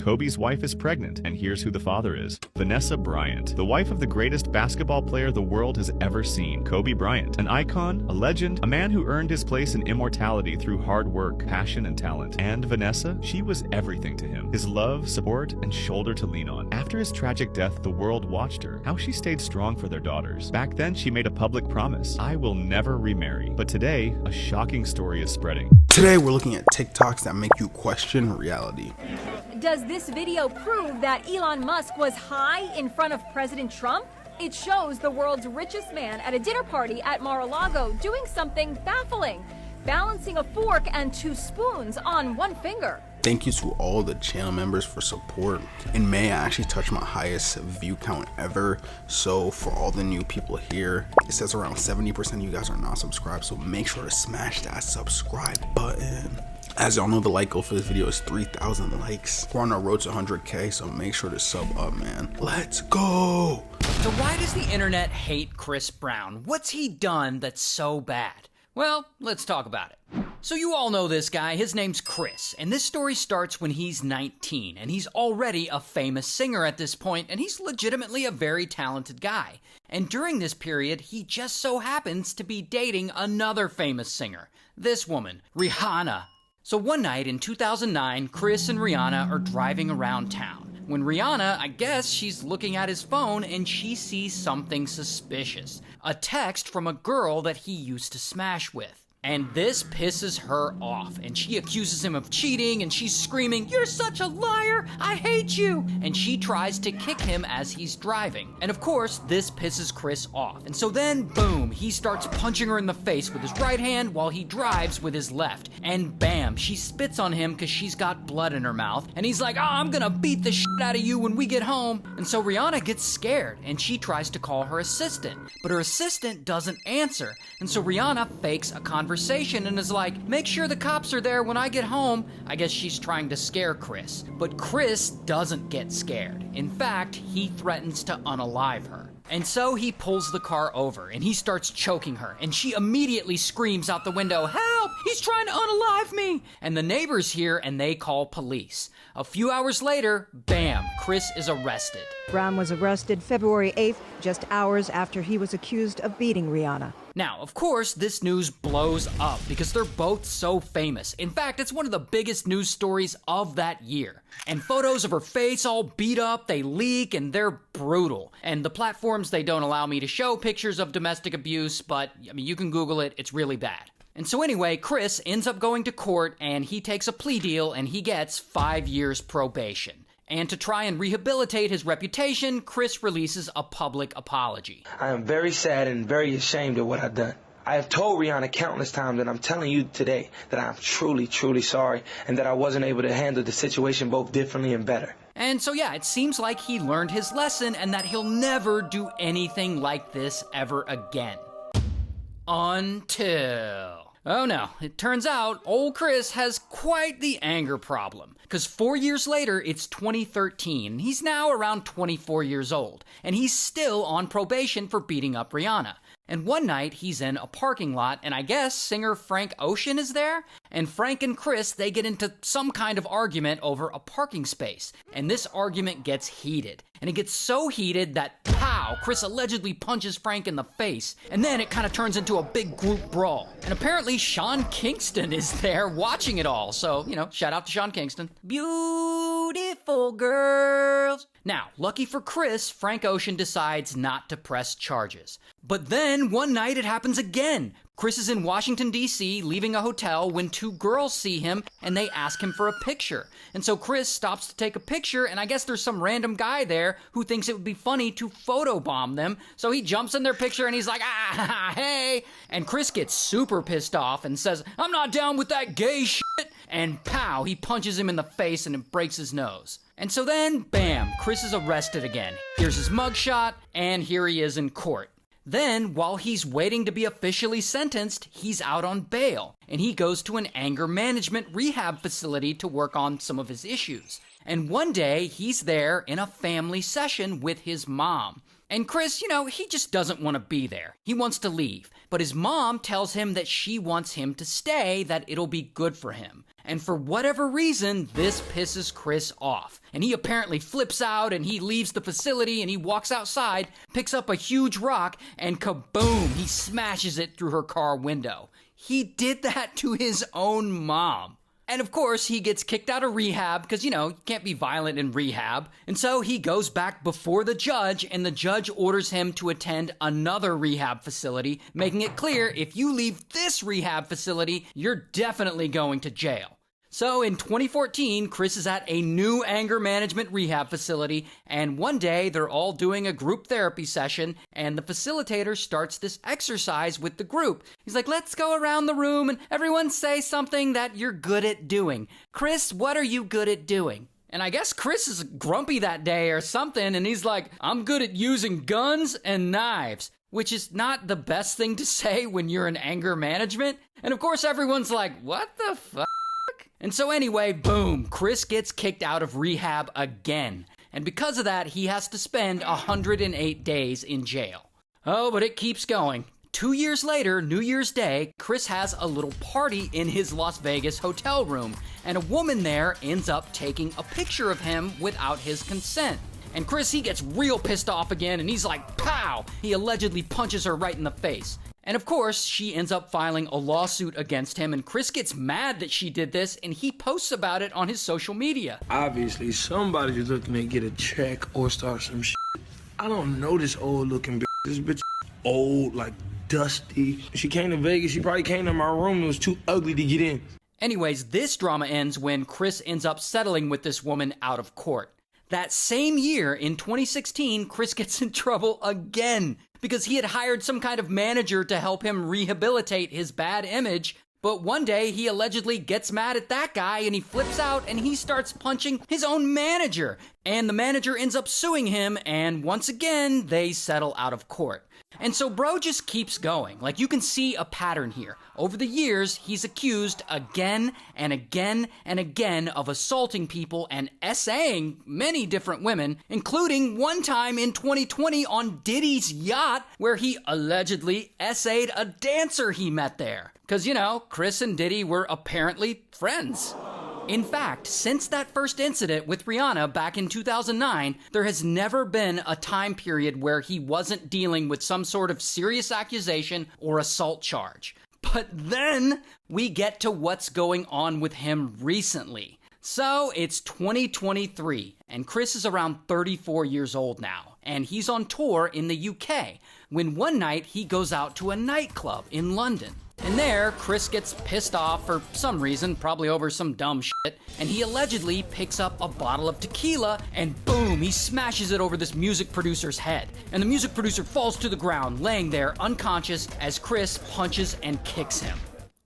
Kobe's wife is pregnant, and here's who the father is. Vanessa Bryant, the wife of the greatest basketball player the world has ever seen, Kobe Bryant. An icon, a legend, a man who earned his place in immortality through hard work, passion, and talent. And Vanessa, she was everything to him. His love, support, and shoulder to lean on. After his tragic death, the world watched her. How she stayed strong for their daughters. Back then, she made a public promise. I will never remarry. But today, a shocking story is spreading. Today, we're looking at TikToks that make you question reality. Does this video prove that Elon Musk was high in front of President Trump? It shows the world's richest man at a dinner party at Mar-a-Lago doing something baffling, balancing a fork and 2 spoons on one finger. Thank you to all the channel members for support. In May, I actually touched my highest view count ever. So for all the new people here, it says around 70% of you guys are not subscribed. So make sure to smash that subscribe button. As y'all know, the like goal for this video is 3,000 likes. We're on our road to 100K, so make sure to sub up, man. Let's go. So why does the internet hate Chris Brown? What's he done that's so bad? Well, let's talk about it. So you all know this guy, his name's Chris, and this story starts when he's 19, and he's already a famous singer at this point, and he's legitimately a very talented guy. And during this period, he just so happens to be dating another famous singer, this woman, Rihanna. So one night in 2009, Chris and Rihanna are driving around town. When Rihanna, I guess she's looking at his phone and she sees something suspicious. A text from a girl that he used to smash with. And this pisses her off, and she accuses him of cheating, and she's screaming, "You're such a liar! I hate you!" And she tries to kick him as he's driving. And of course, this pisses Chris off. And so then, boom, he starts punching her in the face with his right hand while he drives with his left. And bam, she spits on him because she's got blood in her mouth. And he's like, "Oh, I'm gonna beat the shit out of you when we get home." And so Rihanna gets scared, and she tries to call her assistant. But her assistant doesn't answer. And so Rihanna fakes a conversation and is like, "Make sure the cops are there when I get home." I guess she's trying to scare Chris. But Chris doesn't get scared. In fact, he threatens to unalive her. And so he pulls the car over and he starts choking her, and she immediately screams out the window, "Help! He's trying to unalive me!" And the neighbors hear and they call police. A few hours later, bam, Chris is arrested. Brown was arrested February 8th, just hours after he was accused of beating Rihanna. Now, of course, this news blows up because they're both so famous. In fact, it's one of the biggest news stories of that year. And photos of her face all beat up, they leak, and they're brutal. And the platforms, they don't allow me to show pictures of domestic abuse, but I mean, you can Google it, it's really bad. And so anyway, Chris ends up going to court and he takes a plea deal and he gets 5 years probation. And to try and rehabilitate his reputation, Chris releases a public apology. "I am very sad and very ashamed of what I've done. I have told Rihanna countless times, and I'm telling you today that I'm truly, truly sorry and that I wasn't able to handle the situation both differently and better." And so yeah, it seems like he learned his lesson and that he'll never do anything like this ever again. Until... oh no, it turns out old Chris has quite the anger problem. Because 4 years later, it's 2013. He's now around 24 years old. And he's still on probation for beating up Rihanna. And one night, he's in a parking lot, and I guess singer Frank Ocean is there? And Frank and Chris, they get into some kind of argument over a parking space. And this argument gets heated. And it gets so heated that, pow, Chris allegedly punches Frank in the face. And then it kind of turns into a big group brawl. And apparently Sean Kingston is there watching it all. So, you know, shout out to Sean Kingston. Beautiful girls. Now, lucky for Chris, Frank Ocean decides not to press charges. But then, one night it happens again. Chris is in Washington, D.C., leaving a hotel when 2 girls see him and they ask him for a picture. And so Chris stops to take a picture, and I guess there's some random guy there who thinks it would be funny to photobomb them. So he jumps in their picture and he's like, "Ah, hey!" And Chris gets super pissed off and says, "I'm not down with that gay shit!" And pow, he punches him in the face and it breaks his nose. And so then, bam, Chris is arrested again. Here's his mugshot, and here he is in court. Then, while he's waiting to be officially sentenced, he's out on bail, and he goes to an anger management rehab facility to work on some of his issues. And one day, he's there in a family session with his mom. And Chris, he just doesn't want to be there. He wants to leave. But his mom tells him that she wants him to stay, that it'll be good for him. And for whatever reason, this pisses Chris off. And he apparently flips out and he leaves the facility and he walks outside, picks up a huge rock, and kaboom, he smashes it through her car window. He did that to his own mom. And of course, he gets kicked out of rehab because, you can't be violent in rehab. And so he goes back before the judge, and the judge orders him to attend another rehab facility, making it clear if you leave this rehab facility, you're definitely going to jail. So in 2014, Chris is at a new anger management rehab facility, and one day they're all doing a group therapy session, and the facilitator starts this exercise with the group. He's like, let's go around the room and everyone say something that you're good at doing. Chris, what are you good at doing? And I guess Chris is grumpy that day or something, and he's like, I'm good at using guns and knives. Which is not the best thing to say when you're in anger management. And of course everyone's like, what the fuck? And so anyway, boom, Chris gets kicked out of rehab again. And because of that, he has to spend 108 days in jail. Oh, but it keeps going. 2 years later, New Year's Day, Chris has a little party in his Las Vegas hotel room, and a woman there ends up taking a picture of him without his consent. And Chris, he gets real pissed off again, and he's like, pow! He allegedly punches her right in the face. And of course, she ends up filing a lawsuit against him, and Chris gets mad that she did this, and he posts about it on his social media. Obviously, somebody's looking to get a check or start some shit. I don't know this old-looking bitch. This bitch old, like dusty. She came to Vegas, she probably came to my room, it was too ugly to get in. Anyways, this drama ends when Chris ends up settling with this woman out of court. That same year, in 2016, Chris gets in trouble again because he had hired some kind of manager to help him rehabilitate his bad image. But one day, he allegedly gets mad at that guy and he flips out and he starts punching his own manager. And the manager ends up suing him, and once again, they settle out of court. And so bro just keeps going. Like, you can see a pattern here. Over the years, he's accused again and again and again of assaulting people and essaying many different women, including one time in 2020 on Diddy's yacht, where he allegedly essayed a dancer he met there. Because, Chris and Diddy were apparently friends. In fact, since that first incident with Rihanna back in 2009, there has never been a time period where he wasn't dealing with some sort of serious accusation or assault charge. But then we get to what's going on with him recently. So it's 2023, and Chris is around 34 years old now, and he's on tour in the UK, when one night he goes out to a nightclub in London. And there, Chris gets pissed off for some reason, probably over some dumb shit, and he allegedly picks up a bottle of tequila, and boom, he smashes it over this music producer's head. And the music producer falls to the ground, laying there unconscious as Chris punches and kicks him.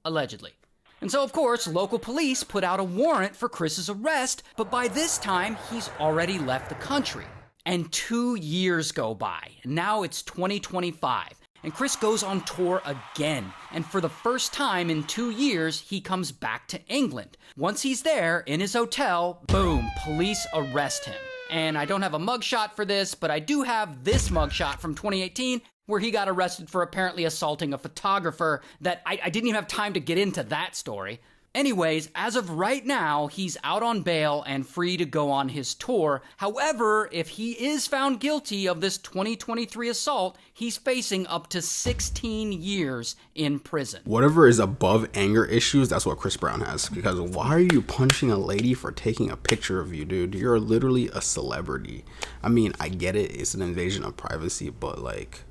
Allegedly. And so, of course, local police put out a warrant for Chris's arrest, but by this time, he's already left the country. And 2 years go by, and now it's 2025. And Chris goes on tour again, and for the first time in 2 years, he comes back to England. Once he's there, in his hotel, boom, police arrest him. And I don't have a mugshot for this, but I do have this mugshot from 2018, where he got arrested for apparently assaulting a photographer that I didn't even have time to get into that story. Anyways, as of right now, he's out on bail and free to go on his tour. However, if he is found guilty of this 2023 assault, he's facing up to 16 years in prison. Whatever is above anger issues, that's what Chris Brown has. Because why are you punching a lady for taking a picture of you, dude? You're literally a celebrity. I mean, I get it. It's an invasion of privacy, but like,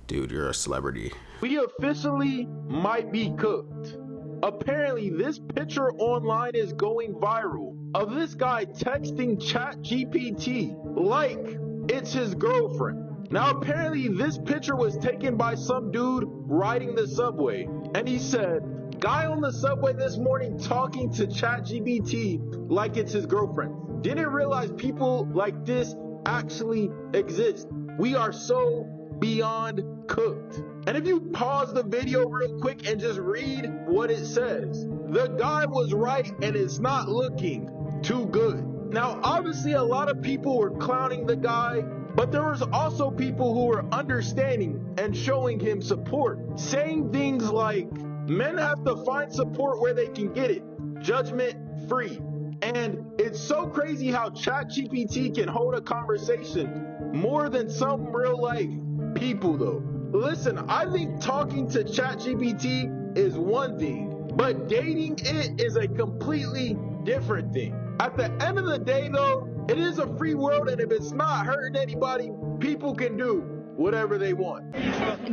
dude, you're a celebrity. We officially might be cooked. Apparently, this picture online is going viral of this guy texting ChatGPT like it's his girlfriend. Now, apparently, this picture was taken by some dude riding the subway. And he said, guy on the subway this morning talking to ChatGPT like it's his girlfriend. Didn't realize people like this actually exist. We are so beyond cooked. And if you pause the video real quick and just read what it says, the guy was right and it's not looking too good. Now, obviously, a lot of people were clowning the guy But there was also people who were understanding and showing him support, saying things like, men have to find support where they can get it, judgment free. And it's so crazy how ChatGPT can hold a conversation more than some real life people though. Listen, I think talking to ChatGPT is one thing, but dating it is a completely different thing. At the end of the day though, it is a free world, and if it's not hurting anybody, people can do whatever they want.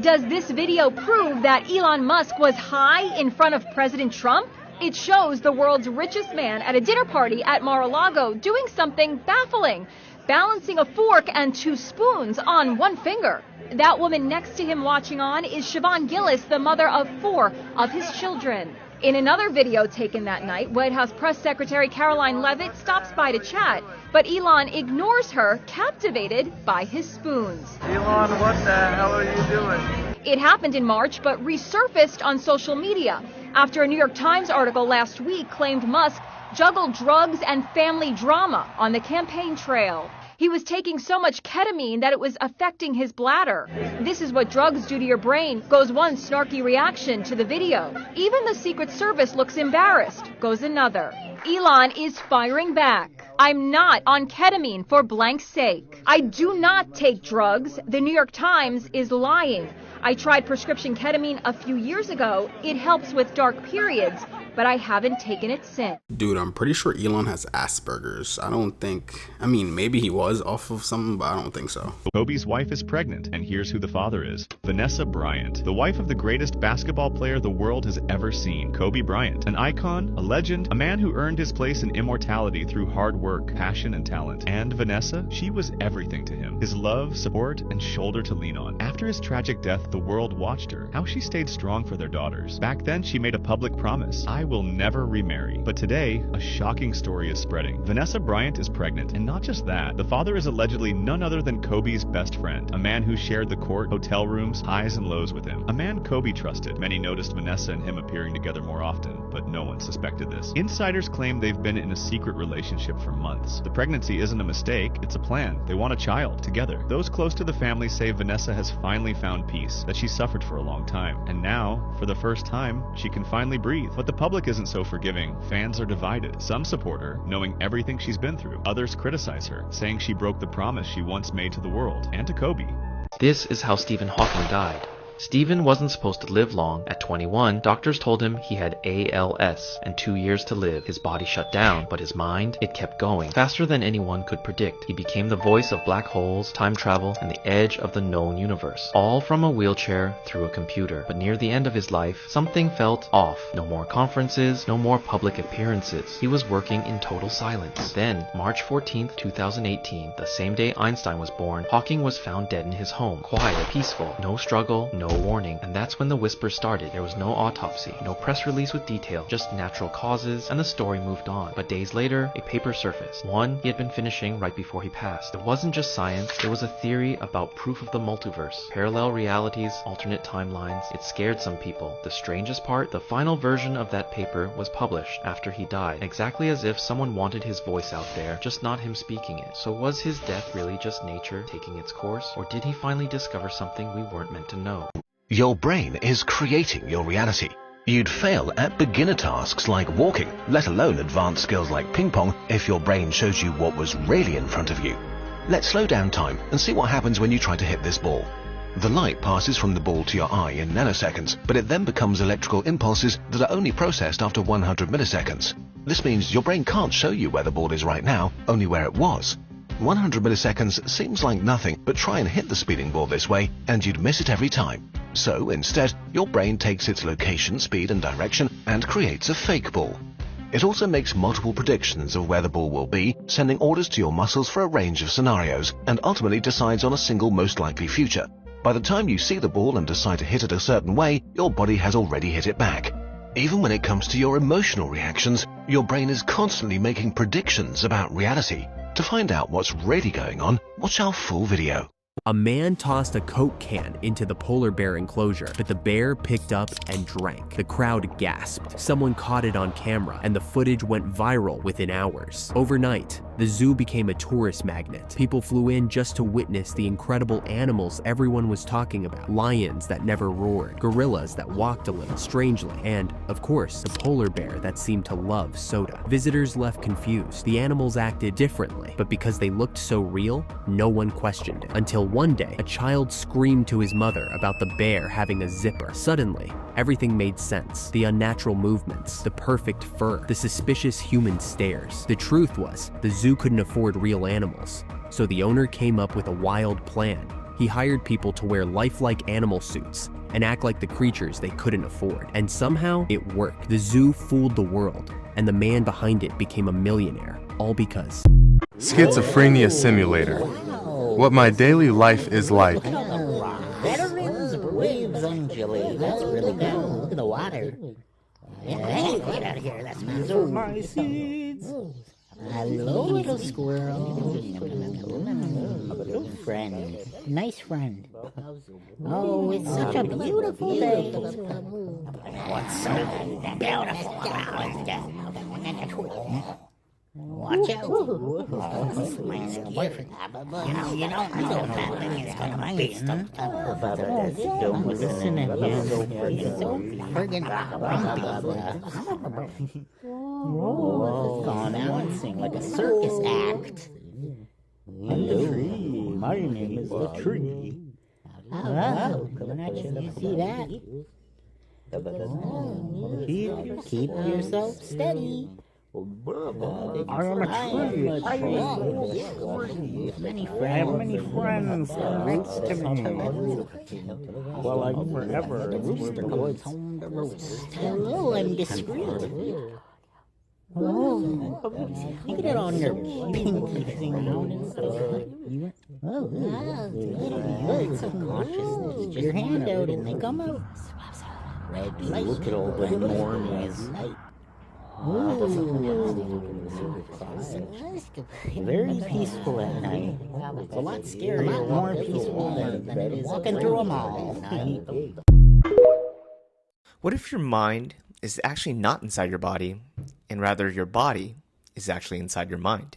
Does this video prove that Elon Musk was high in front of President Trump? It shows the world's richest man at a dinner party at Mar-a-Lago doing something baffling, balancing a fork and 2 spoons on one finger. That woman next to him watching on is Siobhan Gillis, the mother of 4 of his children. In another video taken that night, White House Press Secretary Caroline Leavitt stops by to chat, but Elon ignores her, captivated by his spoons. Elon, what the hell are you doing? It happened in March, but resurfaced on social media after a New York Times article last week claimed Musk juggled drugs and family drama on the campaign trail. He was taking so much ketamine that it was affecting his bladder. This is what drugs do to your brain, goes one snarky reaction to the video. Even the Secret Service looks embarrassed, goes another. Elon is firing back. I'm not on ketamine for blank's sake. I do not take drugs. The New York Times is lying. I tried prescription ketamine a few years ago. It helps with dark periods, but I haven't taken it since. Dude, I'm pretty sure Elon has Asperger's. I mean, maybe he was off of something, but I don't think so. Kobe's wife is pregnant, and here's who the father is. Vanessa Bryant, the wife of the greatest basketball player the world has ever seen, Kobe Bryant. An icon, a legend, a man who earned his place in immortality through hard work, passion, and talent. And Vanessa, she was everything to him. His love, support, and shoulder to lean on. After his tragic death, the world watched her, how she stayed strong for their daughters. Back then, she made a public promise. I will never remarry. But today, a shocking story is spreading. Vanessa Bryant is pregnant, and not just that. The father is allegedly none other than Kobe's best friend, a man who shared the court, hotel rooms, highs and lows with him. A man Kobe trusted. Many noticed Vanessa and him appearing together more often, but no one suspected this. Insiders claim they've been in a secret relationship for months. The pregnancy isn't a mistake, it's a plan. They want a child together. Those close to the family say Vanessa has finally found peace, that she suffered for a long time, and now, for the first time, she can finally breathe. But the public isn't so forgiving. Fans are divided. Some support her, knowing everything she's been through. Others criticize her, saying she broke the promise she once made to the world and to Kobe. This is how Stephen Hawking died. Stephen wasn't supposed to live long. At 21, doctors told him he had ALS and 2 years to live. His body shut down, but his mind, it kept going. Faster than anyone could predict, he became the voice of black holes, time travel, and the edge of the known universe. All from a wheelchair through a computer. But near the end of his life, something felt off. No more conferences, no more public appearances. He was working in total silence. Then, March 14th, 2018, the same day Einstein was born, Hawking was found dead in his home. Quiet, peaceful, no struggle, no warning. And that's when the whispers started. There was no autopsy, no press release with detail, just natural causes, and the story moved on. But days later, a paper surfaced. One he had been finishing right before he passed. It wasn't just science, there was a theory about proof of the multiverse, parallel realities, alternate timelines. It scared some people. The strangest part, the final version of that paper was published after he died, exactly as if someone wanted his voice out there, just not him speaking it. So was his death really just nature taking its course, or did he finally discover something we weren't meant to know? Your brain is creating your reality. You'd fail at beginner tasks like walking, let alone advanced skills like ping pong, if your brain shows you what was really in front of you. Let's slow down time and see what happens when you try to hit this ball. The light passes from the ball to your eye in nanoseconds, but it then becomes electrical impulses that are only processed after 100 milliseconds. This means your brain can't show you where the ball is right now, only where it was. 100 milliseconds seems like nothing, but try and hit the speeding ball this way, and you'd miss it every time. So instead, your brain takes its location, speed, and direction and creates a fake ball. It also makes multiple predictions of where the ball will be, sending orders to your muscles for a range of scenarios, and ultimately decides on a single most likely future. By the time you see the ball and decide to hit it a certain way, your body has already hit it back. Even when it comes to your emotional reactions, your brain is constantly making predictions about reality. To find out what's really going on, watch our full video. A man tossed a Coke can into the polar bear enclosure, but the bear picked up and drank. The crowd gasped. Someone caught it on camera, and the footage went viral within hours. Overnight, The zoo became a tourist magnet. People flew in just to witness the incredible animals everyone was talking about. Lions that never roared, gorillas that walked a little strangely, and, of course, the polar bear that seemed to love soda. Visitors left confused. The animals acted differently, but because they looked so real, no one questioned it. Until one day, a child screamed to his mother about the bear having a zipper. Suddenly, everything made sense. The unnatural movements, the perfect fur, the suspicious human stares. The truth was, the zoo couldn't afford real animals, so the owner came up with a wild plan. He hired people to wear lifelike animal suits and act like the creatures they couldn't afford. And somehow, it worked. The zoo fooled the world, and the man behind it became a millionaire, all because... Schizophrenia Simulator. What my daily life is like. Veterans, waves undulate. That's really cool. Look at the water. Hey, get out of here. That's these are my seeds. Hello, little squirrel. Friend. Nice friend. Oh, it's such a beautiful day. What's so beautiful about it? Watch out. My boyfriend. You don't know if that thing is gonna be stumped up. Don't listen to him. He's so friggin' grumpy. Whoa, balancing like a circus act. Hello, my name is the tree. Oh, coming at you. You see that? Keep yourself steady. I am a tree. I have many friends next to me. Well, I'm forever. The rooster goes home to roost. Hello, I'm discreet. Oh, you get it on your pinky thing out and stuff. Oh, good. Consciousness. Your hand out and they come out. Red light. Look at all the normies. Very peaceful at night. It's a lot scarier, a lot more peaceful than walking through a mall at night. What if your mind is actually not inside your body, and rather your body is actually inside your mind?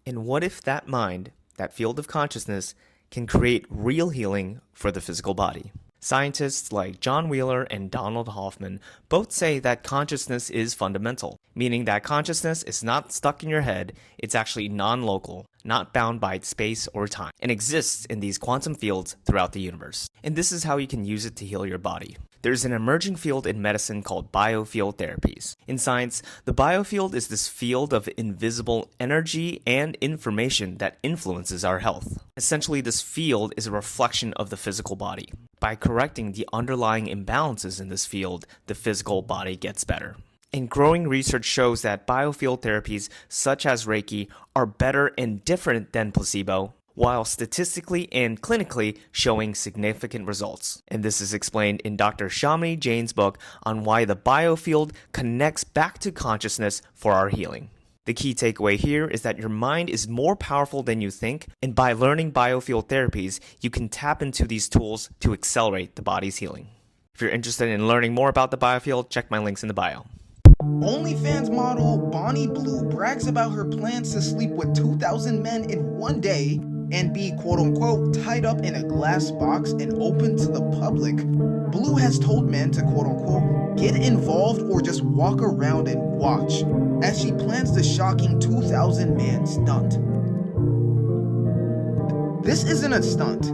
And what if that mind, that field of consciousness, can create real healing for the physical body? Scientists like John Wheeler and Donald Hoffman both say that consciousness is fundamental, meaning that consciousness is not stuck in your head, it's actually non-local, not bound by space or time, and exists in these quantum fields throughout the universe. And this is how you can use it to heal your body. There's an emerging field in medicine called biofield therapies. In science, the biofield is this field of invisible energy and information that influences our health. Essentially, this field is a reflection of the physical body. By correcting the underlying imbalances in this field, the physical body gets better. And growing research shows that biofield therapies such as Reiki are better and different than placebo, while statistically and clinically showing significant results. And this is explained in Dr. Shamini Jain's book on why the biofield connects back to consciousness for our healing. The key takeaway here is that your mind is more powerful than you think, and by learning biofield therapies, you can tap into these tools to accelerate the body's healing. If you're interested in learning more about the biofield, check my links in the bio. OnlyFans model Bonnie Blue brags about her plans to sleep with 2,000 men in one day and be quote-unquote tied up in a glass box and open to the public. Blue has told men to quote-unquote get involved or just walk around and watch, as she plans the shocking 2,000 man stunt. This isn't a stunt.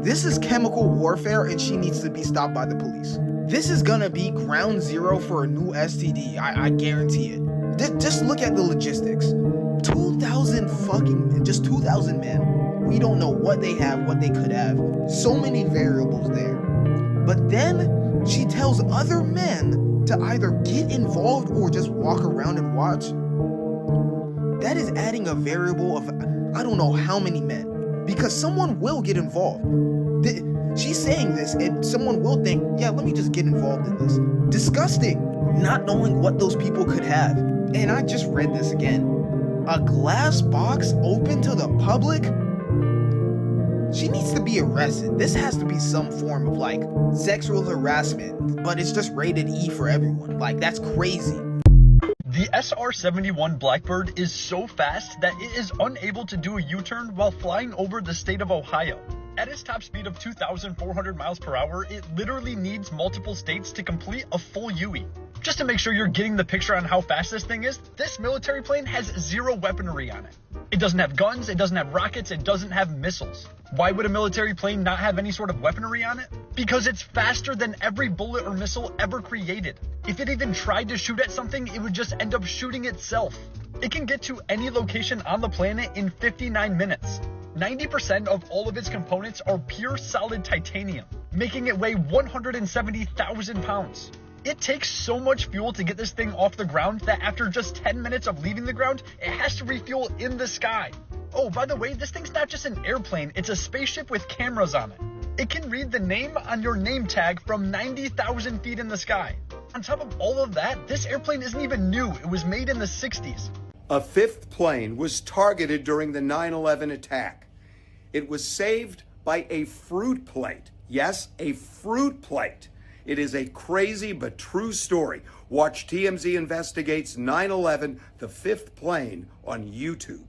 This is chemical warfare and she needs to be stopped by the police. This is gonna be ground zero for a new STD, I guarantee it. Just look at the logistics. 2,000 just 2,000 men. We don't know what they have, what they could have. So many variables there. But then she tells other men to either get involved or just walk around and watch. That is adding a variable of I don't know how many men, because someone will get involved. She's saying this and someone will think, yeah, let me just get involved in this. Disgusting, not knowing what those people could have. And I just read this again. A glass box open to the public? She needs to be arrested. This has to be some form of like sexual harassment, but it's just rated E for everyone. Like, that's crazy. The SR-71 Blackbird is so fast that it is unable to do a U-turn while flying over the state of Ohio. At its top speed of 2,400 miles per hour, it literally needs multiple states to complete a full UE. Just to make sure you're getting the picture on how fast this thing is, this military plane has 0 weaponry on it. It doesn't have guns, it doesn't have rockets, it doesn't have missiles. Why would a military plane not have any sort of weaponry on it? Because it's faster than every bullet or missile ever created. If it even tried to shoot at something, it would just end up shooting itself. It can get to any location on the planet in 59 minutes. 90% of all of its components are pure solid titanium, making it weigh 170,000 pounds. It takes so much fuel to get this thing off the ground that after just 10 minutes of leaving the ground, it has to refuel in the sky. Oh, by the way, this thing's not just an airplane, it's a spaceship with cameras on it. It can read the name on your name tag from 90,000 feet in the sky. On top of all of that, this airplane isn't even new, it was made in the 60s. A 5th plane was targeted during the 9/11 attack. It was saved by a fruit plate. Yes, a fruit plate. It is a crazy but true story. Watch TMZ Investigates 9/11, the 5th plane on YouTube.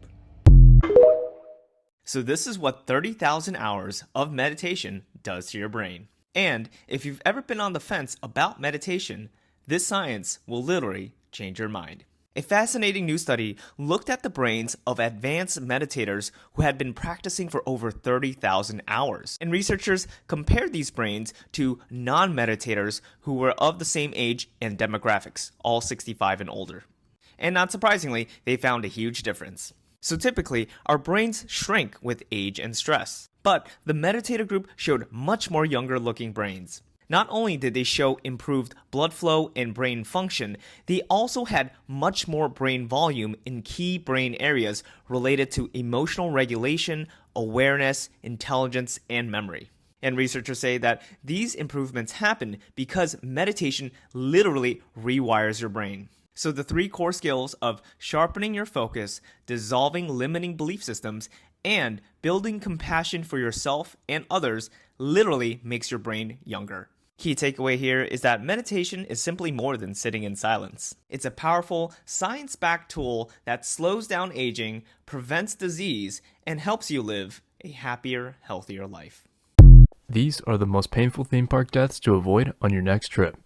So this is what 30,000 hours of meditation does to your brain. And if you've ever been on the fence about meditation, this science will literally change your mind. A fascinating new study looked at the brains of advanced meditators who had been practicing for over 30,000 hours. And researchers compared these brains to non-meditators who were of the same age and demographics, all 65 and older. And not surprisingly, they found a huge difference. So typically, our brains shrink with age and stress. But the meditator group showed much more younger looking brains. Not only did they show improved blood flow and brain function, they also had much more brain volume in key brain areas related to emotional regulation, awareness, intelligence, and memory. And researchers say that these improvements happen because meditation literally rewires your brain. So the 3 core skills of sharpening your focus, dissolving limiting belief systems, and building compassion for yourself and others literally makes your brain younger. Key takeaway here is that meditation is simply more than sitting in silence. It's a powerful, science-backed tool that slows down aging, prevents disease, and helps you live a happier, healthier life. These are the most painful theme park deaths to avoid on your next trip.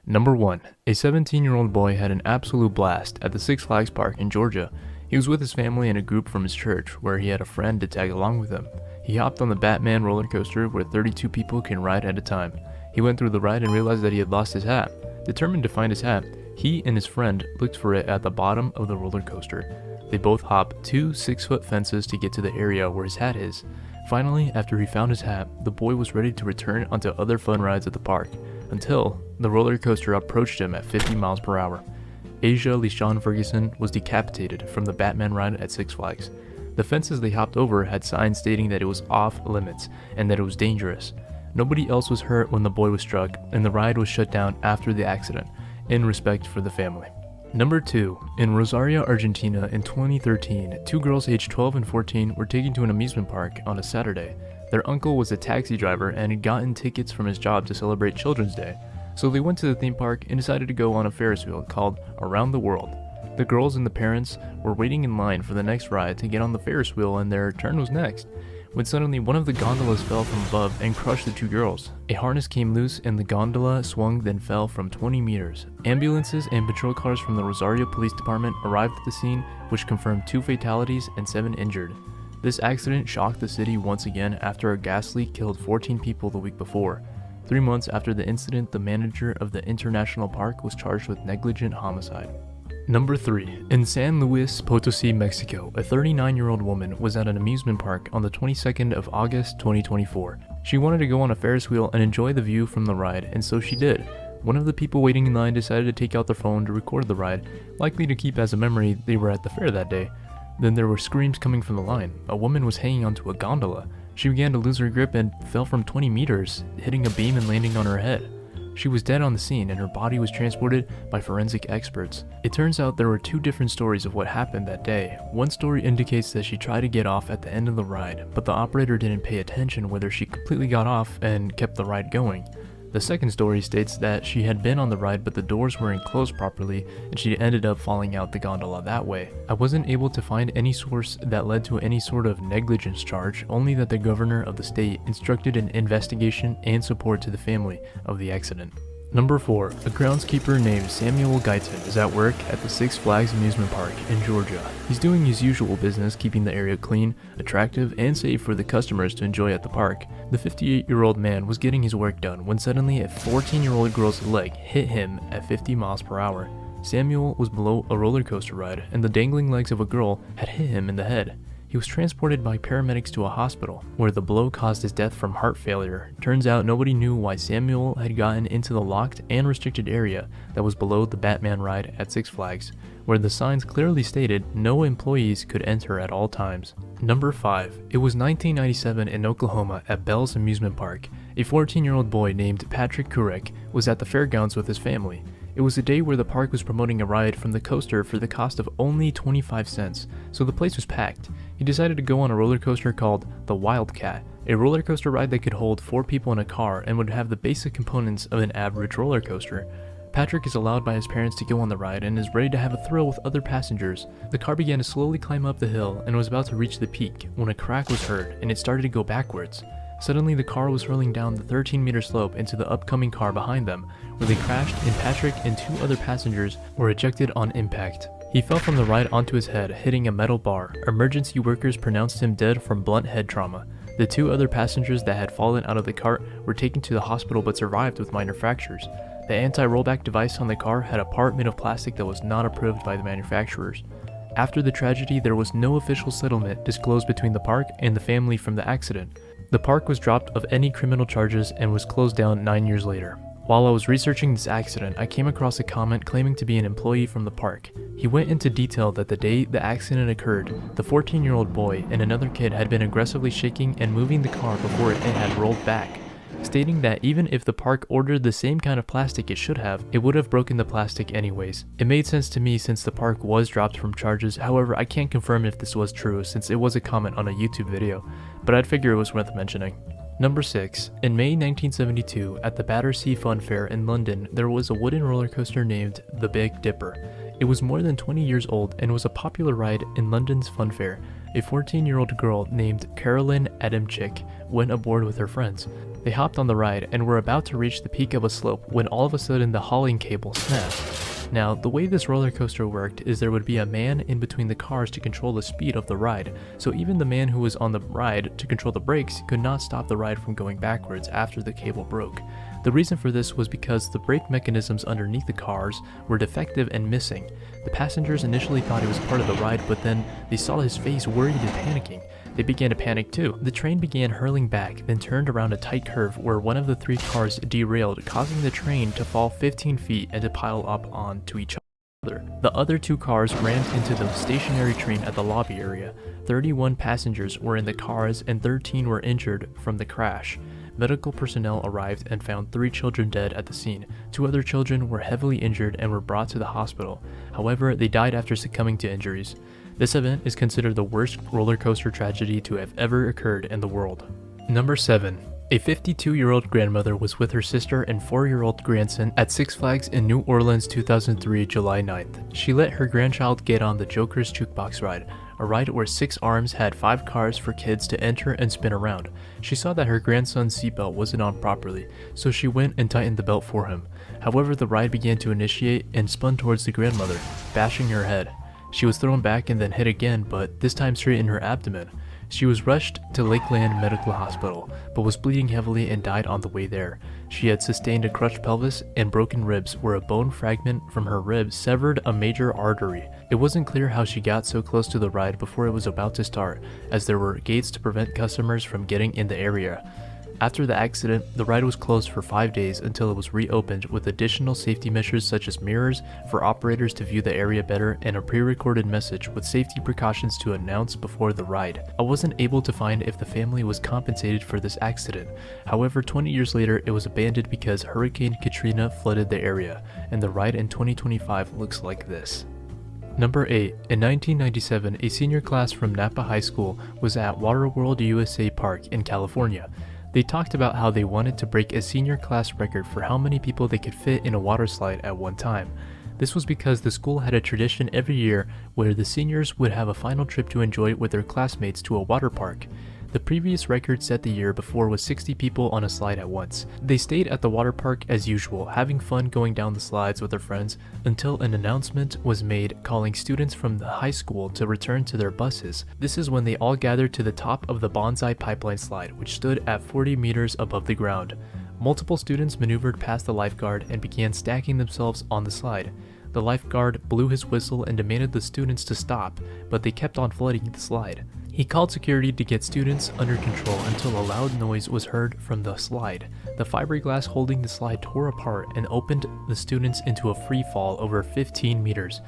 Number 1. A 17-year-old boy had an absolute blast at the Six Flags Park in Georgia. He was with his family and a group from his church, where he had a friend to tag along with him. He hopped on the Batman roller coaster where 32 people can ride at a time. He went through the ride and realized that he had lost his hat. Determined to find his hat, he and his friend looked for it at the bottom of the roller coaster. They both hopped 2 6-foot fences to get to the area where his hat is. Finally, after he found his hat, the boy was ready to return onto other fun rides at the park, until the roller coaster approached him at 50 miles per hour. Asia LeSean Ferguson was decapitated from the Batman ride at Six Flags. The fences they hopped over had signs stating that it was off limits and that it was dangerous. Nobody else was hurt when the boy was struck, and the ride was shut down after the accident, in respect for the family. Number 2. In Rosario, Argentina in 2013, 2 girls aged 12 and 14 were taken to an amusement park on a Saturday. Their uncle was a taxi driver and had gotten tickets from his job to celebrate Children's Day. So they went to the theme park and decided to go on a Ferris wheel called Around the World. The girls and the parents were waiting in line for the next ride to get on the Ferris wheel, and their turn was next, when suddenly one of the gondolas fell from above and crushed the 2 girls. A harness came loose and the gondola swung, then fell from 20 meters. Ambulances and patrol cars from the Rosario Police Department arrived at the scene, which confirmed 2 fatalities and 7 injured. This accident shocked the city once again after a gas leak killed 14 people the week before. 3 months after the incident, the manager of the International Park was charged with negligent homicide. Number 3. In San Luis Potosi, Mexico, a 39-year-old woman was at an amusement park on the 22nd of August 2024. She wanted to go on a Ferris wheel and enjoy the view from the ride, and so she did. One of the people waiting in line decided to take out their phone to record the ride, likely to keep as a memory they were at the fair that day. Then there were screams coming from the line. A woman was hanging onto a gondola. She began to lose her grip and fell from 20 meters, hitting a beam and landing on her head. She was dead on the scene, and her body was transported by forensic experts. It turns out there were 2 different stories of what happened that day. One story indicates that she tried to get off at the end of the ride, but the operator didn't pay attention whether she completely got off and kept the ride going. The second story states that she had been on the ride but the doors weren't closed properly and she ended up falling out the gondola that way. I wasn't able to find any source that led to any sort of negligence charge, only that the governor of the state instructed an investigation and support to the family of the accident. Number 4. A groundskeeper named Samuel Guyton is at work at the Six Flags amusement park in Georgia. He's doing his usual business, keeping the area clean, attractive, and safe for the customers to enjoy at the park. The 58-year-old man was getting his work done when suddenly a 14-year-old girl's leg hit him at 50 miles per hour. Samuel was below a roller coaster ride, and the dangling legs of a girl had hit him in the head. He was transported by paramedics to a hospital, where the blow caused his death from heart failure. Turns out nobody knew why Samuel had gotten into the locked and restricted area that was below the Batman ride at Six Flags, where the signs clearly stated no employees could enter at all times. Number 5. It was 1997 in Oklahoma at Bell's Amusement Park. A 14-year-old boy named Patrick Kurek was at the fairgrounds with his family. It was a day where the park was promoting a ride from the coaster for the cost of only 25 cents, so the place was packed. He decided to go on a roller coaster called the Wildcat, a roller coaster ride that could hold 4 people in a car and would have the basic components of an average roller coaster. Patrick is allowed by his parents to go on the ride and is ready to have a thrill with other passengers. The car began to slowly climb up the hill and was about to reach the peak when a crack was heard and it started to go backwards. Suddenly the car was hurling down the 13-meter slope into the upcoming car behind them, where they crashed and Patrick and 2 other passengers were ejected on impact. He fell from the ride onto his head, hitting a metal bar. Emergency workers pronounced him dead from blunt head trauma. The 2 other passengers that had fallen out of the cart were taken to the hospital but survived with minor fractures. The anti-rollback device on the car had a part made of plastic that was not approved by the manufacturers. After the tragedy, there was no official settlement disclosed between the park and the family from the accident. The park was dropped of any criminal charges and was closed down 9 years later. While I was researching this accident, I came across a comment claiming to be an employee from the park. He went into detail that the day the accident occurred, the 14-year-old boy and another kid had been aggressively shaking and moving the car before it had rolled back, stating that even if the park ordered the same kind of plastic it should have, it would have broken the plastic anyways. It made sense to me since the park was dropped from charges. However, I can't confirm if this was true since it was a comment on a YouTube video, but I'd figure it was worth mentioning. Number 6. In May 1972, at the Battersea Fun Fair in London, there was a wooden roller coaster named the Big Dipper. It was more than 20 years old and was a popular ride in London's fun fair. A 14-year-old girl named Carolyn Adamczyk went aboard with her friends. They hopped on the ride and were about to reach the peak of a slope when all of a sudden the hauling cable snapped. Now, the way this roller coaster worked is there would be a man in between the cars to control the speed of the ride, so even the man who was on the ride to control the brakes could not stop the ride from going backwards after the cable broke. The reason for this was because the brake mechanisms underneath the cars were defective and missing. The passengers initially thought he was part of the ride, but then they saw his face worried and panicking. They began to panic too. The train began hurling back, then turned around a tight curve where one of the 3 cars derailed, causing the train to fall 15 feet and to pile up onto each other. The other 2 cars rammed into the stationary train at the lobby area. 31 passengers were in the cars and 13 were injured from the crash. Medical personnel arrived and found 3 children dead at the scene. 2 other children were heavily injured and were brought to the hospital. However, they died after succumbing to injuries. This event is considered the worst roller coaster tragedy to have ever occurred in the world. Number 7. A 52-year-old grandmother was with her sister and 4-year-old grandson at Six Flags in New Orleans 2003 July 9th. She let her grandchild get on the Joker's Jukebox ride, a ride where 6 arms had 5 cars for kids to enter and spin around. She saw that her grandson's seatbelt wasn't on properly, so she went and tightened the belt for him. However, the ride began to initiate and spun towards the grandmother, bashing her head. She was thrown back and then hit again, but this time straight in her abdomen. She was rushed to Lakeland Medical Hospital, but was bleeding heavily and died on the way there. She had sustained a crushed pelvis and broken ribs where a bone fragment from her rib severed a major artery. It wasn't clear how she got so close to the ride before it was about to start, as there were gates to prevent customers from getting in the area. After the accident, the ride was closed for 5 days until it was reopened with additional safety measures such as mirrors for operators to view the area better and a pre-recorded message with safety precautions to announce before the ride. I wasn't able to find if the family was compensated for this accident. However, 20 years later, it was abandoned because Hurricane Katrina flooded the area, and the ride in 2025 looks like this. Number 8. In 1997, a senior class from Napa High School was at Waterworld USA Park in California. They talked about how they wanted to break a senior class record for how many people they could fit in a water slide at one time. This was because the school had a tradition every year where the seniors would have a final trip to enjoy with their classmates to a water park. The previous record set the year before was 60 people on a slide at once. They stayed at the water park as usual, having fun going down the slides with their friends until an announcement was made calling students from the high school to return to their buses. This is when they all gathered to the top of the bonsai pipeline slide, which stood at 40 meters above the ground. Multiple students maneuvered past the lifeguard and began stacking themselves on the slide. The lifeguard blew his whistle and demanded the students to stop, but they kept on flooding the slide. He called security to get students under control until a loud noise was heard from the slide. The fiberglass holding the slide tore apart and opened the students into a free fall over 15 meters.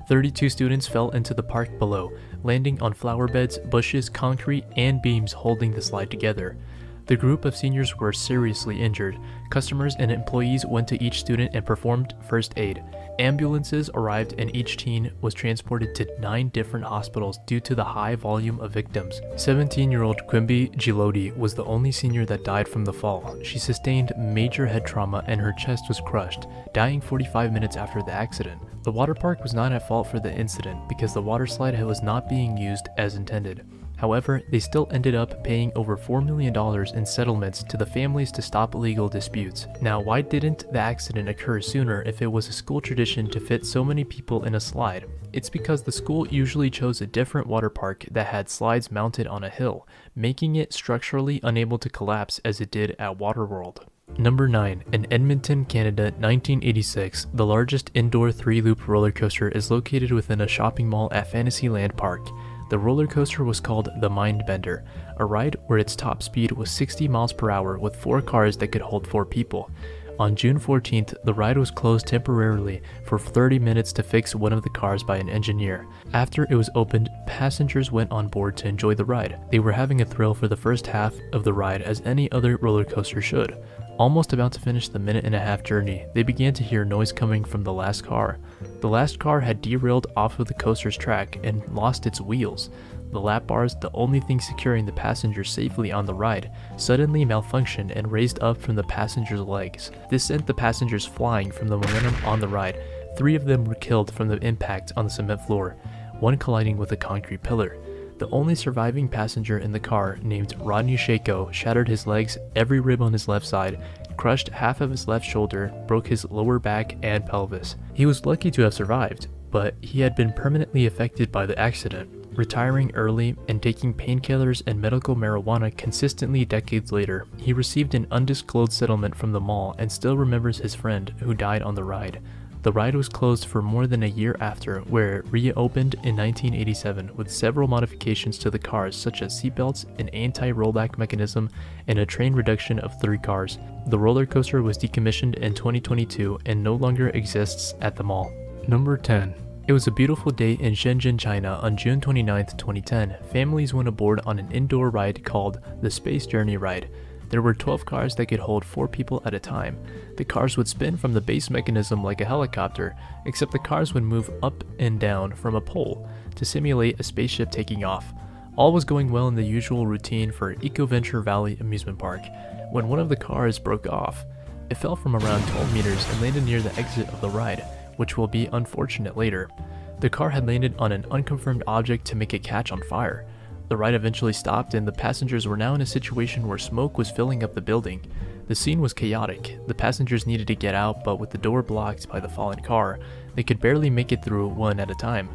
32 students fell into the park below, landing on flower beds, bushes, concrete, and beams holding the slide together. The group of seniors were seriously injured. Customers and employees went to each student and performed first aid. Ambulances arrived and each teen was transported to 9 different hospitals due to the high volume of victims. 17-year-old Quimby Gilodi was the only senior that died from the fall. She sustained major head trauma and her chest was crushed, dying 45 minutes after the accident. The water park was not at fault for the incident because the water slide was not being used as intended. However, they still ended up paying over $4 million in settlements to the families to stop legal disputes. Now, why didn't the accident occur sooner if it was a school tradition to fit so many people in a slide? It's because the school usually chose a different water park that had slides mounted on a hill, making it structurally unable to collapse as it did at Waterworld. Number 9. In Edmonton, Canada, 1986, the largest indoor 3-loop roller coaster is located within a shopping mall at Fantasyland Park. The roller coaster was called the Mindbender, a ride where its top speed was 60 miles per hour with 4 cars that could hold 4 people. On June 14th, the ride was closed temporarily for 30 minutes to fix one of the cars by an engineer. After it was opened, passengers went on board to enjoy the ride. They were having a thrill for the first half of the ride as any other roller coaster should. Almost about to finish the minute-and-a-half journey, they began to hear noise coming from the last car. The last car had derailed off of the coaster's track and lost its wheels. The lap bars, the only thing securing the passengers safely on the ride, suddenly malfunctioned and raised up from the passengers' legs. This sent the passengers flying from the momentum on the ride. 3 of them were killed from the impact on the cement floor, one colliding with a concrete pillar. The only surviving passenger in the car, named Rodney Shako, shattered his legs, every rib on his left side, crushed half of his left shoulder, broke his lower back and pelvis. He was lucky to have survived, but he had been permanently affected by the accident, retiring early and taking painkillers and medical marijuana consistently decades later. He received an undisclosed settlement from the mall and still remembers his friend who died on the ride. The ride was closed for more than a year after, where it reopened in 1987 with several modifications to the cars such as seatbelts, an anti-rollback mechanism, and a train reduction of 3 cars. The roller coaster was decommissioned in 2022 and no longer exists at the mall. Number 10. It was a beautiful day in Shenzhen, China on June 29, 2010. Families went aboard on an indoor ride called the Space Journey Ride. There were 12 cars that could hold 4 people at a time. The cars would spin from the base mechanism like a helicopter, except the cars would move up and down from a pole to simulate a spaceship taking off. All was going well in the usual routine for EcoVenture Valley amusement park, when one of the cars broke off. It fell from around 12 meters and landed near the exit of the ride, which will be unfortunate later. The car had landed on an unconfirmed object to make it catch on fire. The ride eventually stopped and the passengers were now in a situation where smoke was filling up the building. The scene was chaotic. The passengers needed to get out, but with the door blocked by the fallen car, they could barely make it through one at a time.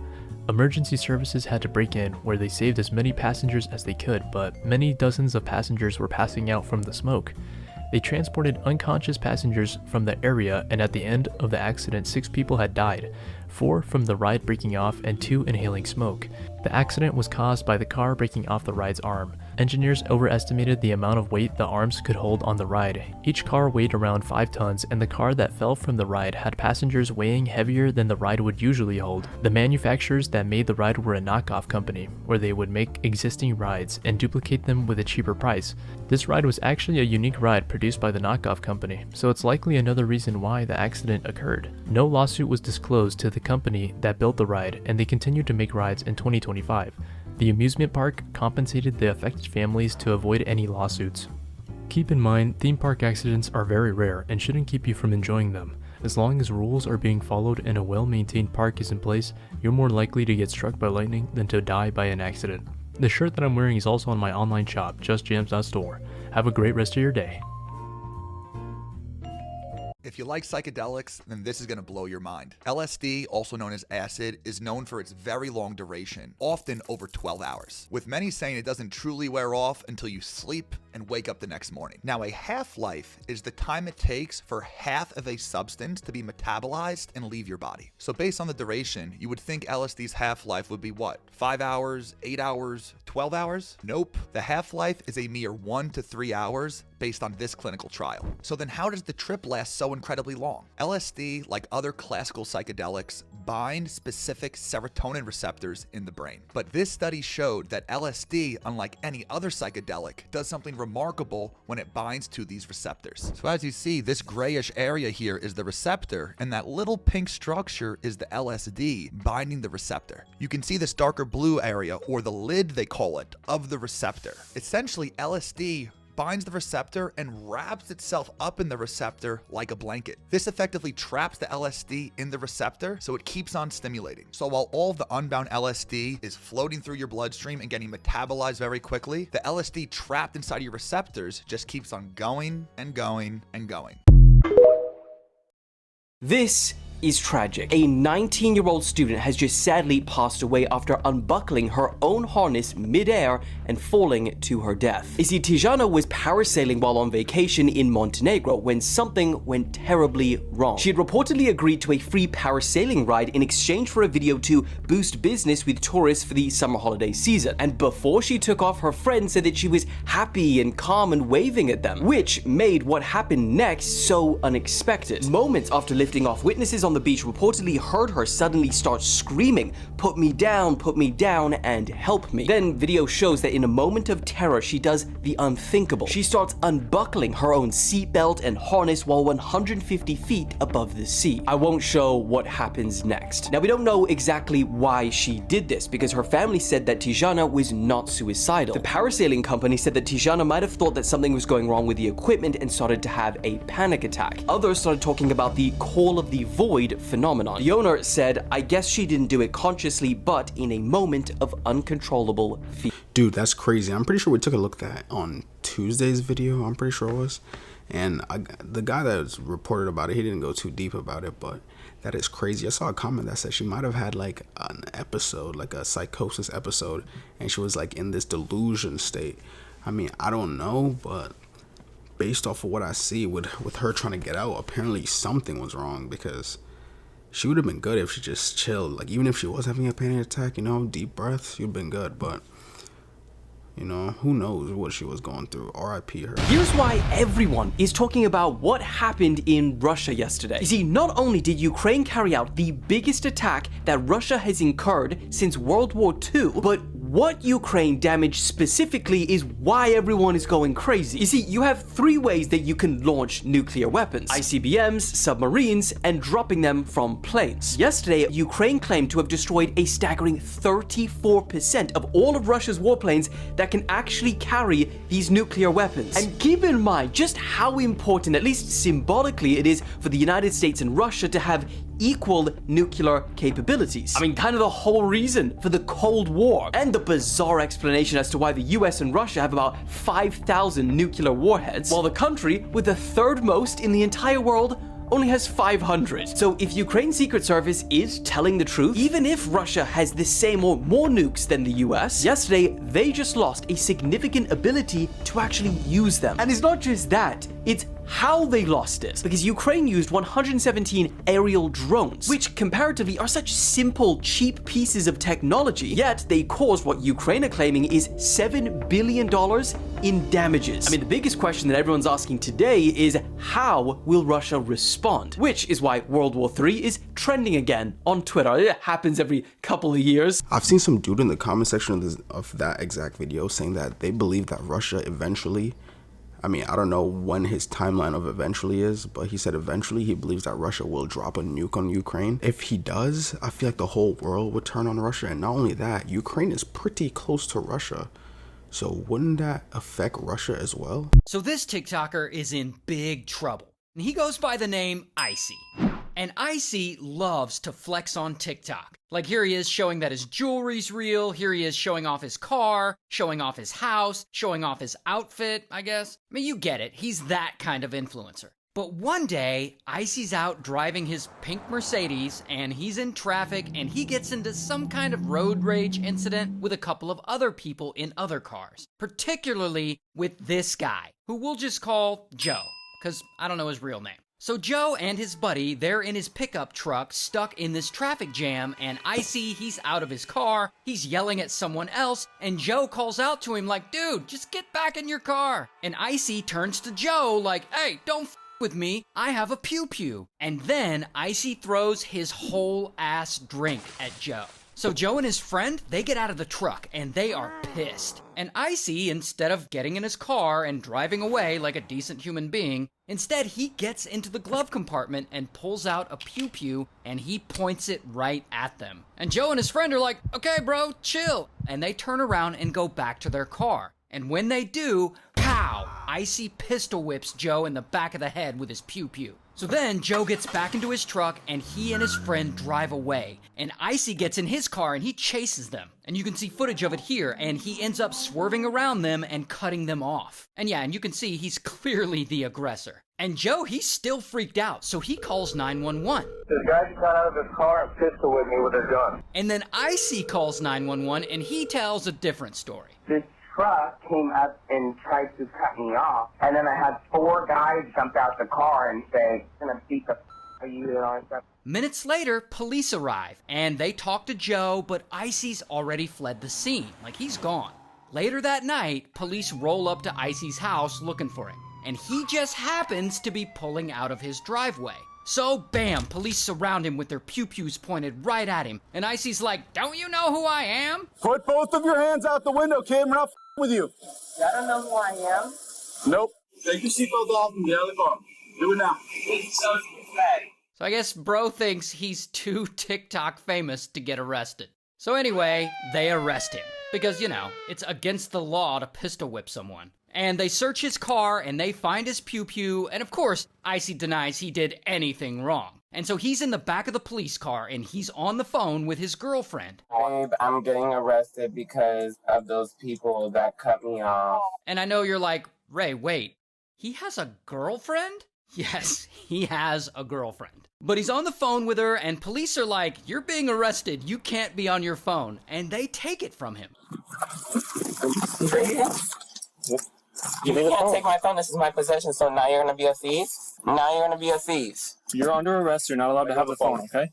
Emergency services had to break in, where they saved as many passengers as they could, but many dozens of passengers were passing out from the smoke. They transported unconscious passengers from the area, and at the end of the accident, 6 people had died, 4 from the ride breaking off and 2 inhaling smoke. The accident was caused by the car breaking off the ride's arm. Engineers overestimated the amount of weight the arms could hold on the ride. Each car weighed around 5 tons, and the car that fell from the ride had passengers weighing heavier than the ride would usually hold. The manufacturers that made the ride were a knockoff company, where they would make existing rides and duplicate them with a cheaper price. This ride was actually a unique ride produced by the knockoff company, so it's likely another reason why the accident occurred. No lawsuit was disclosed to the company that built the ride, and they continued to make rides in 2025. The amusement park compensated the affected families to avoid any lawsuits. Keep in mind, theme park accidents are very rare and shouldn't keep you from enjoying them. As long as rules are being followed and a well-maintained park is in place, you're more likely to get struck by lightning than to die by an accident. The shirt that I'm wearing is also on my online shop, justjams.store. Have a great rest of your day. If you like psychedelics, then this is going to blow your mind. LSD, also known as acid, is known for its very long duration, often over 12 hours, with many saying it doesn't truly wear off until you sleep and wake up the next morning. Now, a half-life is the time it takes for half of a substance to be metabolized and leave your body. So based on the duration, you would think LSD's half-life would be what? 5 hours, 8 hours, 12 hours? Nope. The half-life is a mere 1 to 3 hours based on this clinical trial. So then how does the trip last so incredibly long? LSD, like other classical psychedelics, bind specific serotonin receptors in the brain. But this study showed that LSD, unlike any other psychedelic, does something remarkable when it binds to these receptors. So as you see, this grayish area here is the receptor, and that little pink structure is the LSD binding the receptor. You can see this darker blue area, or the lid they call it, of the receptor. Essentially, LSD binds the receptor and wraps itself up in the receptor like a blanket. This effectively traps the LSD in the receptor, so it keeps on stimulating. So while all of the unbound LSD is floating through your bloodstream and getting metabolized very quickly, the LSD trapped inside your receptors just keeps on going and going and going. This is tragic. A 19-year-old student has just sadly passed away after unbuckling her own harness mid-air and falling to her death. You see, Tijana was parasailing while on vacation in Montenegro when something went terribly wrong. She had reportedly agreed to a free parasailing ride in exchange for a video to boost business with tourists for the summer holiday season. And before she took off, her friend said that she was happy and calm and waving at them, which made what happened next so unexpected. Moments after lifting off, witnesses on the beach reportedly heard her suddenly start screaming, put me down, and help me." Then video shows that in a moment of terror, she does the unthinkable. She starts unbuckling her own seatbelt and harness while 150 feet above the sea. I won't show what happens next. Now, we don't know exactly why she did this, because her family said that Tijana was not suicidal. The parasailing company said that Tijana might have thought that something was going wrong with the equipment and started to have a panic attack. Others started talking about the call of the void phenomenon. The owner said, "I guess she didn't do it consciously, but in a moment of uncontrollable fear." Dude, that's crazy. I'm pretty sure we took a look at that on Tuesday's video. I'm pretty sure it was. And the guy that was reported about it, he didn't go too deep about it, but that is crazy. I saw a comment that said she might have had like an episode, like a psychosis episode, and she was like in this delusion state. I mean, I don't know, but based off of what I see with her trying to get out, apparently something was wrong, because she would have been good if she just chilled. Like, even if she was having a panic attack, you know, deep breaths, she'd been good. But, you know, who knows what she was going through. R.I.P. her. Here's why everyone is talking about what happened in Russia yesterday. You see, not only did Ukraine carry out the biggest attack that Russia has incurred since World War II, but what Ukraine damaged specifically is why everyone is going crazy. You see, you have three ways that you can launch nuclear weapons: ICBMs, submarines, and dropping them from planes. Yesterday, Ukraine claimed to have destroyed a staggering 34% of all of Russia's warplanes that can actually carry these nuclear weapons. And keep in mind just how important, at least symbolically, it is for the United States and Russia to have equal nuclear capabilities. I mean, kind of the whole reason for the Cold War, and the bizarre explanation as to why the US and Russia have about 5,000 nuclear warheads, while the country with the third most in the entire world only has 500. So if Ukraine's Secret Service is telling the truth, even if Russia has the same or more nukes than the US, yesterday they just lost a significant ability to actually use them. And it's not just that, it's how they lost it. Because Ukraine used 117 aerial drones, which comparatively are such simple, cheap pieces of technology, yet they caused what Ukraine are claiming is $7 billion in damages. I mean, the biggest question that everyone's asking today is, how will Russia respond? Which is why World War III is trending again on Twitter. It happens every couple of years. I've seen some dude in the comment section of that exact video saying that they believe that Russia eventually, I mean, I don't know when his timeline of eventually is, but he said eventually he believes that Russia will drop a nuke on Ukraine. If he does, I feel like the whole world would turn on Russia. And not only that, Ukraine is pretty close to Russia. So wouldn't that affect Russia as well? So this TikToker is in big trouble. And he goes by the name Icy. And Icy loves to flex on TikTok. Like here he is showing that his jewelry's real, here he is showing off his car, showing off his house, showing off his outfit, I guess. I mean, you get it, he's that kind of influencer. But one day, Icy's out driving his pink Mercedes, and he's in traffic, and he gets into some kind of road rage incident with a couple of other people in other cars. Particularly with this guy, who we'll just call Joe, because I don't know his real name. So Joe and his buddy, they're in his pickup truck stuck in this traffic jam, and Icy, he's out of his car, he's yelling at someone else, and Joe calls out to him like, dude, just get back in your car. And Icy turns to Joe like, hey, don't f with me, I have a pew-pew. And then Icy throws his whole ass drink at Joe. So Joe and his friend, they get out of the truck and they are pissed. And Icy, instead of getting in his car and driving away like a decent human being, instead he gets into the glove compartment and pulls out a pew-pew and he points it right at them. And Joe and his friend are like, okay bro, chill. And they turn around and go back to their car. And when they do, pow! Icy pistol whips Joe in the back of the head with his pew-pew. So then Joe gets back into his truck and he and his friend drive away. And Icy gets in his car and he chases them. And you can see footage of it here, and he ends up swerving around them and cutting them off. And yeah, and you can see he's clearly the aggressor. And Joe, he's still freaked out, so he calls 911. This guy just got out of his car and pistol with me with a gun. And then Icy calls 911 and he tells a different story. This truck came up and tried to cut me off, and then I had 4 guys jump out the car and say, I'm gonna beat the f*** out of you and stuff. Minutes later, police arrive, and they talk to Joe, but Icy's already fled the scene, like he's gone. Later that night, police roll up to Icy's house looking for him, and he just happens to be pulling out of his driveway. So, bam, police surround him with their pew-pews pointed right at him, and Icy's like, don't you know who I am? Put both of your hands out the window, kid. We're not with you. I don't know who I am. Nope. Take your seatbelt off and get out of the car. Do it now. So I guess bro thinks he's too TikTok famous to get arrested. So anyway, they arrest him. Because, you know, it's against the law to pistol whip someone. And they search his car and they find his pew-pew, and of course, Icy denies he did anything wrong. And so he's in the back of the police car and he's on the phone with his girlfriend. Babe, I'm getting arrested because of those people that cut me off. And I know you're like, Ray, wait, he has a girlfriend? Yes, he has a girlfriend. But he's on the phone with her and police are like, you're being arrested, you can't be on your phone. And they take it from him. You can't take my phone, this is my possession, so now you're gonna be a thief? Now you're gonna be a thief. You're under arrest, you're not allowed to have the phone, okay?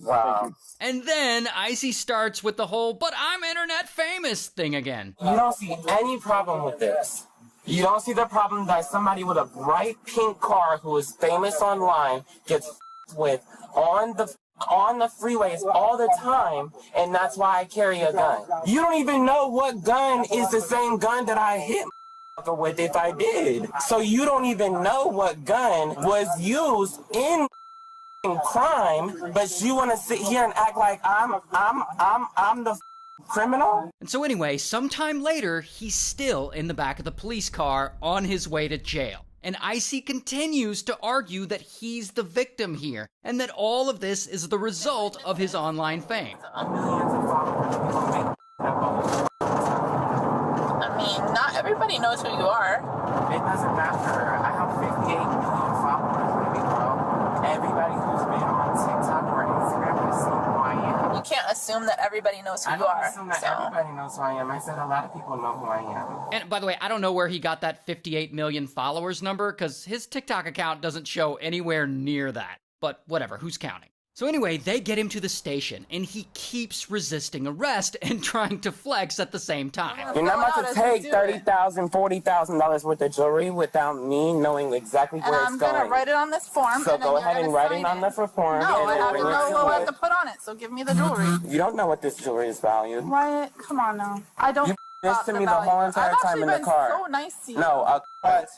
Wow. And then Icy starts with the whole, but I'm internet famous thing again. You don't see any problem with this. You don't see the problem that somebody with a bright pink car who is famous online gets with on the freeways all the time, and that's why I carry a gun. You don't even know what gun is the same gun that I hit with if I did. So you don't even know what gun was used in crime, but you want to sit here and act like I'm the criminal? And so anyway, sometime later, he's still in the back of the police car on his way to jail. And Icy continues to argue that he's the victim here, and that all of this is the result of his online fame. I mean, not everybody knows who you are. It doesn't matter. I have 58 million followers, baby girl. Everybody who's been on TikTok or Instagram has seen who I am. You can't assume that everybody knows who you are. I don't assume that everybody knows who I am. I said a lot of people know who I am. And by the way, I don't know where he got that 58 million followers number, because his TikTok account doesn't show anywhere near that. But whatever, who's counting? So anyway, they get him to the station, and he keeps resisting arrest and trying to flex at the same time. You're not about to take $30,000, $40,000 worth of jewelry without me knowing exactly where it's going. And I'm going to write it on this form. So go ahead and write it on the form. No, I have to know what to put on it, so give me the jewelry. You don't know what this jewelry is valued. Wyatt, come on now. I don't. You this to me the whole entire time in the car. So nice to you. No,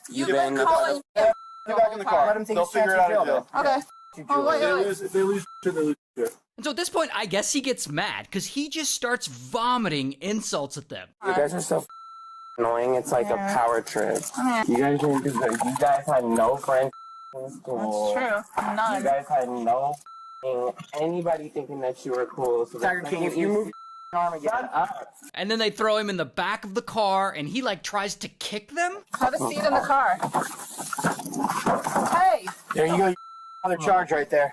you've been calling. Get back in the car. Let him take his chances in jail. Okay. Oh, wait. They lose. And so at this point, I guess he gets mad, because he just starts vomiting insults at them. You guys are so annoying. It's like a power trip. You guys didn't do good. You guys had no friends in school. That's true. None. You guys had no anybody thinking that you were cool. So Tiger King, if you move your arm and get up. And then they throw him in the back of the car, and he like tries to kick them. Have a seat in the car. Hey! There you go. Another charge right there.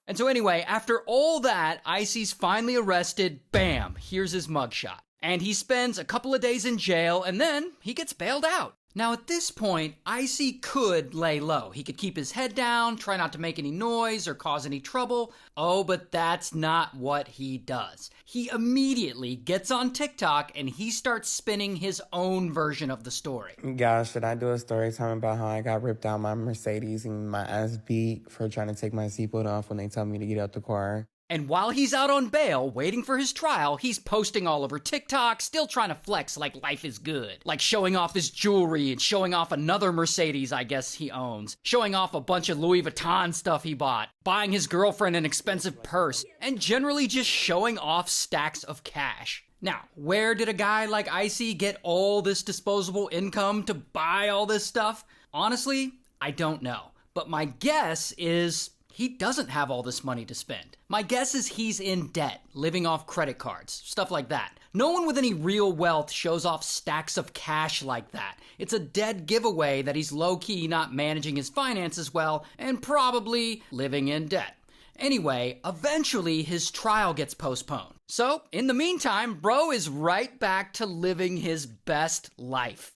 And so anyway, after all that, Icy's finally arrested. Bam! Here's his mugshot. And he spends a couple of days in jail, and then he gets bailed out. Now at this point, Icy could lay low. He could keep his head down, try not to make any noise or cause any trouble. Oh, but that's not what he does. He immediately gets on TikTok and he starts spinning his own version of the story. Guys, should I do a story time about how I got ripped out my Mercedes and my ass beat for trying to take my seatbelt off when they tell me to get out the car? And while he's out on bail, waiting for his trial, he's posting all over TikTok, still trying to flex like life is good. Like showing off his jewelry and showing off another Mercedes I guess he owns. Showing off a bunch of Louis Vuitton stuff he bought. Buying his girlfriend an expensive purse. And generally just showing off stacks of cash. Now, where did a guy like Icy get all this disposable income to buy all this stuff? Honestly, I don't know. But my guess is he doesn't have all this money to spend. My guess is he's in debt, living off credit cards, stuff like that. No one with any real wealth shows off stacks of cash like that. It's a dead giveaway that he's low-key not managing his finances well and probably living in debt. Anyway, eventually his trial gets postponed. So, in the meantime, bro is right back to living his best life.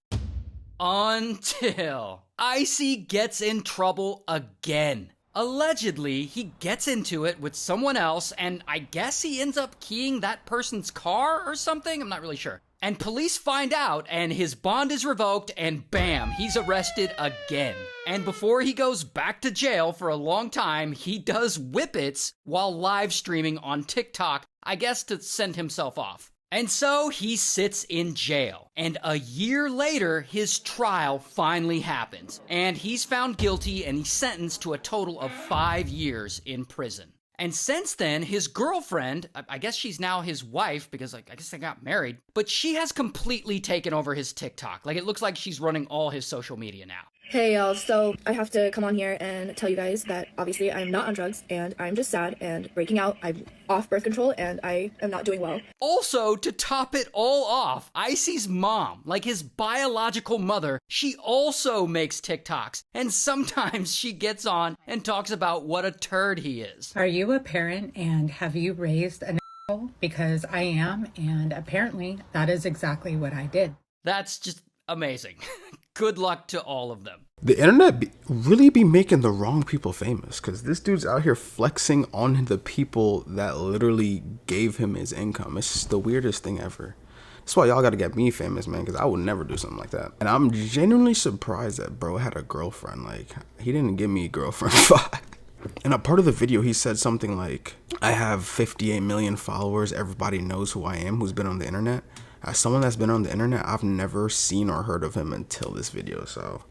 Until Icy gets in trouble again. Allegedly, he gets into it with someone else, and I guess he ends up keying that person's car or something? I'm not really sure. And police find out, and his bond is revoked, and bam, he's arrested again. And before he goes back to jail for a long time, he does whippets while live streaming on TikTok, I guess to send himself off. And so he sits in jail. And a year later, his trial finally happens. And he's found guilty and he's sentenced to a total of 5 years in prison. And since then, his girlfriend, I guess she's now his wife because I guess they got married, but she has completely taken over his TikTok. Like it looks like she's running all his social media now. Hey y'all, so I have to come on here and tell you guys that obviously I'm not on drugs and I'm just sad and breaking out. I'm off birth control and I am not doing well. Also, to top it all off, Icy's mom, like his biological mother, she also makes TikToks. And sometimes she gets on and talks about what a turd he is. Are you a parent and have you raised an asshole? Because I am, and apparently that is exactly what I did. That's just amazing. Good luck to all of them. The internet really be making the wrong people famous, because this dude's out here flexing on the people that literally gave him his income. It's just the weirdest thing ever. That's why y'all gotta get me famous, man, because I would never do something like that. And I'm genuinely surprised that bro had a girlfriend. Like, he didn't give me a girlfriend vibe. In a part of the video, he said something like, I have 58 million followers. Everybody knows who I am who's been on the internet. As someone that's been on the internet, I've never seen or heard of him until this video, so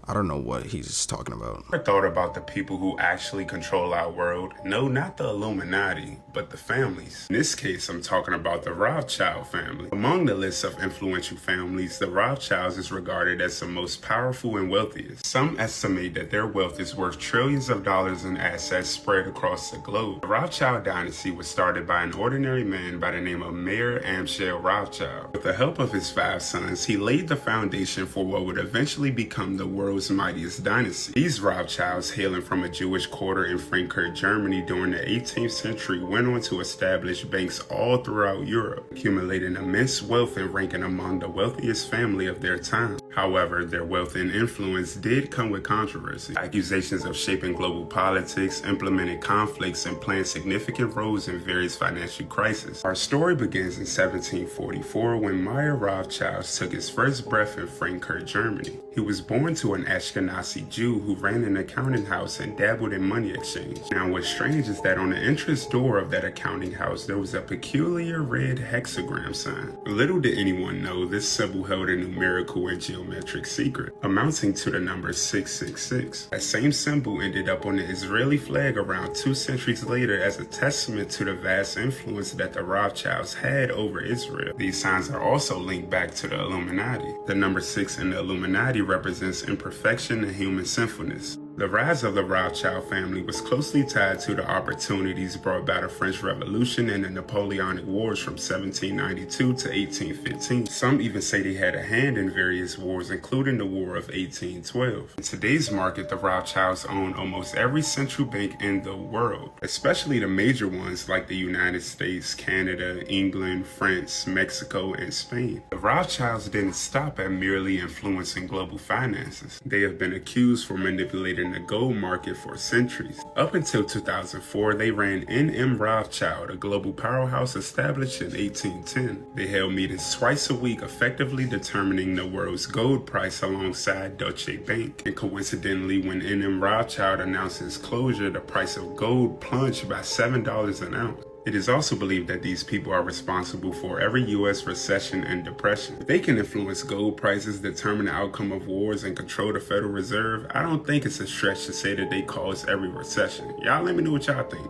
I don't know what he's talking about. I thought about the people who actually control our world. No, not the Illuminati, but the families. In this case, I'm talking about the Rothschild family. Among the list of influential families, the Rothschilds is regarded as the most powerful and wealthiest. Some estimate that their wealth is worth trillions of dollars in assets spread across the globe. The Rothschild dynasty was started by an ordinary man by the name of Mayer Amschel Rothschild. With the help of his 5 sons, he laid the foundation for what would eventually become the world's mightiest dynasty. These Rothschilds, hailing from a Jewish quarter in Frankfurt, Germany during the 18th century, went on to establish banks all throughout Europe, accumulating immense wealth and ranking among the wealthiest family of their time. However, their wealth and influence did come with controversy. Accusations of shaping global politics, implementing conflicts, and playing significant roles in various financial crises. Our story begins in 1744 when Mayer Rothschild took his first breath in Frankfurt, Germany. He was born to an Ashkenazi Jew who ran an accounting house and dabbled in money exchange. Now, what's strange is that on the entrance door of that accounting house, there was a peculiar red hexagram sign. Little did anyone know this symbol held a numerical and geometric geometric secret, amounting to the number 666. That same symbol ended up on the Israeli flag around 2 centuries later as a testament to the vast influence that the Rothschilds had over Israel. These signs are also linked back to the Illuminati. The number 6 in the Illuminati represents imperfection and human sinfulness. The rise of the Rothschild family was closely tied to the opportunities brought by the French Revolution and the Napoleonic Wars from 1792 to 1815. Some even say they had a hand in various wars, including the War of 1812. In today's market, the Rothschilds own almost every central bank in the world, especially the major ones like the United States, Canada, England, France, Mexico, and Spain. The Rothschilds didn't stop at merely influencing global finances. They have been accused for manipulating the gold market for centuries. Up until 2004, they ran N.M. Rothschild, a global powerhouse established in 1810. They held meetings twice a week, effectively determining the world's gold price alongside Deutsche Bank. And coincidentally, when N.M. Rothschild announced his closure, the price of gold plunged by $7 an ounce. It is also believed that these people are responsible for every U.S. recession and depression. If they can influence gold prices, determine the outcome of wars, and control the Federal Reserve, I don't think it's a stretch to say that they caused every recession. Y'all let me know what y'all think.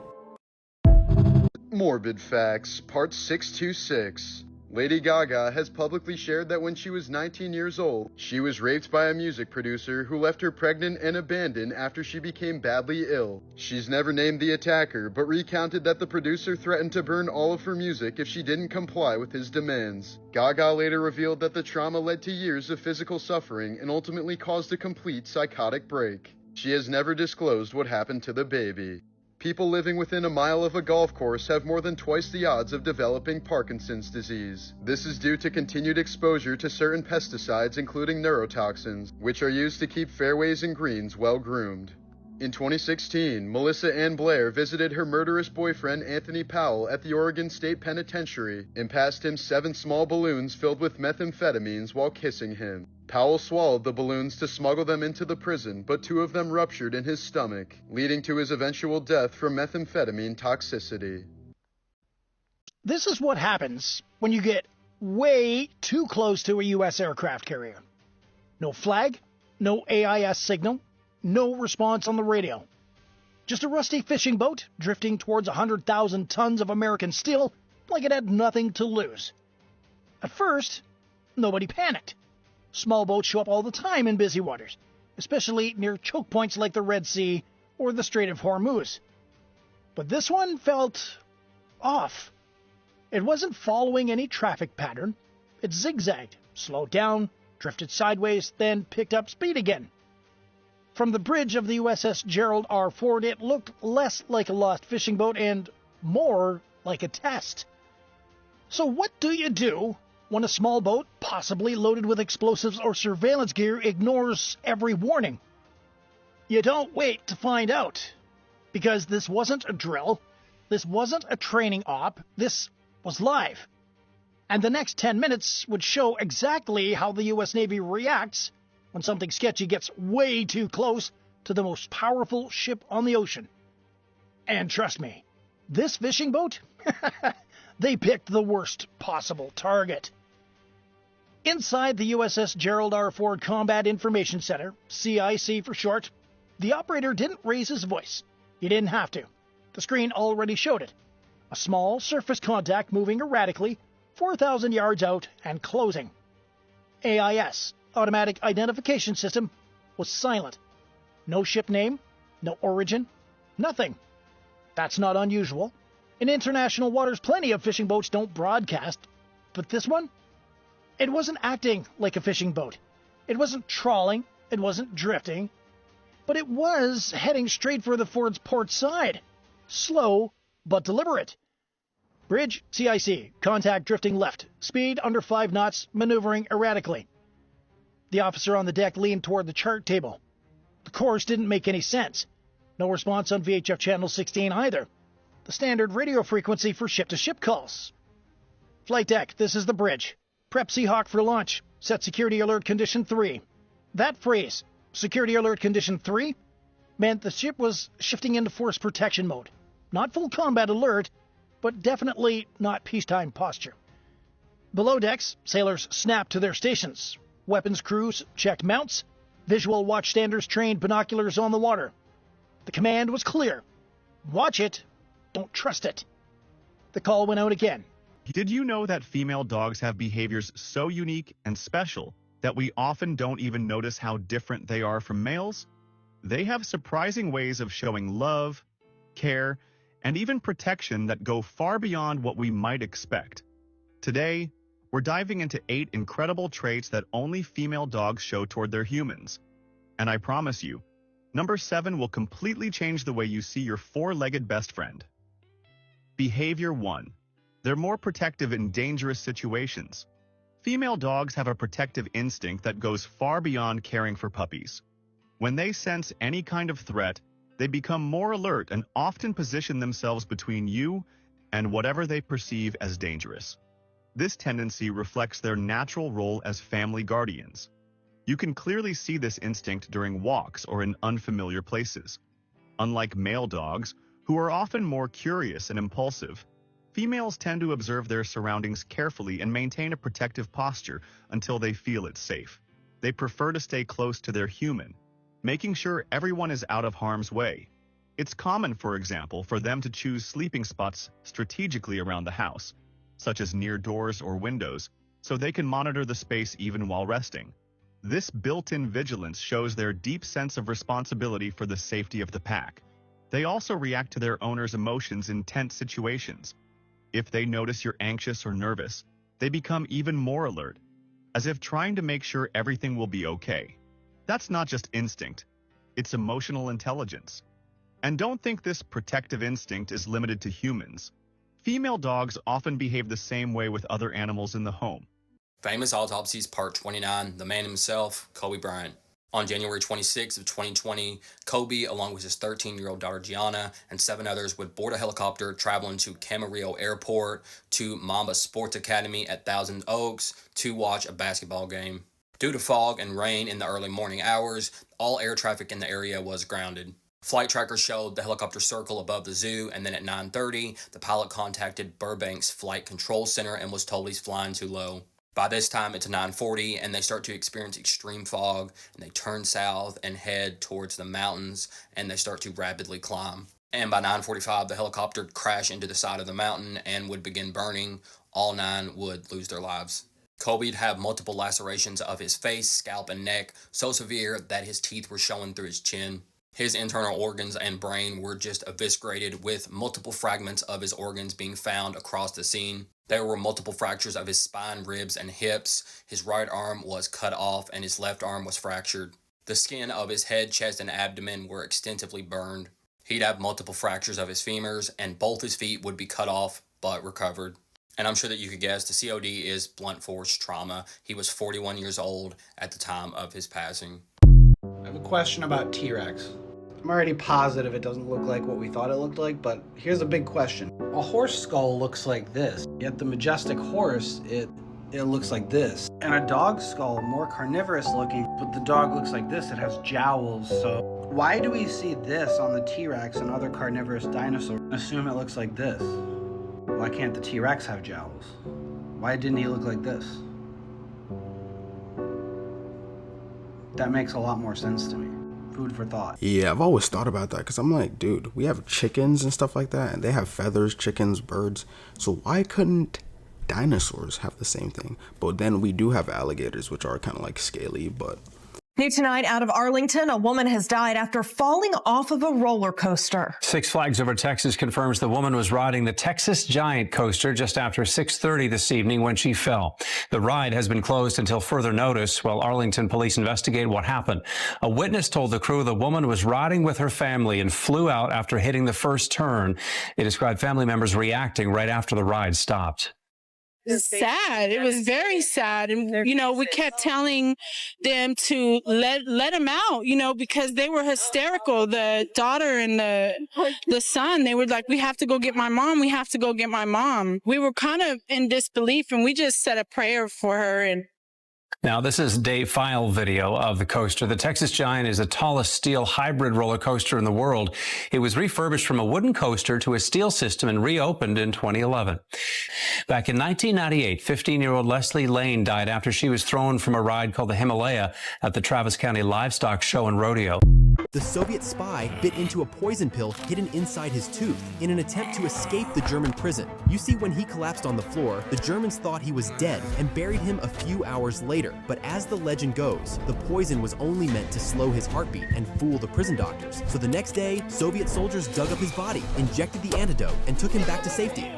Morbid Facts, Part 626. Lady Gaga has publicly shared that when she was 19 years old, she was raped by a music producer who left her pregnant and abandoned after she became badly ill. She's never named the attacker, but recounted that the producer threatened to burn all of her music if she didn't comply with his demands. Gaga later revealed that the trauma led to years of physical suffering and ultimately caused a complete psychotic break. She has never disclosed what happened to the baby. People living within a mile of a golf course have more than twice the odds of developing Parkinson's disease. This is due to continued exposure to certain pesticides, including neurotoxins, which are used to keep fairways and greens well groomed. In 2016, Melissa Ann Blair visited her murderous boyfriend Anthony Powell at the Oregon State Penitentiary and passed him 7 small balloons filled with methamphetamines while kissing him. Powell swallowed the balloons to smuggle them into the prison, but 2 of them ruptured in his stomach, leading to his eventual death from methamphetamine toxicity. This is what happens when you get way too close to a U.S. aircraft carrier. No flag, no AIS signal, no response on the radio. Just a rusty fishing boat drifting towards 100,000 tons of American steel like it had nothing to lose. At first, nobody panicked. Small boats show up all the time in busy waters, especially near choke points like the Red Sea or the Strait of Hormuz. But this one felt off. It wasn't following any traffic pattern. It zigzagged, slowed down, drifted sideways, then picked up speed again. From the bridge of the USS Gerald R. Ford, it looked less like a lost fishing boat and more like a test. So what do you do when a small boat, possibly loaded with explosives or surveillance gear, ignores every warning? You don't wait to find out, because this wasn't a drill, this wasn't a training op, this was live. And the next 10 minutes would show exactly how the U.S. Navy reacts when something sketchy gets way too close to the most powerful ship on the ocean. And trust me, this fishing boat, they picked the worst possible target. Inside the USS Gerald R. Ford Combat Information Center, CIC for short, the operator didn't raise his voice. He didn't have to. The screen already showed it. A small surface contact moving erratically, 4,000 yards out and closing. AIS, Automatic Identification System, was silent. No ship name, no origin, nothing. That's not unusual. In international waters, plenty of fishing boats don't broadcast. But this one? It wasn't acting like a fishing boat. It wasn't trawling. It wasn't drifting. But it was heading straight for the Ford's port side. Slow, but deliberate. Bridge, CIC. Contact drifting left. Speed under 5 knots, maneuvering erratically. The officer on the deck leaned toward the chart table. The course didn't make any sense. No response on VHF Channel 16 either. The standard radio frequency for ship-to-ship calls. Flight deck, this is the bridge. Prep Seahawk for launch. Set security alert condition 3. That phrase, security alert condition 3, meant the ship was shifting into force protection mode. Not full combat alert, but definitely not peacetime posture. Below decks, sailors snapped to their stations. Weapons crews checked mounts. Visual watchstanders trained binoculars on the water. The command was clear. Watch it. Don't trust it. The call went out again. Did you know that female dogs have behaviors so unique and special that we often don't even notice how different they are from males? They have surprising ways of showing love, care, and even protection that go far beyond what we might expect. Today, we're diving into 8 incredible traits that only female dogs show toward their humans. And I promise you, number 7 will completely change the way you see your 4-legged best friend. Behavior 1. They're more protective in dangerous situations. Female dogs have a protective instinct that goes far beyond caring for puppies. When they sense any kind of threat, they become more alert and often position themselves between you and whatever they perceive as dangerous. This tendency reflects their natural role as family guardians. You can clearly see this instinct during walks or in unfamiliar places. Unlike male dogs, who are often more curious and impulsive, females tend to observe their surroundings carefully and maintain a protective posture until they feel it's safe. They prefer to stay close to their human, making sure everyone is out of harm's way. It's common, for example, for them to choose sleeping spots strategically around the house, such as near doors or windows, so they can monitor the space even while resting. This built-in vigilance shows their deep sense of responsibility for the safety of the pack. They also react to their owner's emotions in tense situations. If they notice you're anxious or nervous, they become even more alert, as if trying to make sure everything will be okay. That's not just instinct, it's emotional intelligence. And don't think this protective instinct is limited to humans. Female dogs often behave the same way with other animals in the home. Famous Autopsies Part 29, The Man Himself, Kobe Bryant. On January 26 of 2020, Kobe, along with his 13-year-old daughter Gianna and 7 others, would board a helicopter traveling to Camarillo Airport to Mamba Sports Academy at Thousand Oaks to watch a basketball game. Due to fog and rain in the early morning hours, all air traffic in the area was grounded. Flight trackers showed the helicopter circle above the zoo, and then at 9:30, the pilot contacted Burbank's Flight Control Center and was told he's flying too low. By this time, it's 9:40, and they start to experience extreme fog, and they turn south and head towards the mountains, and they start to rapidly climb. And by 9:45, the helicopter crashed into the side of the mountain and would begin burning. All 9 would lose their lives. Kobe'd have multiple lacerations of his face, scalp, and neck, so severe that his teeth were showing through his chin. His internal organs and brain were just eviscerated, with multiple fragments of his organs being found across the scene. There were multiple fractures of his spine, ribs, and hips. His right arm was cut off and his left arm was fractured. The skin of his head, chest, and abdomen were extensively burned. He'd have multiple fractures of his femurs, and both his feet would be cut off but recovered. And I'm sure that you could guess the COD is blunt force trauma. He was 41 years old at the time of his passing. I have a question about T-Rex. I'm already positive it doesn't look like what we thought it looked like, but here's a big question. A horse skull looks like this, yet the majestic horse, it looks like this. And a dog skull, more carnivorous looking, but the dog looks like this, it has jowls, so why do we see this on the T-Rex and other carnivorous dinosaurs? Assume it looks like this. Why can't the T-Rex have jowls? Why didn't he look like this? That makes a lot more sense to me. Food for thought. Yeah, I've always thought about that because I'm like, dude, we have chickens and stuff like that, and they have feathers, chickens, birds. So why couldn't dinosaurs have the same thing? But then we do have alligators, which are kind of like scaly, but... New tonight out of Arlington, a woman has died after falling off of a roller coaster. Six Flags Over Texas confirms the woman was riding the Texas Giant coaster just after 6:30 this evening when she fell. The ride has been closed until further notice while Arlington police investigate what happened. A witness told the crew the woman was riding with her family and flew out after hitting the first turn. They described family members reacting right after the ride stopped. Sad. It was very sad. And, you know, we kept telling them to let them out, you know, because they were hysterical. The daughter and the son, they were like, we have to go get my mom. We have to go get my mom. We were kind of in disbelief, and we just said a prayer for her. And Now, this is day file video of the coaster. The Texas Giant is the tallest steel hybrid roller coaster in the world. It was refurbished from a wooden coaster to a steel system and reopened in 2011. Back in 1998, 15-year-old Leslie Lane died after she was thrown from a ride called the Himalaya at the Travis County Livestock Show and Rodeo. The Soviet spy bit into a poison pill hidden inside his tooth in an attempt to escape the German prison. You see, when he collapsed on the floor, the Germans thought he was dead and buried him a few hours later. But as the legend goes, the poison was only meant to slow his heartbeat and fool the prison doctors. So the next day, Soviet soldiers dug up his body, injected the antidote, and took him back to safety.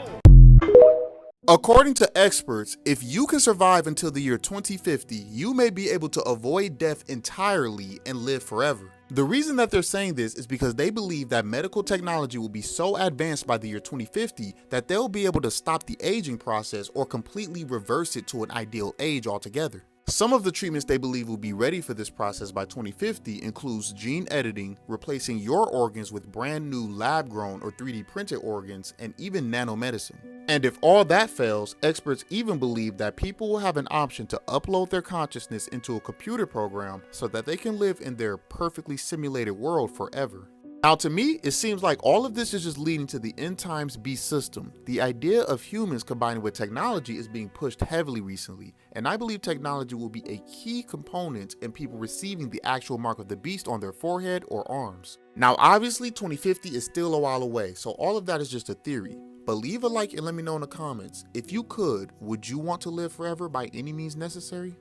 According to experts, if you can survive until the year 2050, you may be able to avoid death entirely and live forever. The reason that they're saying this is because they believe that medical technology will be so advanced by the year 2050 that they'll be able to stop the aging process or completely reverse it to an ideal age altogether. Some of the treatments they believe will be ready for this process by 2050 includes gene editing, replacing your organs with brand new lab-grown or 3D printed organs, and even nanomedicine. And if all that fails, experts even believe that people will have an option to upload their consciousness into a computer program so that they can live in their perfectly simulated world forever. Now, to me, it seems like all of this is just leading to the end times beast system. The idea of humans combining with technology is being pushed heavily recently, and I believe technology will be a key component in people receiving the actual mark of the beast on their forehead or arms. Now, obviously, 2050 is still a while away, so all of that is just a theory. But leave a like and let me know in the comments. If you could, would you want to live forever by any means necessary?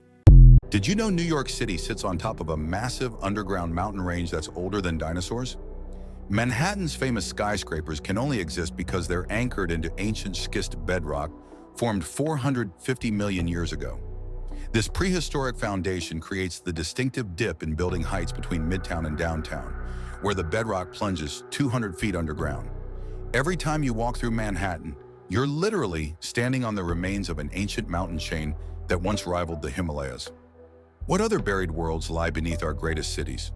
Did you know New York City sits on top of a massive underground mountain range that's older than dinosaurs? Manhattan's famous skyscrapers can only exist because they're anchored into ancient schist bedrock formed 450 million years ago. This prehistoric foundation creates the distinctive dip in building heights between Midtown and downtown, where the bedrock plunges 200 feet underground. Every time you walk through Manhattan, you're literally standing on the remains of an ancient mountain chain that once rivaled the Himalayas. What other buried worlds lie beneath our greatest cities?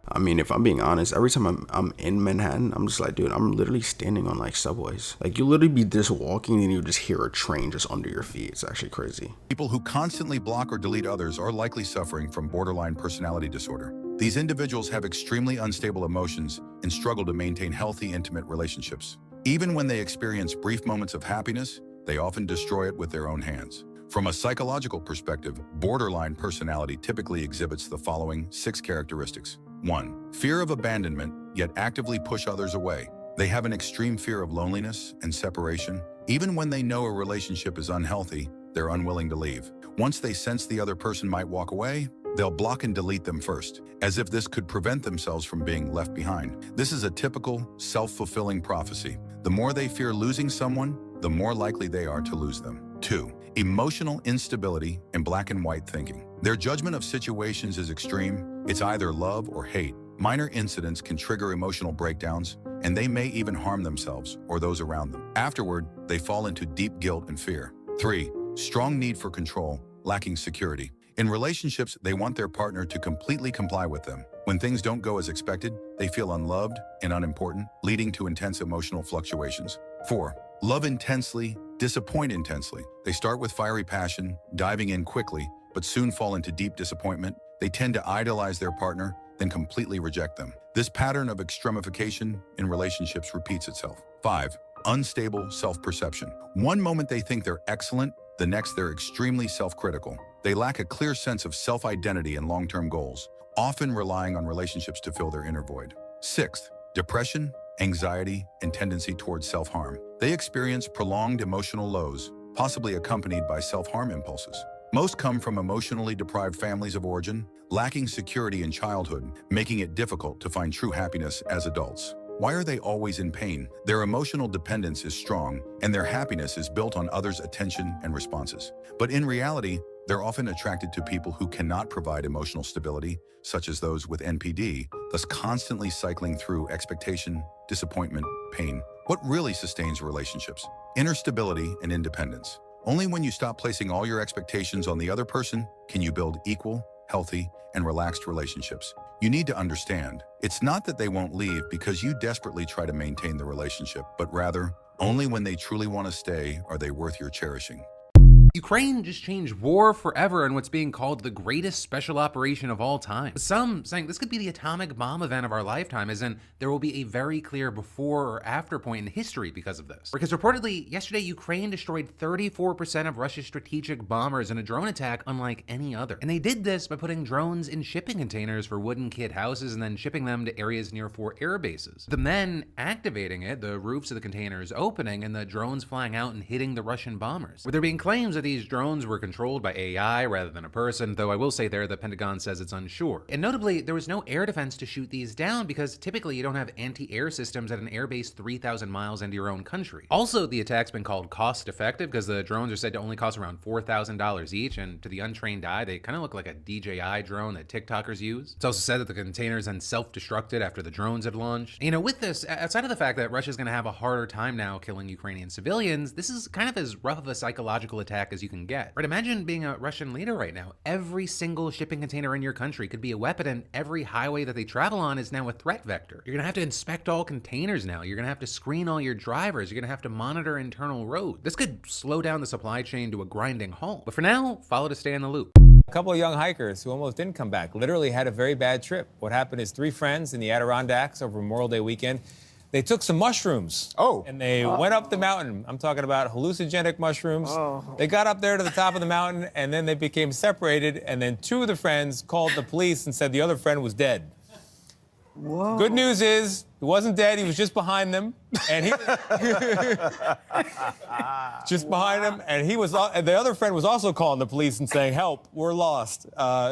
I mean, if I'm being honest, every time I'm in Manhattan, I'm just like, dude, I'm literally standing on like subways. Like, you literally be just walking and you just hear a train just under your feet. It's actually crazy. People who constantly block or delete others are likely suffering from borderline personality disorder. These individuals have extremely unstable emotions and struggle to maintain healthy, intimate relationships. Even when they experience brief moments of happiness, they often destroy it with their own hands. From a psychological perspective, borderline personality typically exhibits the following 6 characteristics. 1. Fear of abandonment, yet actively push others away. They have an extreme fear of loneliness and separation. Even when they know a relationship is unhealthy, they're unwilling to leave. Once they sense the other person might walk away, they'll block and delete them first, as if this could prevent themselves from being left behind. This is a typical, self-fulfilling prophecy. The more they fear losing someone, the more likely they are to lose them. 2. Emotional instability and black and white thinking. Their judgment of situations is extreme. It's either love or hate. Minor incidents can trigger emotional breakdowns, and they may even harm themselves or those around them. Afterward, they fall into deep guilt and fear. 3. Strong need for control, lacking security. In relationships, they want their partner to completely comply with them. When things don't go as expected, they feel unloved and unimportant, leading to intense emotional fluctuations. 4. Love intensely, disappoint intensely. They start with fiery passion, diving in quickly, but soon fall into deep disappointment. They tend to idolize their partner, then completely reject them. This pattern of extremification in relationships repeats itself. 5. Unstable self-perception. One moment they think they're excellent, the next they're extremely self-critical. They lack a clear sense of self-identity and long-term goals, often relying on relationships to fill their inner void. 6. Depression, anxiety, and tendency towards self-harm. They experience prolonged emotional lows, possibly accompanied by self-harm impulses. Most come from emotionally deprived families of origin, lacking security in childhood, making it difficult to find true happiness as adults. Why are they always in pain? Their emotional dependence is strong, and their happiness is built on others' attention and responses. But in reality, they're often attracted to people who cannot provide emotional stability, such as those with NPD, thus constantly cycling through expectation, disappointment, pain. What really sustains relationships? Inner stability and independence. Only when you stop placing all your expectations on the other person can you build equal, healthy, and relaxed relationships. You need to understand, it's not that they won't leave because you desperately try to maintain the relationship, but rather, only when they truly want to stay are they worth your cherishing. Ukraine just changed war forever in what's being called the greatest special operation of all time. Some saying this could be the atomic bomb event of our lifetime, as in there will be a very clear before or after point in history because of this. Because reportedly, yesterday Ukraine destroyed 34% of Russia's strategic bombers in a drone attack unlike any other. And they did this by putting drones in shipping containers for wooden kit houses and then shipping them to areas near 4 air bases. The men activating it, the roofs of the containers opening, and the drones flying out and hitting the Russian bombers. Where there being claims that these drones were controlled by AI rather than a person, though I will say there the Pentagon says it's unsure. And notably, there was no air defense to shoot these down because typically you don't have anti-air systems at an airbase 3,000 miles into your own country. Also, the attack's been called cost-effective because the drones are said to only cost around $4,000 each, and to the untrained eye, they kind of look like a DJI drone that TikTokers use. It's also said that the containers then self-destructed after the drones had launched. You know, with this, outside of the fact that Russia's going to have a harder time now killing Ukrainian civilians, this is kind of as rough of a psychological attack as you can get. Right? Imagine being a Russian leader right now. Every single shipping container in your country could be a weapon, and every highway that they travel on is now a threat vector. You're going to have to inspect all containers now. You're going to have to screen all your drivers. You're going to have to monitor internal roads. This could slow down the supply chain to a grinding halt. But for now, follow to stay in the loop. A couple of young hikers who almost didn't come back literally had a very bad trip. What happened is 3 friends in the Adirondacks over Memorial Day weekend, they took some mushrooms. And they went up the mountain. I'm talking about hallucinogenic mushrooms. They got up there to the top of the mountain, and then they became separated, and then 2 of the friends called the police and said the other friend was dead. Whoa. Good news is, he wasn't dead, he was just behind them. And he just behind him, and and the other friend was also calling the police and saying, "Help, we're lost."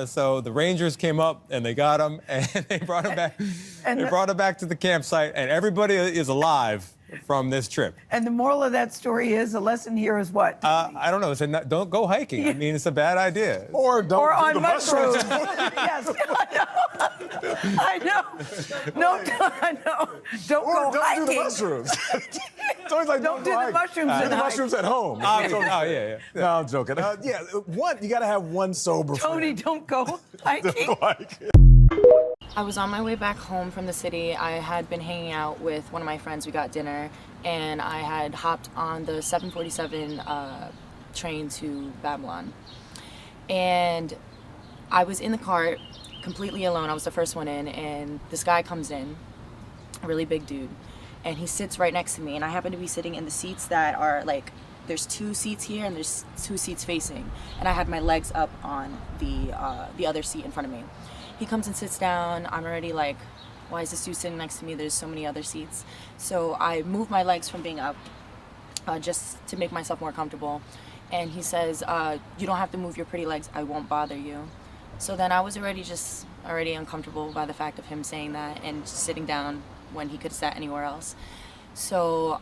So the Rangers came up and they got him and they brought him back. They brought him back to the campsite, and everybody is alive from this trip. And the moral of that story is, the lesson here is what? I don't know. It said, don't go hiking. I mean, it's a bad idea. Or don't do on the mushrooms. Yes, I know. No, I know. Don't go hiking. Do the mushrooms. It's always like, don't do the mushrooms. Do the mushrooms at home. Yeah. No, I'm joking. You got to have one sober Tony, friend. don't go hiking. Don't go hiking. I was on my way back home from the city. I had been hanging out with one of my friends. We got dinner, and I had hopped on the 747 train to Babylon. And I was in the car completely alone. I was the first one in, and this guy comes in, a really big dude, and he sits right next to me. And I happen to be sitting in the seats that are like, there's 2 seats here and there's 2 seats facing. And I had my legs up on the other seat in front of me. He comes and sits down. I'm already like, why is this dude sitting next to me? There's so many other seats. So I move my legs from being up just to make myself more comfortable. And he says, you don't have to move your pretty legs. I won't bother you. So then I was already uncomfortable by the fact of him saying that and sitting down when he could have sat anywhere else. So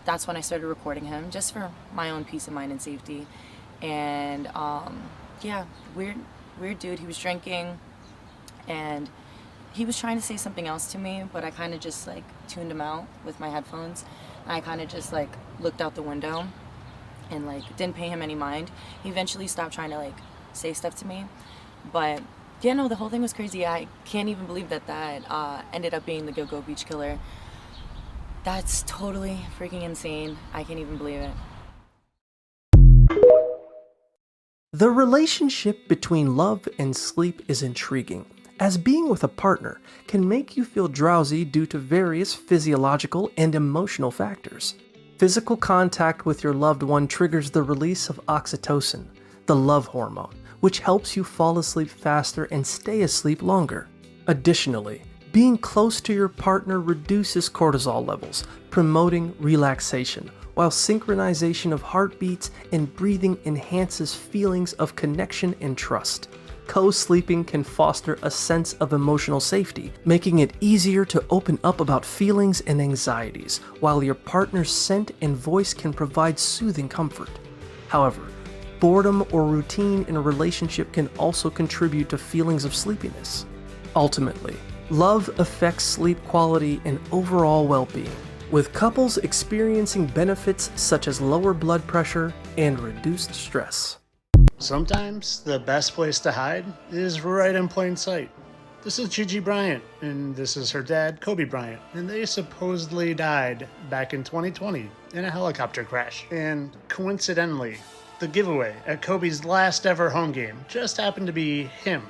that's when I started recording him, just for my own peace of mind and safety. And yeah, weird dude. He was drinking. And he was trying to say something else to me, but I kind of just like tuned him out with my headphones. And I kind of just like looked out the window and like didn't pay him any mind. He eventually stopped trying to like say stuff to me. But yeah, no, the whole thing was crazy. I can't even believe that ended up being the Go-Go Beach Killer. That's totally freaking insane. I can't even believe it. The relationship between love and sleep is intriguing, as being with a partner can make you feel drowsy due to various physiological and emotional factors. Physical contact with your loved one triggers the release of oxytocin, the love hormone, which helps you fall asleep faster and stay asleep longer. Additionally, being close to your partner reduces cortisol levels, promoting relaxation, while synchronization of heartbeats and breathing enhances feelings of connection and trust. Co-sleeping can foster a sense of emotional safety, making it easier to open up about feelings and anxieties, while your partner's scent and voice can provide soothing comfort. However, boredom or routine in a relationship can also contribute to feelings of sleepiness. Ultimately, love affects sleep quality and overall well-being, with couples experiencing benefits such as lower blood pressure and reduced stress. Sometimes the best place to hide is right in plain sight. This is Gigi Bryant, and this is her dad, Kobe Bryant, and they supposedly died back in 2020 in a helicopter crash. And coincidentally, The giveaway at Kobe's last ever home game just happened to be him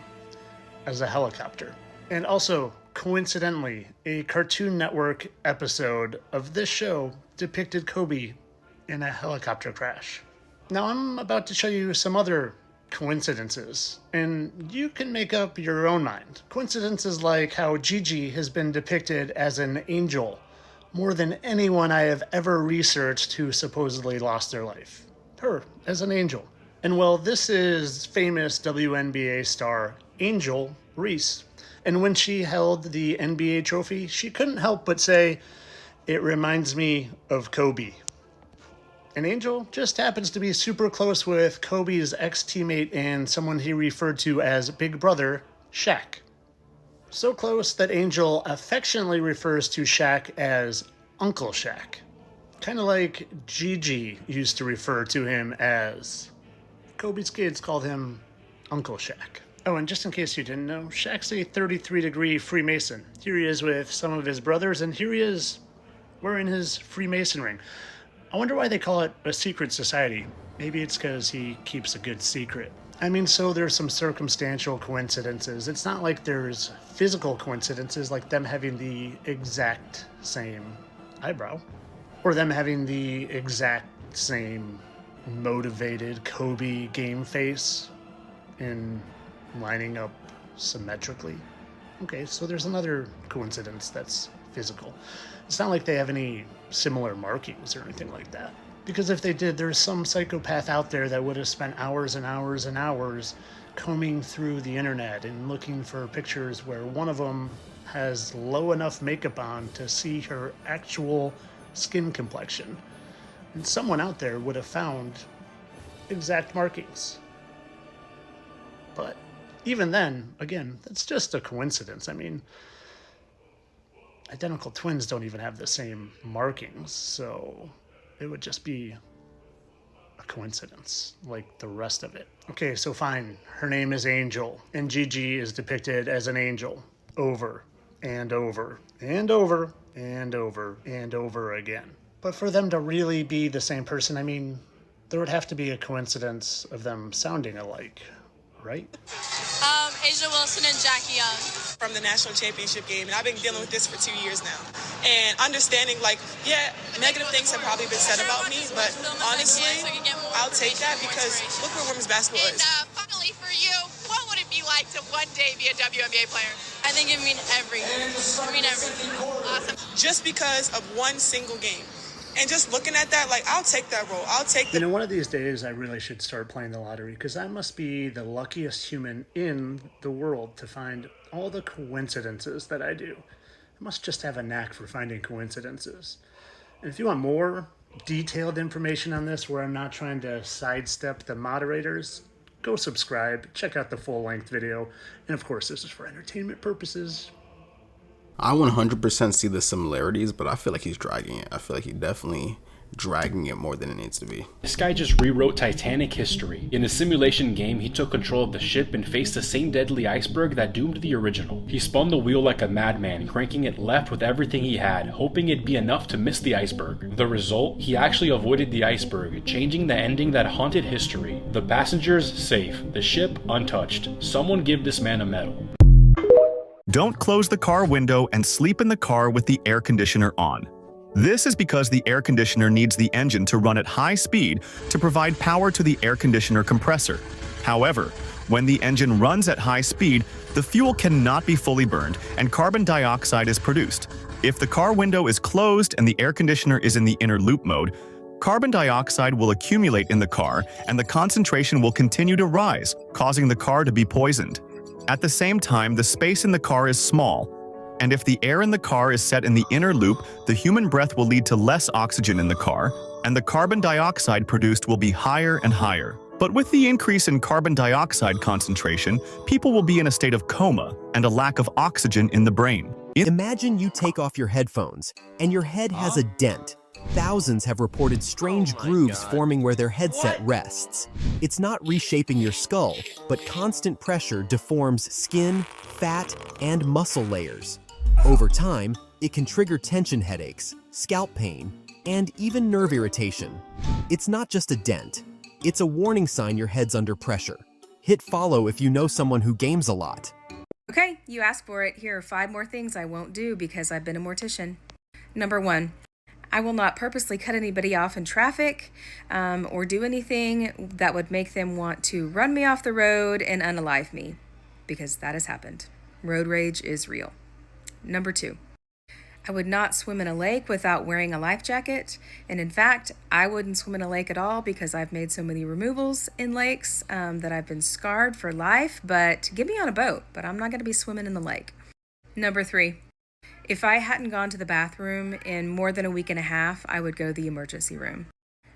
as a helicopter. And also, coincidentally, a Cartoon Network episode of this show depicted Kobe in a helicopter crash. Now I'm about to show you some other coincidences, and you can make up your own mind. Coincidences like how Gigi has been depicted as an angel more than anyone I have ever researched who supposedly lost their life. Her as an angel. And well, this is famous WNBA star Angel Reese. And when she held the NBA trophy, she couldn't help but say, "It reminds me of Kobe." And Angel just happens to be super close with Kobe's ex-teammate and someone he referred to as Big Brother, Shaq. So close that Angel affectionately refers to Shaq as Uncle Shaq. Kind of like Gigi used to refer to him as. Kobe's kids called him Uncle Shaq. Oh, and just in case you didn't know, Shaq's a 33-degree Freemason. Here he is with some of his brothers, and here he is wearing his Freemason ring. I wonder why they call it a secret society. Maybe it's because he keeps a good secret. I mean, so there's some circumstantial coincidences. It's not like there's physical coincidences like them having the exact same eyebrow, or them having the exact same motivated Kobe game face and lining up symmetrically. Okay, so there's another coincidence that's physical. It's not like they have any similar markings or anything like that. Because if they did, there's some psychopath out there that would have spent hours and hours and hours combing through the internet and looking for pictures where one of them has low enough makeup on to see her actual skin complexion. And someone out there would have found exact markings. But even then, again, that's just a coincidence. I mean, identical twins don't even have the same markings, so it would just be a coincidence, like the rest of it. Okay, so fine. Her name is Angel, and Gigi is depicted as an angel over and over and over and over and over again. But for them to really be the same person, I mean, there would have to be a coincidence of them sounding alike, right? Asia Wilson and Jackie Young. From the national championship game, and I've been dealing with this for 2 years now. And understanding, like, yeah, negative things have probably been said about me, but honestly, I'll take that because look where women's basketball is. Finally for you, what would it be like to one day be a WNBA player? I think it mean everything. I mean everything. Awesome. Just because of one single game. And just looking at that, like, I'll take that role. I'll take the... You know, one of these days, I really should start playing the lottery, because I must be the luckiest human in the world to find all the coincidences that I do. I must just have a knack for finding coincidences. And if you want more detailed information on this, where I'm not trying to sidestep the moderators, go subscribe, check out the full-length video. And of course, this is for entertainment purposes. I 100% see the similarities, but I feel like he's dragging it. I feel like he definitely dragging it more than it needs to be. This guy just rewrote Titanic history. In a simulation game, he took control of the ship and faced the same deadly iceberg that doomed the original. He spun the wheel like a madman, cranking it left with everything he had, hoping it'd be enough to miss the iceberg. The result? He actually avoided the iceberg, changing the ending that haunted history. The passengers safe, the ship untouched. Someone give this man a medal. Don't close the car window and sleep in the car with the air conditioner on. This is because the air conditioner needs the engine to run at high speed to provide power to the air conditioner compressor. However, when the engine runs at high speed, the fuel cannot be fully burned and carbon dioxide is produced. If the car window is closed and the air conditioner is in the inner loop mode, carbon dioxide will accumulate in the car and the concentration will continue to rise, causing the car to be poisoned. At the same time, the space in the car is small, and if the air in the car is set in the inner loop, the human breath will lead to less oxygen in the car, and the carbon dioxide produced will be higher and higher. But with the increase in carbon dioxide concentration, people will be in a state of coma and a lack of oxygen in the brain. Imagine you take off your headphones, and your head has a dent. Thousands have reported strange grooves forming where their headset rests. It's not reshaping your skull, but constant pressure deforms skin, fat, and muscle layers. Over time, it can trigger tension headaches, scalp pain, and even nerve irritation. It's not just a dent. It's a warning sign your head's under pressure. Hit follow if you know someone who games a lot. Okay, you asked for it. Here are 5 more things I won't do because I've been a mortician. Number 1, I will not purposely cut anybody off in traffic or do anything that would make them want to run me off the road and unalive me, because that has happened. Road rage is real. Number 2, I would not swim in a lake without wearing a life jacket. And in fact, I wouldn't swim in a lake at all because I've made so many removals in lakes that I've been scarred for life. But get me on a boat, but I'm not going to be swimming in the lake. Number 3, if I hadn't gone to the bathroom in more than a week and a half, I would go to the emergency room.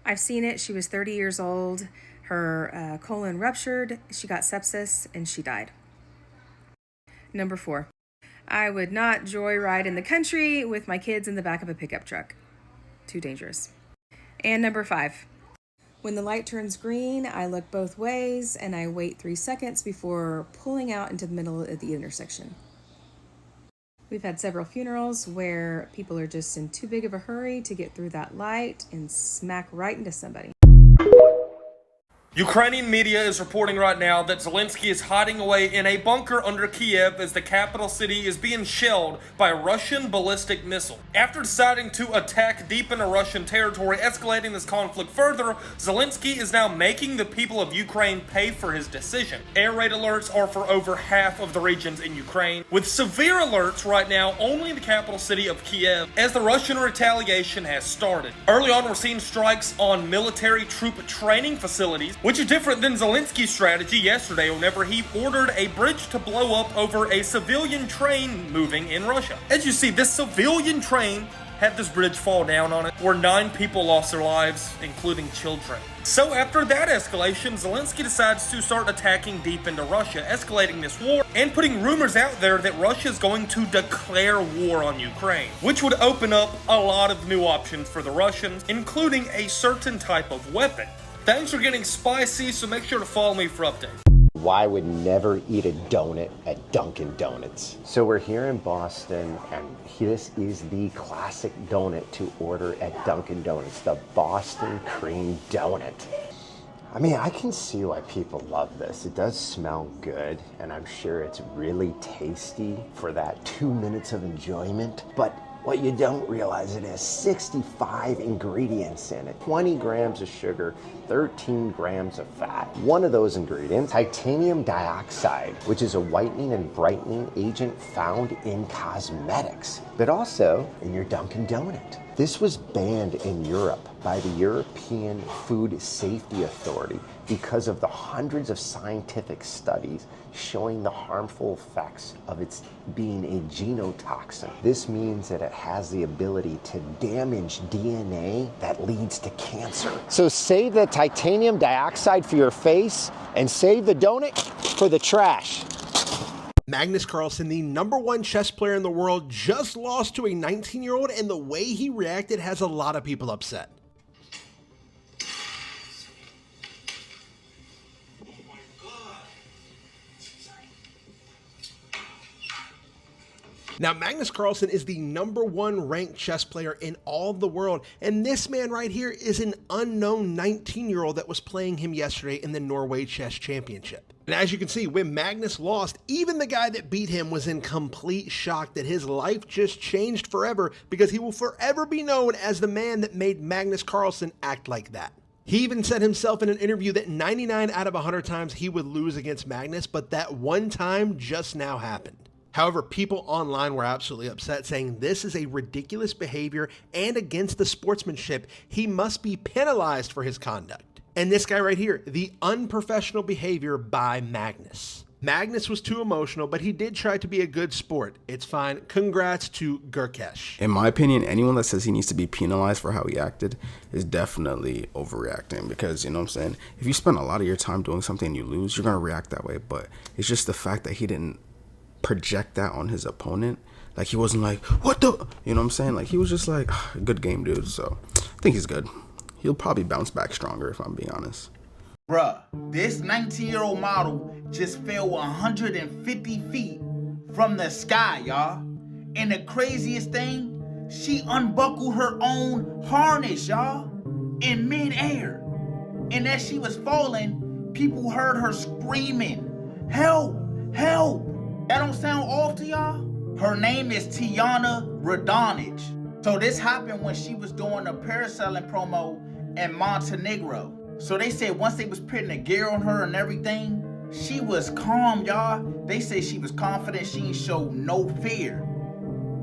I've seen it. She was 30 years old. Her colon ruptured. She got sepsis and she died. Number 4, I would not joyride in the country with my kids in the back of a pickup truck. Too dangerous. And number 5, when the light turns green, I look both ways and I wait 3 seconds before pulling out into the middle of the intersection. We've had several funerals where people are just in too big of a hurry to get through that light and smack right into somebody. Ukrainian media is reporting right now that Zelensky is hiding away in a bunker under Kiev as the capital city is being shelled by Russian ballistic missile. After deciding to attack deep into Russian territory, escalating this conflict further, Zelensky is now making the people of Ukraine pay for his decision. Air raid alerts are for over half of the regions in Ukraine, with severe alerts right now only in the capital city of Kiev as the Russian retaliation has started. Early on, we're seeing strikes on military troop training facilities, which is different than Zelensky's strategy yesterday whenever he ordered a bridge to blow up over a civilian train moving in Russia. As you see, this civilian train had this bridge fall down on it, where 9 people lost their lives, including children. So after that escalation, Zelensky decides to start attacking deep into Russia, escalating this war, and putting rumors out there that Russia is going to declare war on Ukraine, which would open up a lot of new options for the Russians, including a certain type of weapon. Things are getting spicy, so make sure to follow me for updates. Why would never eat a donut at Dunkin' Donuts? So we're here in Boston, and this is the classic donut to order at Dunkin' Donuts, the Boston Cream Donut. I mean, I can see why people love this. It does smell good, and I'm sure it's really tasty for that 2 minutes of enjoyment, but what you don't realize, it has 65 ingredients in it. 20 grams of sugar, 13 grams of fat. One of those ingredients, titanium dioxide, which is a whitening and brightening agent found in cosmetics, but also in your Dunkin' Donut. This was banned in Europe by the European Food Safety Authority because of the hundreds of scientific studies showing the harmful effects of its being a genotoxin. This means that it has the ability to damage DNA that leads to cancer. So save the titanium dioxide for your face and save the donut for the trash. Magnus Carlsen, the #1 chess player in the world, just lost to a 19-year-old, and the way he reacted has a lot of people upset. Now, Magnus Carlsen is the #1 ranked chess player in all of the world, and this man right here is an unknown 19-year-old that was playing him yesterday in the Norway Chess Championship. And as you can see, when Magnus lost, even the guy that beat him was in complete shock that his life just changed forever, because he will forever be known as the man that made Magnus Carlsen act like that. He even said himself in an interview that 99 out of 100 times he would lose against Magnus, but that one time just now happened. However, people online were absolutely upset, saying this is a ridiculous behavior and against the sportsmanship. He must be penalized for his conduct. And this guy right here, the unprofessional behavior by Magnus. Magnus was too emotional, but he did try to be a good sport. It's fine. Congrats to Gurkesh. In my opinion, anyone that says he needs to be penalized for how he acted is definitely overreacting, because, you know what I'm saying, if you spend a lot of your time doing something and you lose, you're going to react that way. But it's just the fact that he didn't project that on his opponent. Like, he wasn't like, what the, you know what I'm saying? Like, he was just like, good game, dude. So I think he's good. He'll probably bounce back stronger, if I'm being honest. Bruh, this 19-year-old model just fell 150 feet from the sky, y'all. And the craziest thing, she unbuckled her own harness, y'all, in midair. And as she was falling, people heard her screaming, "Help! Help!" That don't sound off to y'all? Her name is Tiana Radonich. So this happened when she was doing a parasailing promo in Montenegro. So they said once they was putting the gear on her and everything, she was calm, y'all. They say she was confident, she ain't showed no fear.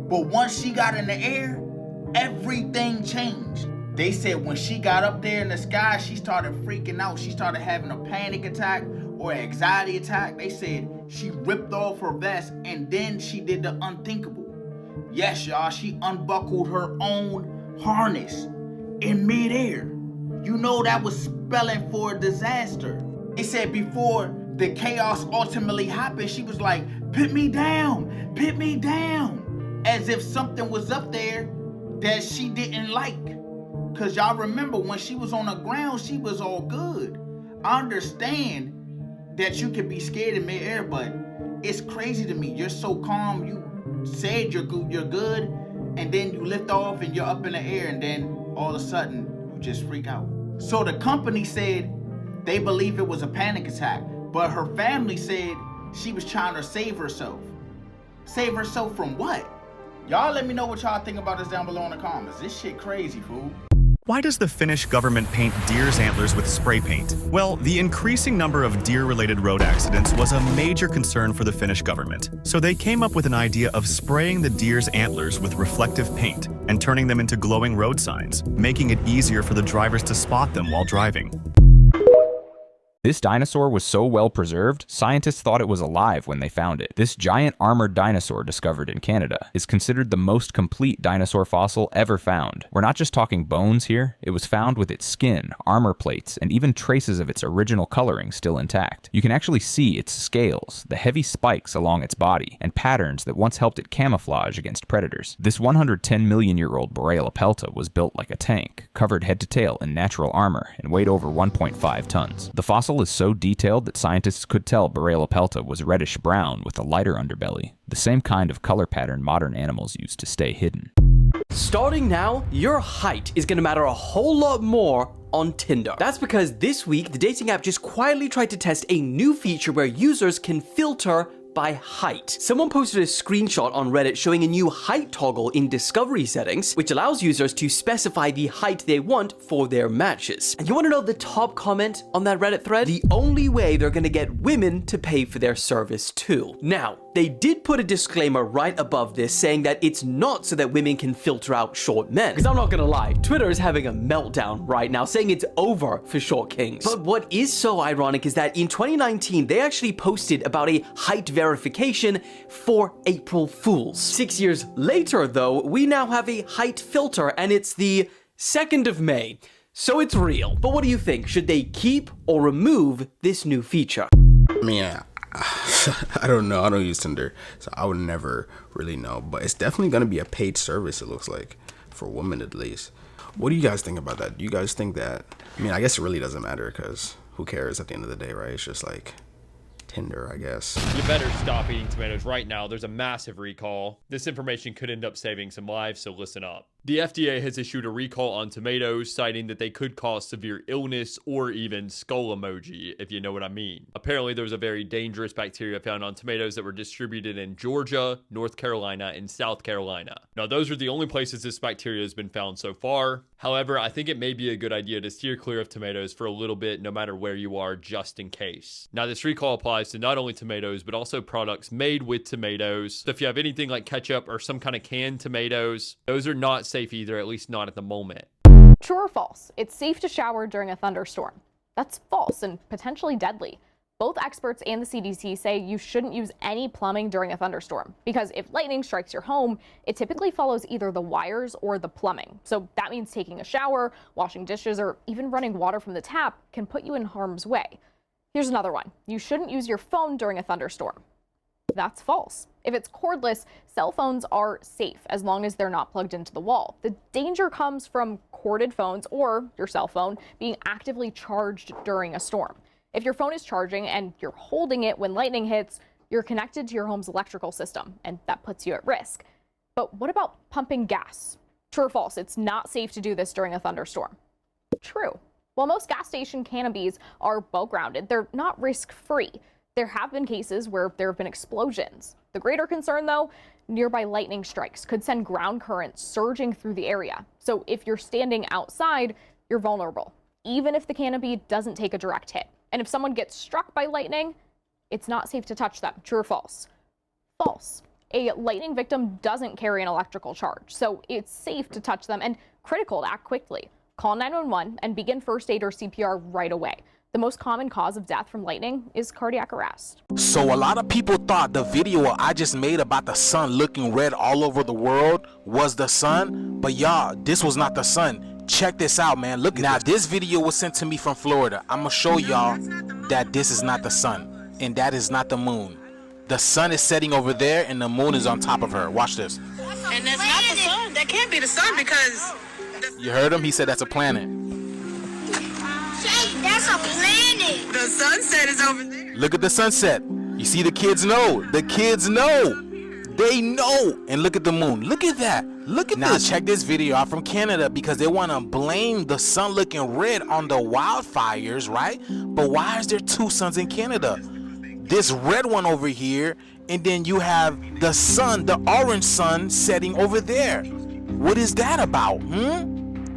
But once she got in the air, everything changed. They said when she got up there in the sky, she started freaking out. She started having a panic attack or an anxiety attack. They said she ripped off her vest and then she did the unthinkable. Yes, y'all, she unbuckled her own harness in midair. You know that was spelling for disaster. They said before the chaos ultimately happened, she was like, "Put me down, put me down," as if something was up there that she didn't like. Cause y'all remember when she was on the ground, she was all good. I understand that you can be scared in midair, but it's crazy to me. You're so calm, you said you're good, and then you lift off and you're up in the air, and then all of a sudden you just freak out. So the company said they believe it was a panic attack, but her family said she was trying to save herself. Save herself from what? Y'all let me know what y'all think about this down below in the comments. This shit crazy, fool. Why does the Finnish government paint deer's antlers with spray paint? Well, the increasing number of deer-related road accidents was a major concern for the Finnish government. So they came up with an idea of spraying the deer's antlers with reflective paint and turning them into glowing road signs, making it easier for the drivers to spot them while driving. This dinosaur was so well preserved, scientists thought it was alive when they found it. This giant armored dinosaur discovered in Canada is considered the most complete dinosaur fossil ever found. We're not just talking bones here, it was found with its skin, armor plates, and even traces of its original coloring still intact. You can actually see its scales, the heavy spikes along its body, and patterns that once helped it camouflage against predators. This 110 million-year-old Pelta was built like a tank, covered head to tail in natural armor, and weighed over 1.5 tons. The fossil is so detailed that scientists could tell Pelta was reddish-brown with a lighter underbelly, the same kind of color pattern modern animals use to stay hidden. Starting now, your height is gonna matter a whole lot more on Tinder. That's because this week, the dating app just quietly tried to test a new feature where users can filter by height. Someone posted a screenshot on Reddit showing a new height toggle in discovery settings, which allows users to specify the height they want for their matches. And you want to know the top comment on that Reddit thread? The only way they're gonna get women to pay for their service too. Now, they did put a disclaimer right above this saying that it's not so that women can filter out short men. Because I'm not gonna lie, Twitter is having a meltdown right now saying it's over for short kings. But what is so ironic is that in 2019, they actually posted about a height verification for April Fools. 6 years later though, we now have a height filter and it's the 2nd of May. So it's real. But what do you think? Should they keep or remove this new feature? I mean, I don't know. I don't use Tinder, so I would never really know. But it's definitely going to be a paid service, it looks like, for women at least. What do you guys think about that? Do you guys think that, I mean, I guess it really doesn't matter because who cares at the end of the day, right? It's just like Tinder, I guess. You better stop eating tomatoes right now. There's a massive recall. This information could end up saving some lives, so listen up. The FDA has issued a recall on tomatoes, citing that they could cause severe illness or even skull emoji, if you know what I mean. Apparently, there was a very dangerous bacteria found on tomatoes that were distributed in Georgia, North Carolina, and South Carolina. Now, those are the only places this bacteria has been found so far. However, I think it may be a good idea to steer clear of tomatoes for a little bit, no matter where you are, just in case. Now, this recall applies to not only tomatoes, but also products made with tomatoes. So if you have anything like ketchup or some kind of canned tomatoes, those are not safe either, at least not at the moment. True or false? It's safe to shower during a thunderstorm. That's false and potentially deadly. Both experts and the CDC say you shouldn't use any plumbing during a thunderstorm because if lightning strikes your home, it typically follows either the wires or the plumbing. So that means taking a shower, washing dishes, or even running water from the tap can put you in harm's way. Here's another one. You shouldn't use your phone during a thunderstorm. That's false. If it's cordless, cell phones are safe as long as they're not plugged into the wall. The danger comes from corded phones or your cell phone being actively charged during a storm. If your phone is charging and you're holding it when lightning hits, you're connected to your home's electrical system, and that puts you at risk. But what about pumping gas? True or false? It's not safe to do this during a thunderstorm. True. While most gas station canopies are well grounded, they're not risk-free. There have been cases where there have been explosions. The greater concern, though, nearby lightning strikes could send ground currents surging through the area. So if you're standing outside, you're vulnerable, even if the canopy doesn't take a direct hit. And if someone gets struck by lightning, it's not safe to touch them. True or false? False. A lightning victim doesn't carry an electrical charge, so it's safe to touch them and critical to act quickly. Call 911 and begin first aid or CPR right away. The most common cause of death from lightning is cardiac arrest. So a lot of people thought the video I just made about the sun looking red all over the world was the sun, but y'all, this was not the sun. Check this out, man. Look at this video was sent to me from Florida. I'm gonna show y'all that this is not the sun and that is not the moon. The sun is setting over there and the moon is on top of her. Watch this. And that's not the sun. That can't be the sun because... You heard him? He said that's a planet. That's a planet. The sunset is over there. Look at the sunset. You see, the kids know. The kids know. They know. And look at the moon. Look at that. Look at this. Now check this video out from Canada because they want to blame the sun looking red on the wildfires, right? But why is there two suns in Canada? This red one over here, and then you have the sun, the orange sun setting over there. What is that about?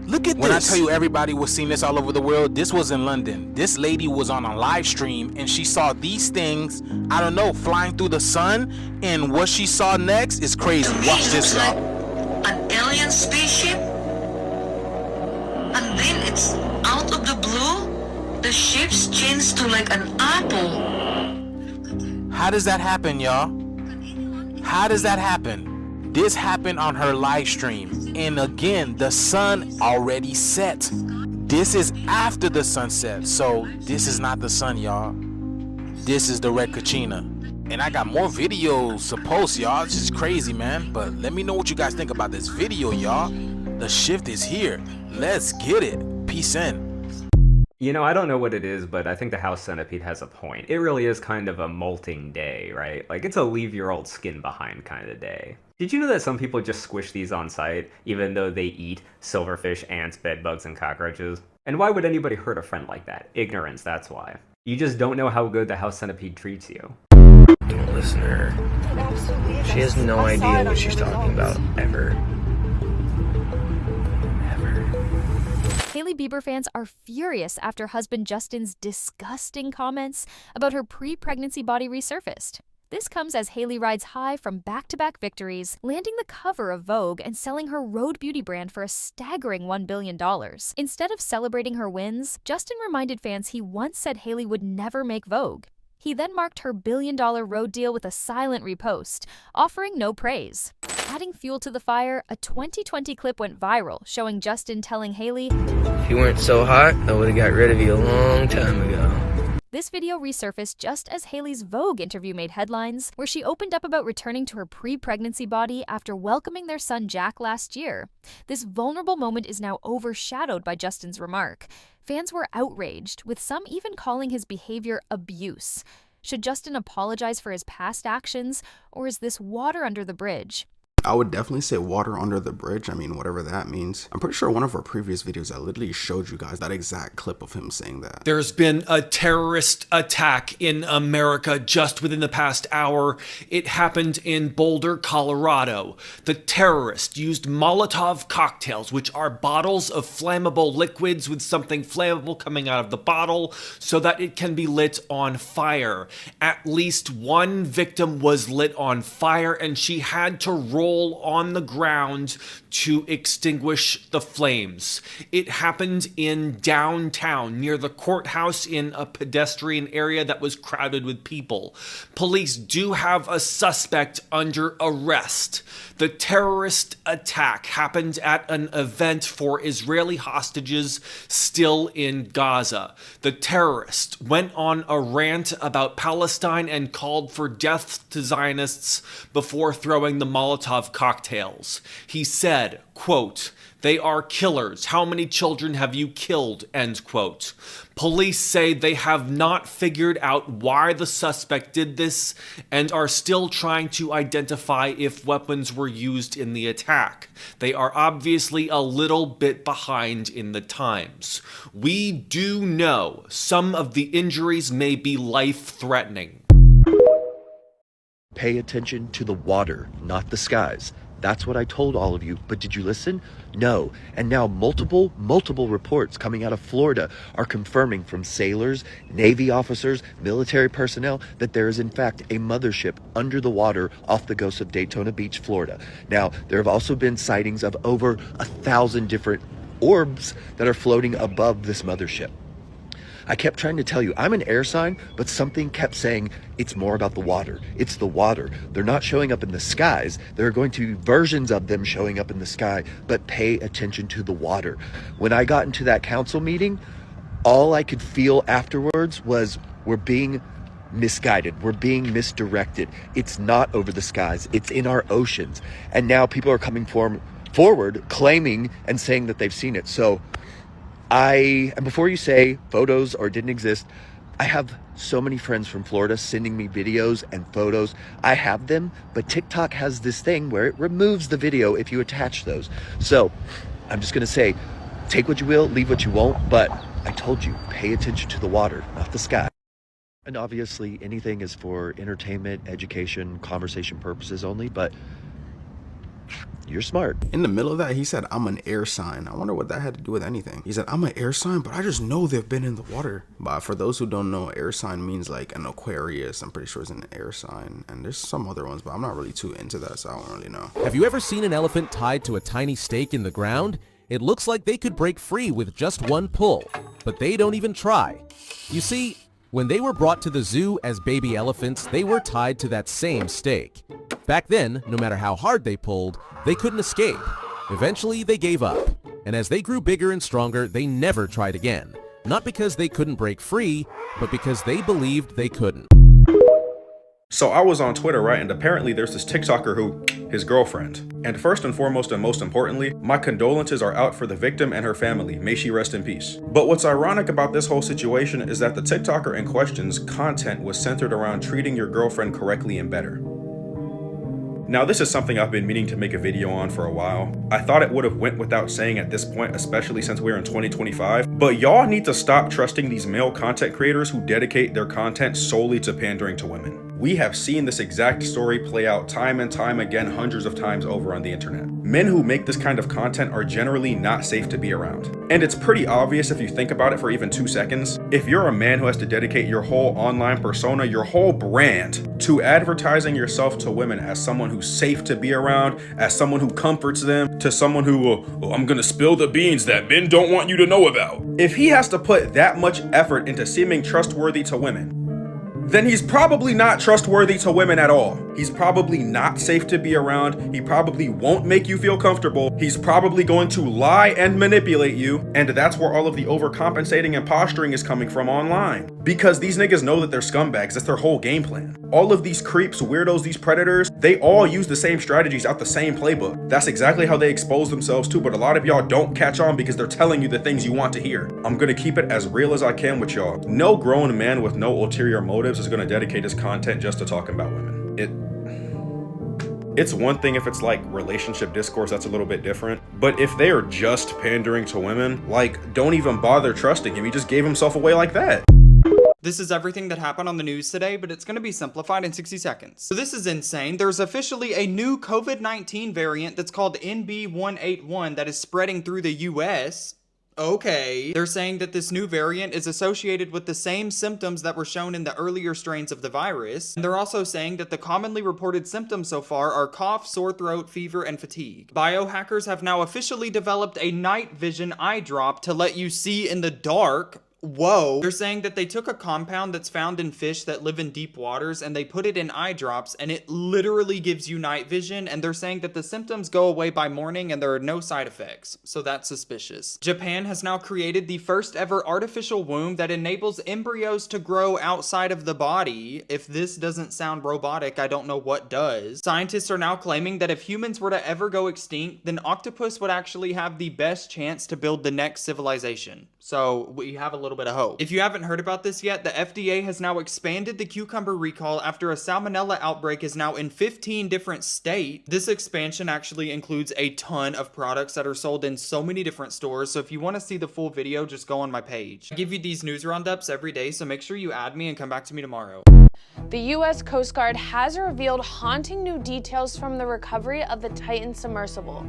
Look at this. When I tell you everybody was seeing this all over the world, this was in London. This lady was on a live stream and she saw these things, I don't know, flying through the sun. And what she saw next is crazy. Watch this, y'all. An alien spaceship, and then it's out of the blue, the ship's changed to like an apple. How does that happen, y'all? How does that happen? This happened on her live stream. And again, the sun already set. This is after the sunset. So this is not the sun, y'all. This is the red Kachina. And I got more videos to post, y'all. This is crazy, man. But let me know what you guys think about this video, y'all. The shift is here. Let's get it. Peace in. You know, I don't know what it is, but I think the house centipede has a point. It really is kind of a molting day, right? Like, it's a leave your old skin behind kind of day. Did you know that some people just squish these on site, even though they eat silverfish, ants, bedbugs, and cockroaches? And why would anybody hurt a friend like that? Ignorance, that's why. You just don't know how good the house centipede treats you. Don't listen to her. She has no idea what she's talking about, ever. Hailey Bieber fans are furious after husband Justin's disgusting comments about her pre-pregnancy body resurfaced. This comes as Hailey rides high from back-to-back victories, landing the cover of Vogue and selling her Rhode beauty brand for a staggering $1 billion. Instead of celebrating her wins, Justin reminded fans he once said Hailey would never make Vogue. He then marked her $1 billion Rhode deal with a silent repost, offering no praise. Adding fuel to the fire, a 2020 clip went viral, showing Justin telling Hailey, "If you weren't so hot, I would have got rid of you a long time ago." This video resurfaced just as Hailey's Vogue interview made headlines, where she opened up about returning to her pre-pregnancy body after welcoming their son Jack last year. This vulnerable moment is now overshadowed by Justin's remark. Fans were outraged, with some even calling his behavior abuse. Should Justin apologize for his past actions, or is this water under the bridge? I would definitely say water under the bridge. I mean, whatever that means. I'm pretty sure one of our previous videos, I literally showed you guys that exact clip of him saying that. There's been a terrorist attack in America just within the past hour. It happened in Boulder, Colorado. The terrorist used Molotov cocktails, which are bottles of flammable liquids with something flammable coming out of the bottle so that it can be lit on fire. At least one victim was lit on fire, and she had to roll on the ground to extinguish the flames. It happened in downtown near the courthouse in a pedestrian area that was crowded with people. Police do have a suspect under arrest. The terrorist attack happened at an event for Israeli hostages still in Gaza. The terrorist went on a rant about Palestine and called for death to Zionists before throwing the Molotov Molotov cocktails. He said, quote, "They are killers. How many children have you killed?" End quote. Police say they have not figured out why the suspect did this and are still trying to identify if weapons were used in the attack. They are obviously a little bit behind in the times. We do know some of the injuries may be life-threatening. Pay attention to the water, not the skies. That's what I told all of you, but did you listen? No. And now multiple reports coming out of Florida are confirming from sailors, Navy officers, military personnel that there is in fact a mothership under the water off the coast of Daytona Beach, Florida. Now, there have also been sightings of over 1,000 different orbs that are floating above this mothership. I kept trying to tell you, I'm an air sign, but something kept saying it's more about the water. It's the water. They're not showing up in the skies. There are going to be versions of them showing up in the sky, but pay attention to the water. When I got into that council meeting, all I could feel afterwards was we're being misguided. We're being misdirected. It's not over the skies. It's in our oceans. And now people are coming forward claiming and saying that they've seen it. So and before you say photos or didn't exist, I have so many friends from Florida sending me videos and photos. I have them, but TikTok has this thing where it removes the video if you attach those. So I'm just going to say, take what you will, leave what you won't, but I told you, pay attention to the water, not the sky. And obviously anything is for entertainment, education, conversation purposes only, but you're smart. In the middle of that, he said, I'm an air sign. I wonder what that had to do with anything. He said, I'm an air sign, but I just know they've been in the water. But for those who don't know, air sign means like an Aquarius. I'm pretty sure it's an air sign. And there's some other ones, but I'm not really too into that, so I don't really know. Have you ever seen an elephant tied to a tiny stake in the ground? It looks like they could break free with just one pull, but they don't even try. You see, when they were brought to the zoo as baby elephants, they were tied to that same stake. Back then, no matter how hard they pulled, they couldn't escape. Eventually, they gave up. And as they grew bigger and stronger, they never tried again. Not because they couldn't break free, but because they believed they couldn't. So I was on Twitter, right, and apparently there's this TikToker who, his girlfriend. And first and foremost and most importantly, my condolences are out for the victim and her family. May she rest in peace. But what's ironic about this whole situation is that the TikToker in question's content was centered around treating your girlfriend correctly and better. Now, this is something I've been meaning to make a video on for a while. I thought it would have went without saying at this point, especially since we're in 2025, but y'all need to stop trusting these male content creators who dedicate their content solely to pandering to women. We have seen this exact story play out time and time again, hundreds of times over on the internet. Men who make this kind of content are generally not safe to be around. And it's pretty obvious if you think about it for even 2 seconds. If you're a man who has to dedicate your whole online persona, your whole brand, to advertising yourself to women as someone who's safe to be around, as someone who comforts them, to someone who, I'm gonna spill the beans that men don't want you to know about. If he has to put that much effort into seeming trustworthy to women, then he's probably not trustworthy to women at all. He's probably not safe to be around. He probably won't make you feel comfortable. He's probably going to lie and manipulate you. And that's where all of the overcompensating and posturing is coming from online. Because these niggas know that they're scumbags. That's their whole game plan. All of these creeps, weirdos, these predators, they all use the same strategies out the same playbook. That's exactly how they expose themselves too, but a lot of y'all don't catch on because they're telling you the things you want to hear. I'm gonna keep it as real as I can with y'all. No grown man with no ulterior motives is gonna dedicate his content just to talking about women. It's one thing if it's like relationship discourse, that's a little bit different. But if they are just pandering to women, like, don't even bother trusting him. He just gave himself away like that. This is everything that happened on the news today, but it's going to be simplified in 60 seconds. So this is insane. There's officially a new COVID-19 variant that's called NB181 that is spreading through the US. Okay. They're saying that this new variant is associated with the same symptoms that were shown in the earlier strains of the virus. And they're also saying that the commonly reported symptoms so far are cough, sore throat, fever, and fatigue. Biohackers have now officially developed a night vision eye drop to let you see in the dark. whoa. They're saying that they took a compound that's found in fish that live in deep waters and they put it in eye drops and it literally gives you night vision, and they're saying that the symptoms go away by morning and there are no side effects. So that's suspicious. Japan has now created the first ever artificial womb that enables embryos to grow outside of the body. If this doesn't sound robotic, I don't know what does. Scientists are now claiming that if humans were to ever go extinct, then octopus would actually have the best chance to build the next civilization. So we have a little bit of hope. If you haven't heard about this yet, the FDA has now expanded the cucumber recall after a salmonella outbreak is now in 15 different states. This expansion actually includes a ton of products that are sold in so many different stores. So if you want to see the full video, just go on my page. I give you these news roundups every day, so make sure you add me and come back to me tomorrow. The U.S. Coast Guard has revealed haunting new details from the recovery of the Titan submersible,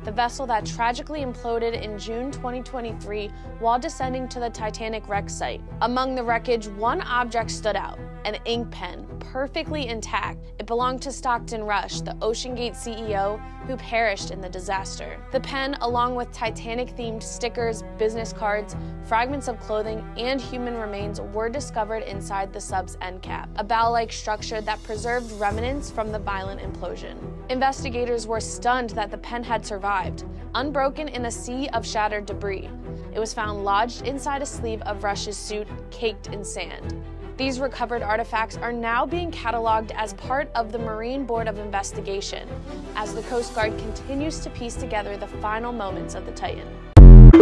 the vessel that tragically imploded in June 2023 while descending to the Titanic wreck site. Among the wreckage, one object stood out, an ink pen, perfectly intact. It belonged to Stockton Rush, the OceanGate CEO, who perished in the disaster. The pen, along with Titanic-themed stickers, business cards, fragments of clothing, and human remains, were discovered inside the sub's end cap, a bow-like structure that preserved remnants from the violent implosion. Investigators were stunned that the pen had survived, unbroken in a sea of shattered debris. It was found lodged inside a sleeve of Rush's suit, caked in sand. These recovered artifacts are now being cataloged as part of the Marine Board of Investigation, as the Coast Guard continues to piece together the final moments of the Titan.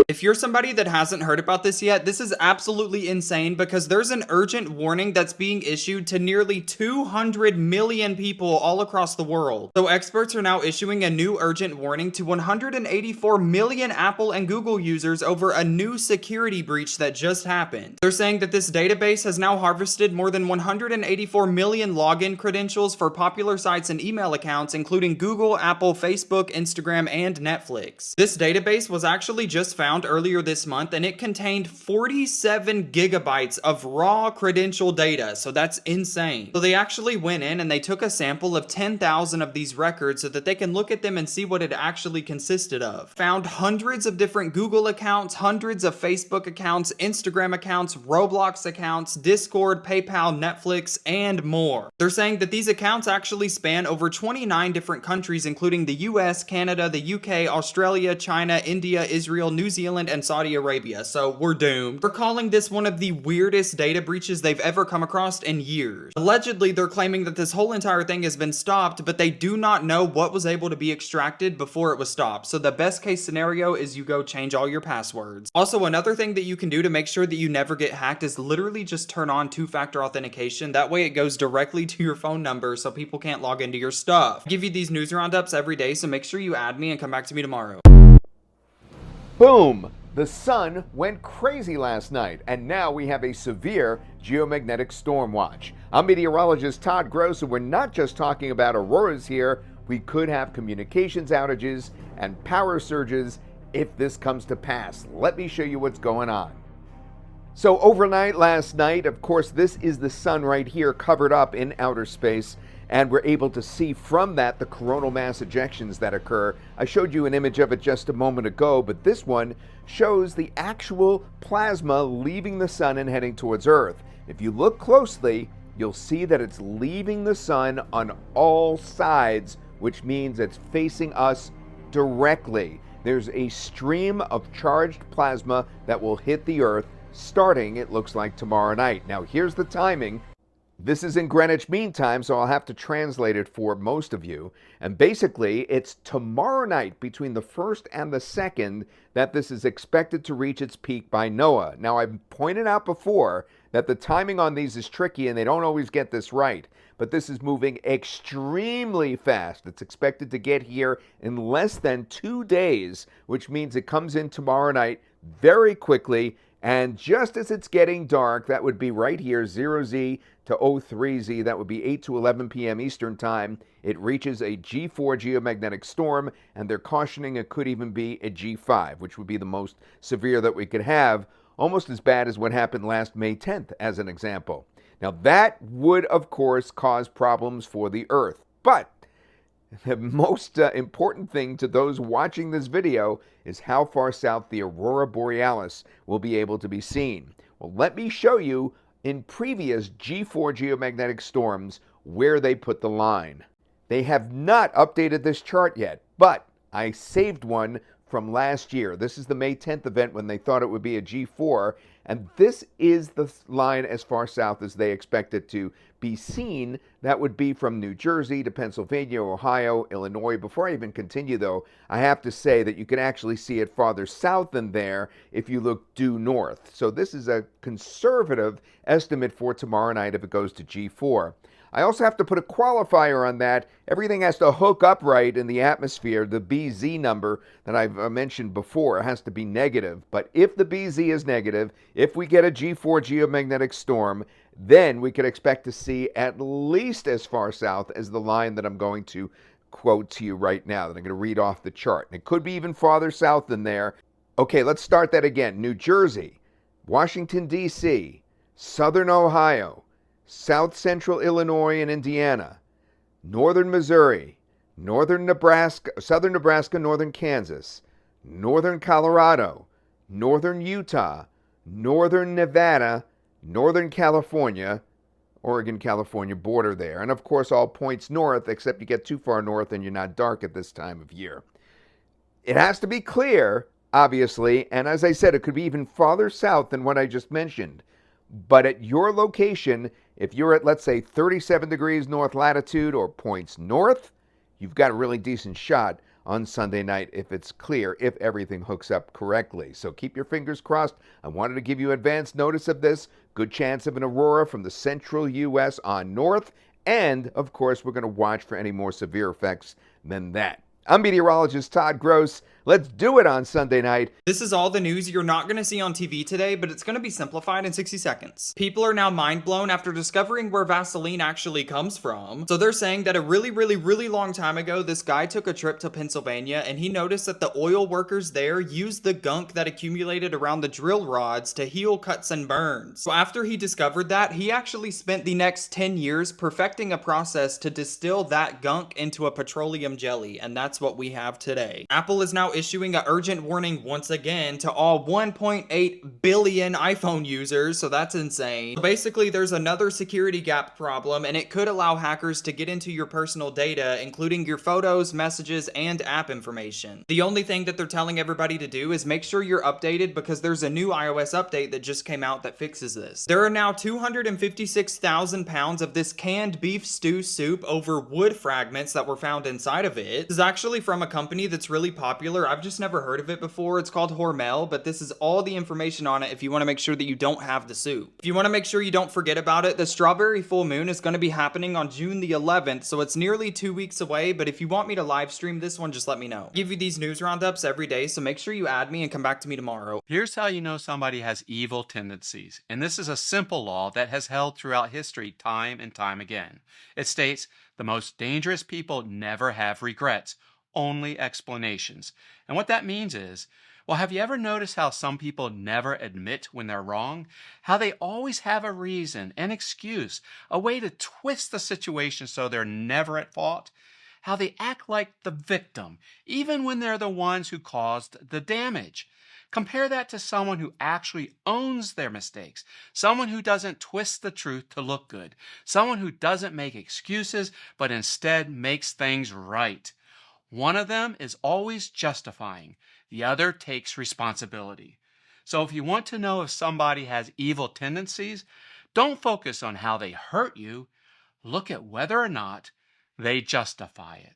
If you're somebody that hasn't heard about this yet, this is absolutely insane because there's an urgent warning that's being issued to nearly 200 million people all across the world. So experts are now issuing a new urgent warning to 184 million Apple and Google users over a new security breach that just happened. They're saying that this database has now harvested more than 184 million login credentials for popular sites and email accounts, including Google, Apple, Facebook, Instagram, and Netflix. This database was actually just found earlier this month, and it contained 47 gigabytes of raw credential data, so that's insane. So they actually went in and they took a sample of 10,000 of these records so that they can look at them and see what it actually consisted of. Found hundreds of different Google accounts, hundreds of Facebook accounts, Instagram accounts, Roblox accounts, Discord, PayPal, Netflix, and more. They're saying that these accounts actually span over 29 different countries, including the US, Canada, the UK, Australia, China, India, Israel, New Zealand, and Saudi Arabia, so we're doomed. We're calling this one of the weirdest data breaches they've ever come across in years. Allegedly, they're claiming that this whole entire thing has been stopped, but they do not know what was able to be extracted before it was stopped. So the best case scenario is you go change all your passwords. Also, another thing that you can do to make sure that you never get hacked is literally just turn on two-factor authentication. That way it goes directly to your phone number so people can't log into your stuff. I give you these news roundups every day, so make sure you add me and come back to me tomorrow. Boom! The sun went crazy last night, and now we have a severe geomagnetic storm watch. I'm meteorologist Todd Gross, and we're not just talking about auroras here. We could have communications outages and power surges if this comes to pass. Let me show you what's going on. So overnight last night, of course, this is the sun right here covered up in outer space. And we're able to see from that the coronal mass ejections that occur. I showed you an image of it just a moment ago, but this one shows the actual plasma leaving the sun and heading towards Earth. If you look closely, you'll see that it's leaving the sun on all sides, which means it's facing us directly. There's a stream of charged plasma that will hit the Earth starting, it looks like, tomorrow night. Now, here's the timing. This is in Greenwich Mean Time, so I'll have to translate it for most of you. And basically, it's tomorrow night between the 1st and the 2nd that this is expected to reach its peak by NOAA. Now, I've pointed out before that the timing on these is tricky and they don't always get this right. But this is moving extremely fast. It's expected to get here in less than 2 days, which means it comes in tomorrow night very quickly. And just as it's getting dark, that would be right here, 0Z to 03Z, that would be 8 to 11 p.m. Eastern Time, it reaches a G4 geomagnetic storm, and they're cautioning it could even be a G5, which would be the most severe that we could have, almost as bad as what happened last May 10th, as an example. Now, that would, of course, cause problems for the Earth. But the most important thing to those watching this video is how far south the Aurora Borealis will be able to be seen. Well, let me show you in previous G4 geomagnetic storms where they put the line. They have not updated this chart yet, but I saved one from last year. This is the May 10th event when they thought it would be a G4, and this is the line as far south as they expect it to be seen. That would be from New Jersey to Pennsylvania, Ohio, Illinois. Before I even continue, though, I have to say that you can actually see it farther south than there if you look due north. So this is a conservative estimate for tomorrow night if it goes to G4. I also have to put a qualifier on that. Everything has to hook up right in the atmosphere. The BZ number that I've mentioned before has to be negative. But if the BZ is negative, if we get a G4 geomagnetic storm, then we could expect to see at least as far south as the line that I'm going to quote to you right now, that I'm going to read off the chart. And it could be even farther south than there. Okay, let's start that again. New Jersey, Washington, D.C., Southern Ohio, South Central Illinois and Indiana, Northern Missouri, Northern Nebraska, Southern Nebraska, Northern Kansas, Northern Colorado, Northern Utah, Northern Nevada, Northern California, Oregon-California border there, and of course all points north, except you get too far north and you're not dark at this time of year. It has to be clear, obviously, and as I said, it could be even farther south than what I just mentioned. But at your location, if you're at, let's say, 37 degrees north latitude or points north, you've got a really decent shot on Sunday night if it's clear, if everything hooks up correctly. So keep your fingers crossed. I wanted to give you advance notice of this. Good chance of an aurora from the central U.S. on north. And, of course, we're going to watch for any more severe effects than that. I'm meteorologist Todd Gross. Let's do it on Sunday night. This is all the news you're not going to see on TV today, but it's going to be simplified in 60 seconds. People are now mind blown after discovering where Vaseline actually comes from. So they're saying that a really long time ago, this guy took a trip to Pennsylvania and he noticed that the oil workers there used the gunk that accumulated around the drill rods to heal cuts and burns. So after he discovered that, he actually spent the next 10 years perfecting a process to distill that gunk into a petroleum jelly, and that's what we have today. Apple is now issuing an urgent warning once again to all 1.8 billion iPhone users, so that's insane. Basically, there's another security gap problem, and it could allow hackers to get into your personal data, including your photos, messages, and app information. The only thing that they're telling everybody to do is make sure you're updated, because there's a new iOS update that just came out that fixes this. There are now 256,000 pounds of this canned beef stew soup over wood fragments that were found inside of it. This is actually from a company that's really popular. I've just never heard of it before. It's called Hormel, but this is all the information on it if you want to make sure that you don't have the soup. If you want to make sure you don't forget about it, the strawberry full moon is going to be happening on June the 11th, so it's nearly 2 weeks away, but if you want me to live stream this one, just let me know. I give you these news roundups every day, so make sure you add me and come back to me tomorrow. Here's how you know somebody has evil tendencies, and this is a simple law that has held throughout history time and time again. It states, the most dangerous people never have regrets, only explanations. And what that means is, well, have you ever noticed how some people never admit when they're wrong? How they always have a reason, an excuse, a way to twist the situation so they're never at fault? How they act like the victim, even when they're the ones who caused the damage. Compare that to someone who actually owns their mistakes, someone who doesn't twist the truth to look good, someone who doesn't make excuses, but instead makes things right. One of them is always justifying. The other takes responsibility. So if you want to know if somebody has evil tendencies, don't focus on how they hurt you. Look at whether or not they justify it.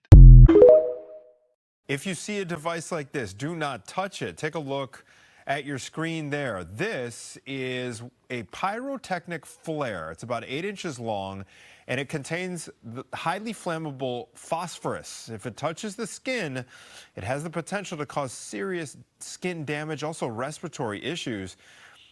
If you see a device like this, do not touch it. Take a look at your screen there. This is a pyrotechnic flare. It's about 8 inches long, and it contains the highly flammable phosphorus. If it touches the skin, it has the potential to cause serious skin damage, also respiratory issues.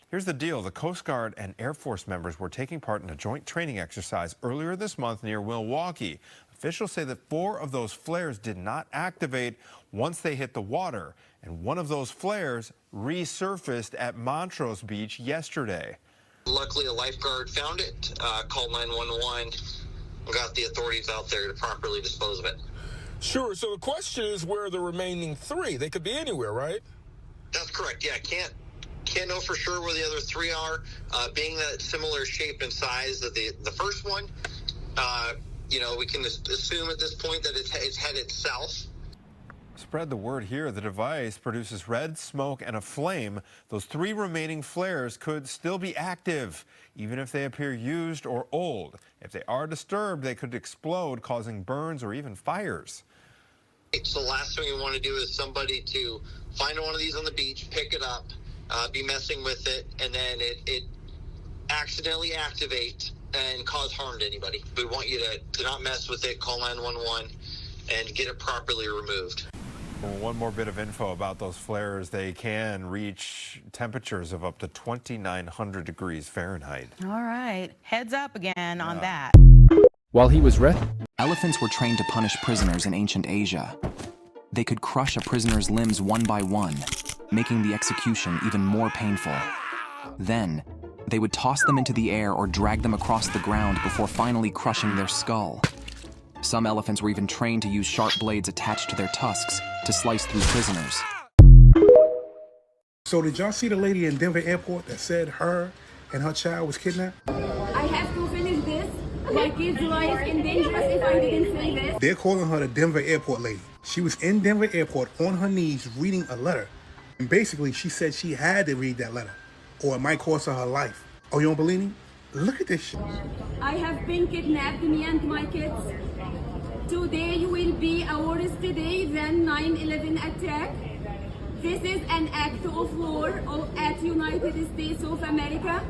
Here's the deal. The Coast Guard and Air Force members were taking part in a joint training exercise earlier this month near Milwaukee. Officials say that 4 of those flares did not activate once they hit the water, and one of those flares resurfaced at Montrose Beach yesterday. Luckily, a lifeguard found it, called 911, and got the authorities out there to properly dispose of it. Sure. So the question is, where are the remaining 3? They could be anywhere, right? That's correct. Yeah, can't Can't know for sure where the other 3 are, being that similar shape and size of the first one. We can assume at this point that it's headed south. Spread the word here. The device produces red smoke and a flame. Those 3 remaining flares could still be active, even if they appear used or old. If they are disturbed, they could explode, causing burns or even fires. So the last thing we want to do is somebody to find one of these on the beach, pick it up, be messing with it, and then it accidentally activate and cause harm to anybody. We want you to not mess with it, call 911, and get it properly removed. Well, one more bit of info about those flares. They can reach temperatures of up to 2,900 degrees Fahrenheit. All right. Heads up again on that. While he was elephants were trained to punish prisoners in ancient Asia. They could crush a prisoner's limbs one by one, making the execution even more painful. Then, they would toss them into the air or drag them across the ground before finally crushing their skull. Some elephants were even trained to use sharp blades attached to their tusks to slice through prisoners. So did y'all see the lady in Denver airport that said her and her child was kidnapped? I have to finish this. My kid's life in danger if I didn't say this. They're calling her the Denver airport lady. She was in Denver airport on her knees reading a letter. And basically she said she had to read that letter or it might cost her life. Oh, you don't believe me? Look at this shit. I have been kidnapped, me and my kids. Today will be a worse day than 9/11 attack. This is an act of war at United States of America.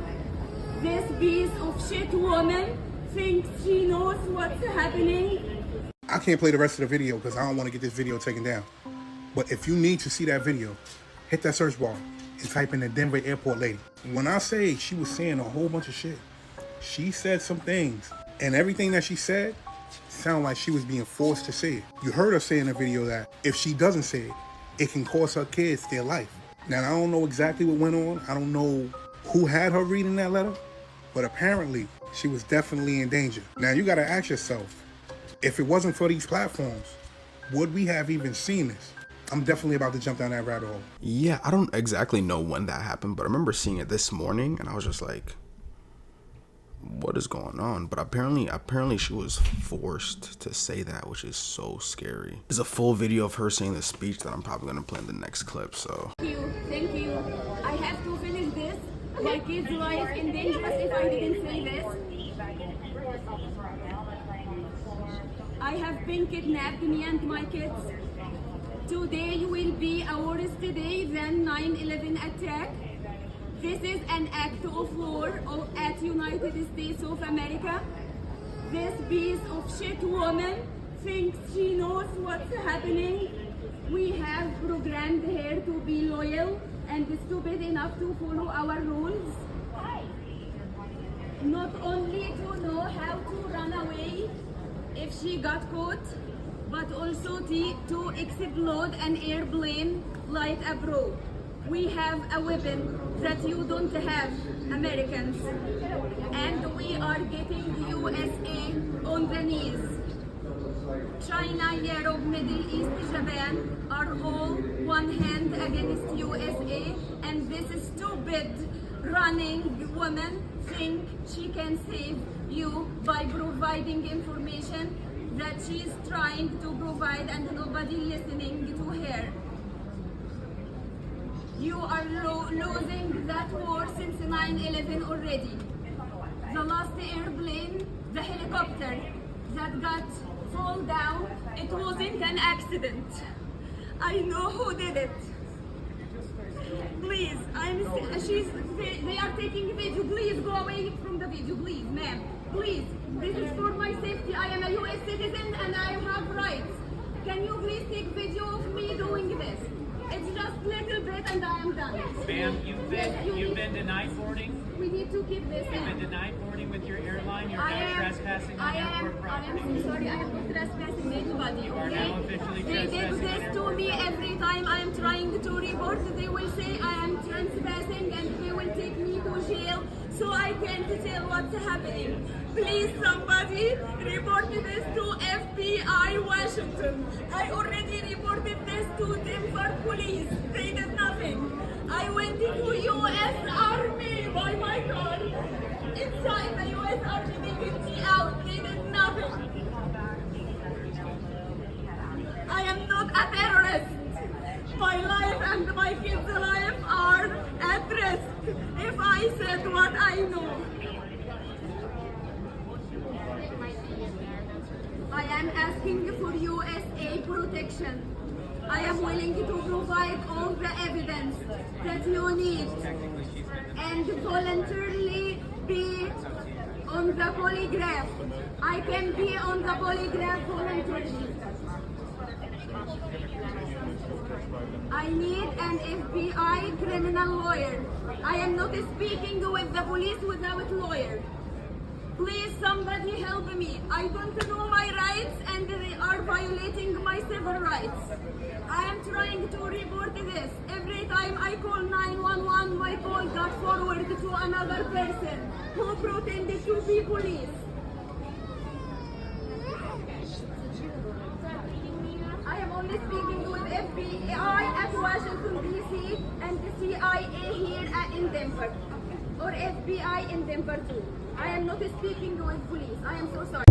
This piece of shit woman thinks she knows what's happening. I can't play the rest of the video because I don't want to get this video taken down. But if you need to see that video, hit that search bar and type in the Denver airport lady. When I say she was saying a whole bunch of shit, she said some things, and everything that she said sounded like she was being forced to say it. You heard her say in the video that if she doesn't say it, it can cost her kids their life. Now, I don't know exactly what went on. I don't know who had her reading that letter, but apparently she was definitely in danger. Now, you gotta ask yourself, if it wasn't for these platforms, would we have even seen this? I'm definitely about to jump down that rabbit hole. Yeah, I don't exactly know when that happened, but I remember seeing it this morning and I was just like, what is going on? But apparently she was forced to say that, which is so scary. There's a full video of her saying the speech that I'm probably gonna play in the next clip, so. Thank you. I have to finish this. My kid's life in danger if I didn't say this. I have been kidnapped, me and my kids. Today will be a worse day than 9/11 attack. This is an act of war at United States of America. This piece of shit woman thinks she knows what's happening. We have programmed her to be loyal and stupid enough to follow our rules. Not only to know how to run away if she got caught, but also to explode an airplane like a pro. We have a weapon that you don't have, Americans. And we are getting the USA on the knees. China, Europe, Middle East, Japan are all one hand against USA, and this stupid running woman thinks she can save you by providing information that she's trying to provide and nobody listening to her. You are losing that war since 9/11 already. The last airplane, the helicopter that got fall down, it wasn't an accident. I know who did it. Please, they are taking video. Please go away from the video, please, ma'am. Please, this is for my safety. I am a US citizen and I have rights. Can you please take video of me doing this? It's just a little bit and I am done. Ma'am, you've been denied boarding? We need to keep this in. You've been denied boarding with your airline? You're now trespassing on airport property? I am so sorry, I am not trespassing anybody. You are now officially They did this to me every time I am trying to report. They will say I am trespassing and they will take me to jail so I can't tell what's happening. Please somebody report this to FBI Washington. I already reported this to Denver police. They did nothing. I 22 U.S. Army by my car. Inside the U.S. Army, they kicked me out. They did nothing. I am not a terrorist. My life and my kids' life are at risk if I said what I know. I am asking for USA protection. I am willing to provide all the evidence that you need and voluntarily be on the polygraph. I can be on the polygraph voluntarily. I need an FBI criminal lawyer. I am not speaking with the police without lawyer. Please, somebody help me. I don't know my rights and they are violating my civil rights. I am trying to report this. Every time I call 911, my call got forwarded to another person who pretended to be police. I am only speaking with FBI at Washington, D.C. and the CIA here in Denver. Or FBI in Denver too. I am not speaking with police. I am so sorry.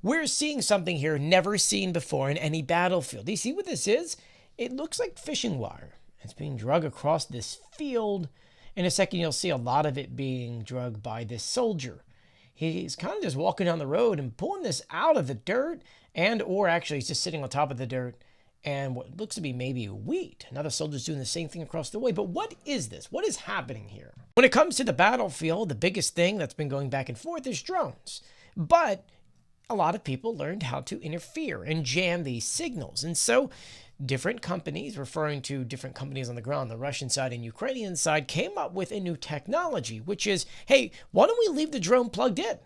We're seeing something here never seen before in any battlefield. Do you see what this is? It looks like fishing wire. It's being dragged across this field. In a second, you'll see a lot of it being dragged by this soldier. He's kind of just walking down the road and pulling this out of the dirt, or actually he's just sitting on top of the dirt and what looks to be maybe wheat. Another soldier's doing the same thing across the way. But what is this? What is happening here? When it comes to the battlefield, the biggest thing that's been going back and forth is drones. But a lot of people learned how to interfere and jam these signals. And so different companies, referring to different companies on the ground, the Russian side and Ukrainian side, came up with a new technology, which is, hey, why don't we leave the drone plugged in?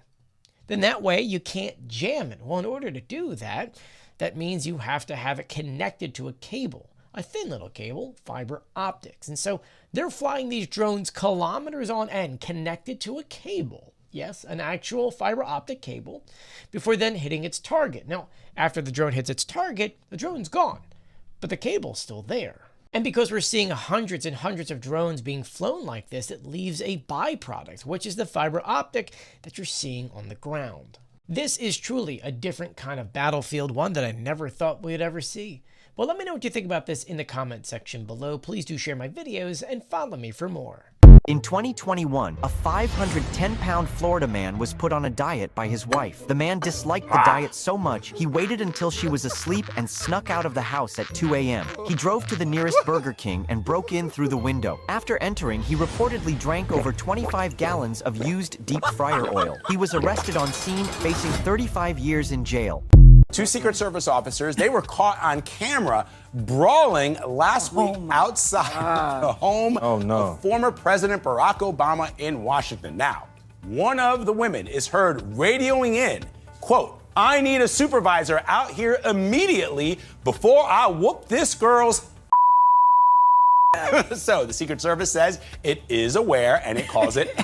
Then that way you can't jam it. Well, in order to do that, that means you have to have it connected to a cable, a thin little cable, fiber optics. And so they're flying these drones kilometers on end, connected to a cable. Yes, an actual fiber optic cable, before then hitting its target. Now, after the drone hits its target, the drone's gone, but the cable's still there. And because we're seeing hundreds and hundreds of drones being flown like this, it leaves a byproduct, which is the fiber optic that you're seeing on the ground. This is truly a different kind of battlefield, one that I never thought we'd ever see. Well, let me know what you think about this in the comment section below. Please do share my videos and follow me for more. In 2021, a 510-pound Florida man was put on a diet by his wife. The man disliked the diet so much, he waited until she was asleep and snuck out of the house at 2 a.m. He drove to the nearest Burger King and broke in through the window. After entering, he reportedly drank over 25 gallons of used deep fryer oil. He was arrested on scene, facing 35 years in jail. Two Secret Service officers, they were caught on camera brawling last week outside the home of former President Barack Obama in Washington. Now, one of the women is heard radioing in, quote, "I need a supervisor out here immediately before I whoop this girl's." So the Secret Service says it is aware and it calls it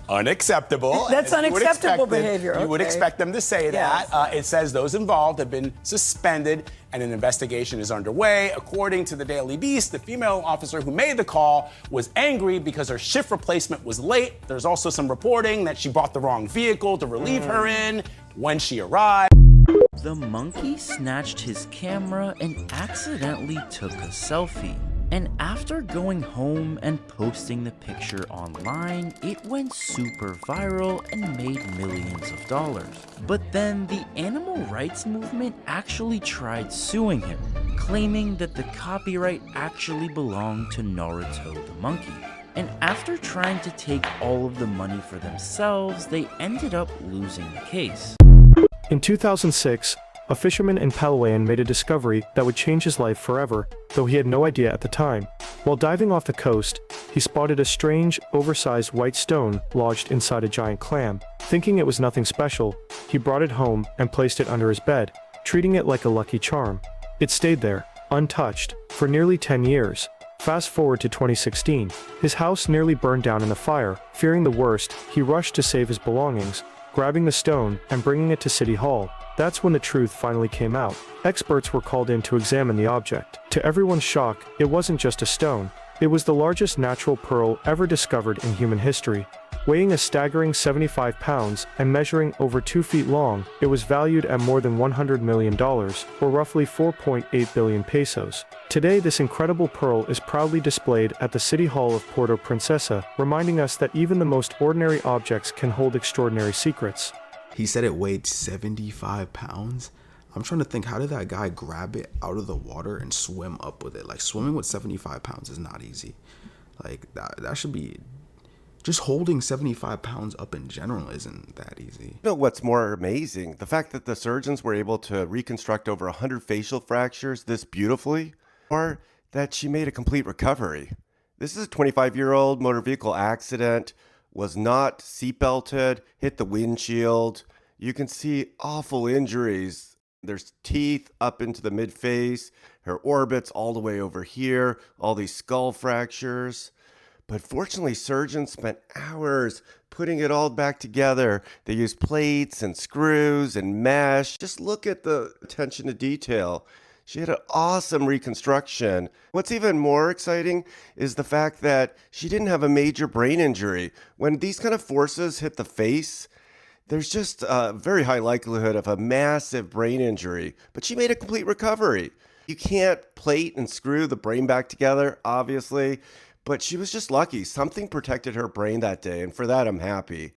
unacceptable. That's unacceptable behavior. You would expect them to say that. Yes. It says those involved have been suspended and an investigation is underway. According to the Daily Beast, the female officer who made the call was angry because her shift replacement was late. There's also some reporting that she bought the wrong vehicle to relieve her in when she arrived. The monkey snatched his camera and accidentally took a selfie. And after going home and posting the picture online, it went super viral and made millions of dollars. But then the animal rights movement actually tried suing him, claiming that the copyright actually belonged to Naruto the monkey. And after trying to take all of the money for themselves, they ended up losing the case. In 2006, a fisherman in Palawan made a discovery that would change his life forever, though he had no idea at the time. While diving off the coast, he spotted a strange, oversized white stone lodged inside a giant clam. Thinking it was nothing special, he brought it home and placed it under his bed, treating it like a lucky charm. It stayed there, untouched, for nearly 10 years. Fast forward to 2016, his house nearly burned down in a fire. Fearing the worst, he rushed to save his belongings, grabbing the stone and bringing it to City Hall. That's when the truth finally came out. Experts were called in to examine the object. To everyone's shock, it wasn't just a stone. It was the largest natural pearl ever discovered in human history. Weighing a staggering 75 pounds and measuring over 2 feet long, it was valued at more than $100 million, or roughly 4.8 billion pesos. Today, this incredible pearl is proudly displayed at the City Hall of Puerto Princesa, reminding us that even the most ordinary objects can hold extraordinary secrets. He said it weighed 75 pounds. I'm trying to think, how did that guy grab it out of the water and swim up with it? Like, swimming with 75 pounds is not easy. Like, that should be... Just holding 75 pounds up in general isn't that easy. You know what's more amazing? The fact that the surgeons were able to reconstruct over 100 facial fractures this beautifully, or that she made a complete recovery. This is a 25-year-old motor vehicle accident, was not seatbelted, hit the windshield. You can see awful injuries. There's teeth up into the mid-face, her orbits all the way over here, all these skull fractures. But fortunately, surgeons spent hours putting it all back together. They used plates and screws and mesh. Just look at the attention to detail. She had an awesome reconstruction. What's even more exciting is the fact that she didn't have a major brain injury. When these kind of forces hit the face, there's just a very high likelihood of a massive brain injury. But she made a complete recovery. You can't plate and screw the brain back together, obviously. But she was just lucky. Something protected her brain that day, and for that, I'm happy.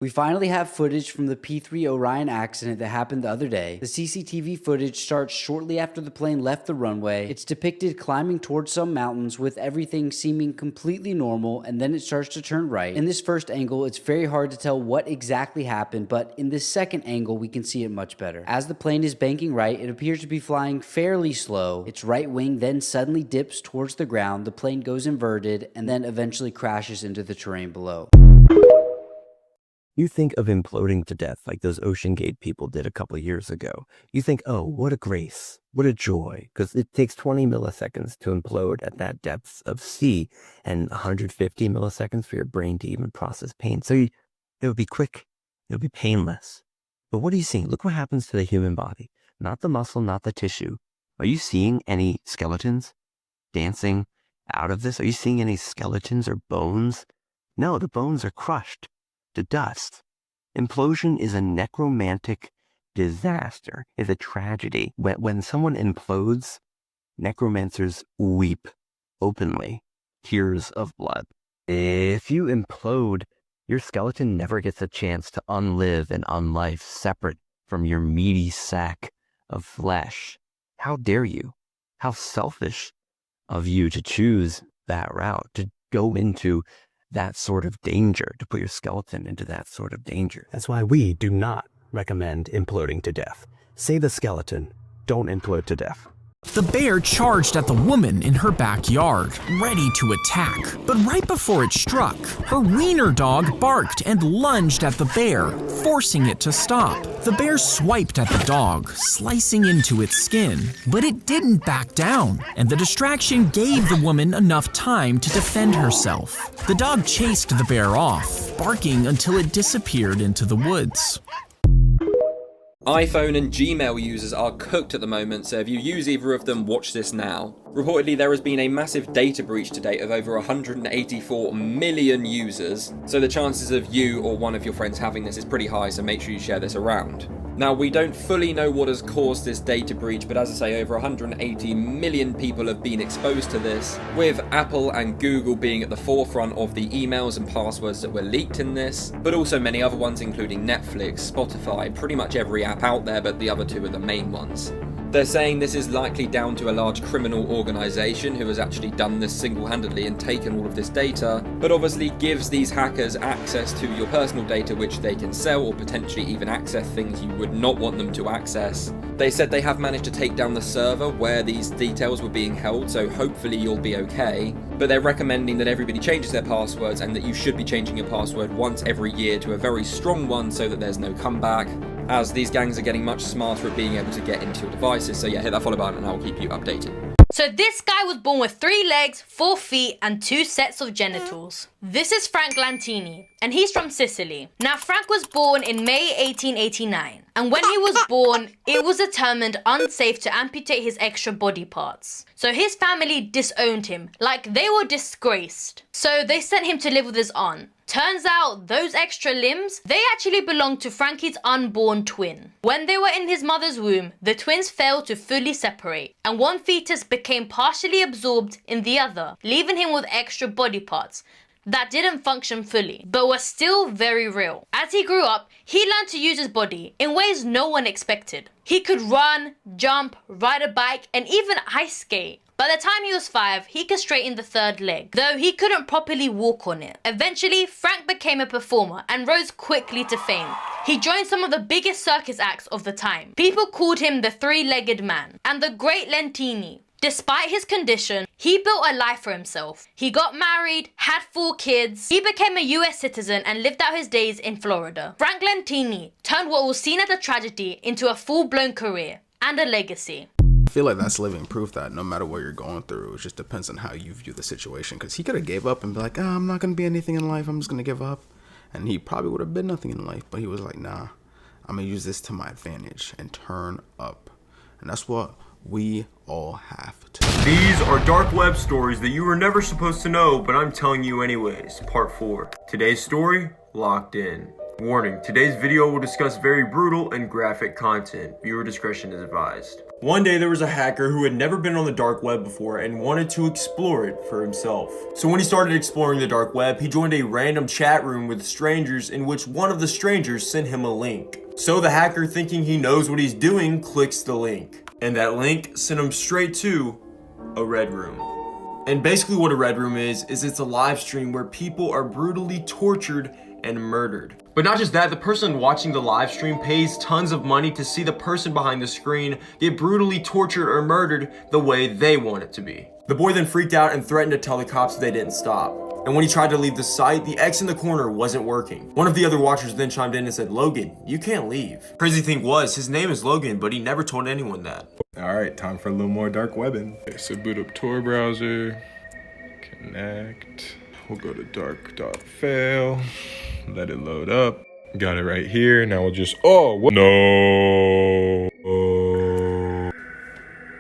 We finally have footage from the P.4 Orion accident that happened the other day. The CCTV footage starts shortly after the plane left the runway. It's depicted climbing towards some mountains with everything seeming completely normal, and then it starts to turn right. In this first angle, it's very hard to tell what exactly happened, but in this second angle, we can see it much better. As the plane is banking right, it appears to be flying fairly slow. Its right wing then suddenly dips towards the ground, the plane goes inverted, and then eventually crashes into the terrain below. You think of imploding to death like those Ocean Gate people did a couple of years ago. You think, oh, what a grace, what a joy, because it takes 20 milliseconds to implode at that depth of sea and 150 milliseconds for your brain to even process pain. So it would be quick, it would be painless. But what are you seeing? Look what happens to the human body. Not the muscle, not the tissue. Are you seeing any skeletons dancing out of this? Are you seeing any skeletons or bones? No, the bones are crushed to dust. Implosion is a necromantic disaster, is a tragedy. When someone implodes, necromancers weep openly, tears of blood. If you implode, your skeleton never gets a chance to unlive and unlife separate from your meaty sack of flesh. How dare you? How selfish of you to choose that route, to go into that sort of danger, to put your skeleton into that sort of danger. That's why we do not recommend imploding to death. Save the skeleton, don't implode to death. The bear charged at the woman in her backyard, ready to attack. But right before it struck, her wiener dog barked and lunged at the bear, forcing it to stop. The bear swiped at the dog, slicing into its skin. But it didn't back down, and the distraction gave the woman enough time to defend herself. The dog chased the bear off, barking until it disappeared into the woods. iPhone and Gmail users are cooked at the moment, so if you use either of them, watch this now. Reportedly, there has been a massive data breach to date of over 184 million users, so the chances of you or one of your friends having this is pretty high, so make sure you share this around. Now, we don't fully know what has caused this data breach, but as I say, over 180 million people have been exposed to this, with Apple and Google being at the forefront of the emails and passwords that were leaked in this, but also many other ones including Netflix, Spotify, pretty much every app out there, but the other two are the main ones. They're saying this is likely down to a large criminal organisation who has actually done this single-handedly and taken all of this data, but obviously gives these hackers access to your personal data which they can sell or potentially even access things you would not want them to access. They said they have managed to take down the server where these details were being held, so hopefully you'll be okay, but they're recommending that everybody changes their passwords and that you should be changing your password once every year to a very strong one so that there's no comeback, as these gangs are getting much smarter at being able to get into your devices. So yeah, hit that follow button and I'll keep you updated. So this guy was born with 3 legs, 4 feet, and 2 sets of genitals. This is Frank Lantini, and he's from Sicily. Now, Frank was born in May 1889, and when he was born, it was determined unsafe to amputate his extra body parts. So his family disowned him, like they were disgraced. So they sent him to live with his aunt. Turns out those extra limbs, they actually belonged to Frankie's unborn twin. When they were in his mother's womb, the twins failed to fully separate, and one fetus became partially absorbed in the other, leaving him with extra body parts that didn't function fully, but were still very real. As he grew up, he learned to use his body in ways no one expected. He could run, jump, ride a bike, and even ice skate. By the time he was 5, he could straighten the third leg, though he couldn't properly walk on it. Eventually, Frank became a performer and rose quickly to fame. He joined some of the biggest circus acts of the time. People called him the three-legged man and the Great Lentini. Despite his condition, he built a life for himself. He got married, had 4 kids. He became a US citizen and lived out his days in Florida. Frank Lentini turned what was seen as a tragedy into a full-blown career and a legacy. I feel like that's living proof that no matter what you're going through, it just depends on how you view the situation. Because he could have gave up and be like, I'm not going to be anything in life. I'm just going to give up. And he probably would have been nothing in life. But he was like, nah, I'm going to use this to my advantage and turn up. And that's what we all have to. These are dark web stories that you were never supposed to know, but I'm telling you anyways. Part 4. Today's story, Locked In. Warning, today's video will discuss very brutal and graphic content. Viewer discretion is advised. One day there was a hacker who had never been on the dark web before and wanted to explore it for himself. So when he started exploring the dark web, he joined a random chat room with strangers in which one of the strangers sent him a link. So the hacker, thinking he knows what he's doing, clicks the link. And that link sent him straight to a red room. And basically what a red room is it's a live stream where people are brutally tortured and murdered. But not just that, the person watching the live stream pays tons of money to see the person behind the screen get brutally tortured or murdered the way they want it to be. The boy then freaked out and threatened to tell the cops they didn't stop. And when he tried to leave the site, the X in the corner wasn't working. One of the other watchers then chimed in and said, "Logan, you can't leave." Crazy thing was, his name is Logan, but he never told anyone that. Alright, time for a little more dark webbing. Okay, so boot up Tor browser, connect. We'll go to dark.fail, let it load up. Got it right here. Now we'll just, no.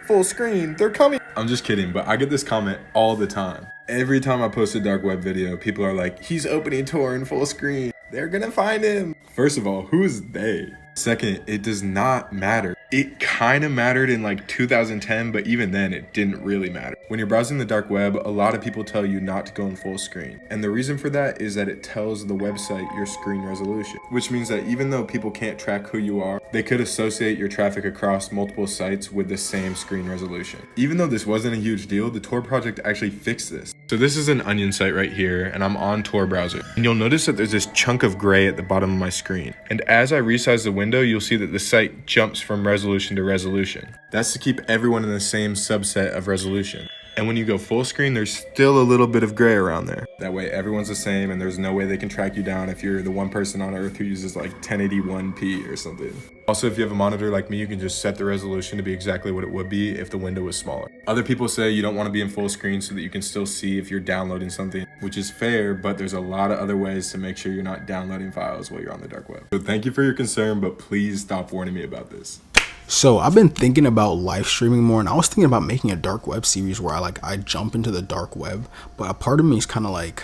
Full screen, they're coming. I'm just kidding, but I get this comment all the time. Every time I post a dark web video, people are like, he's opening Tor in full screen. They're gonna find him. First of all, who is they? Second, it does not matter. It kind of mattered in like 2010, but even then it didn't really matter. When you're browsing the dark web, a lot of people tell you not to go in full screen. And the reason for that is that it tells the website your screen resolution, which means that even though people can't track who you are, they could associate your traffic across multiple sites with the same screen resolution. Even though this wasn't a huge deal, the Tor project actually fixed this. So this is an Onion site right here, and I'm on Tor browser. And you'll notice that there's this chunk of gray at the bottom of my screen. And as I resize the window, you'll see that the site jumps from resolution to resolution. That's to keep everyone in the same subset of resolution. And when you go full screen, there's still a little bit of gray around there. That way everyone's the same and there's no way they can track you down if you're the one person on earth who uses like 1081p or something. Also, if you have a monitor like me, you can just set the resolution to be exactly what it would be if the window was smaller. Other people say you don't want to be in full screen so that you can still see if you're downloading something, which is fair, but there's a lot of other ways to make sure you're not downloading files while you're on the dark web. So thank you for your concern, but please stop warning me about this. So I've been thinking about live streaming more, and I was thinking about making a dark web series where I jump into the dark web, but a part of me is kind of like,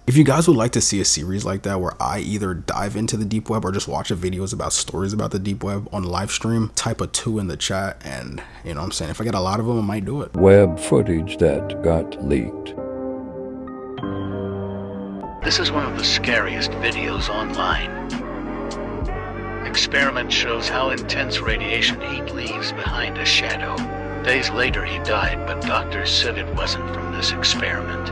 if you guys would like to see a series like that where I either dive into the deep web or just watch videos about stories about the deep web on live stream, type a 2 in the chat, and you know what I'm saying, if I get a lot of them, I might do it. Web footage that got leaked. This is one of the scariest videos online. Experiment shows how intense radiation heat leaves behind a shadow. Days later he died, but doctors said it wasn't from this experiment.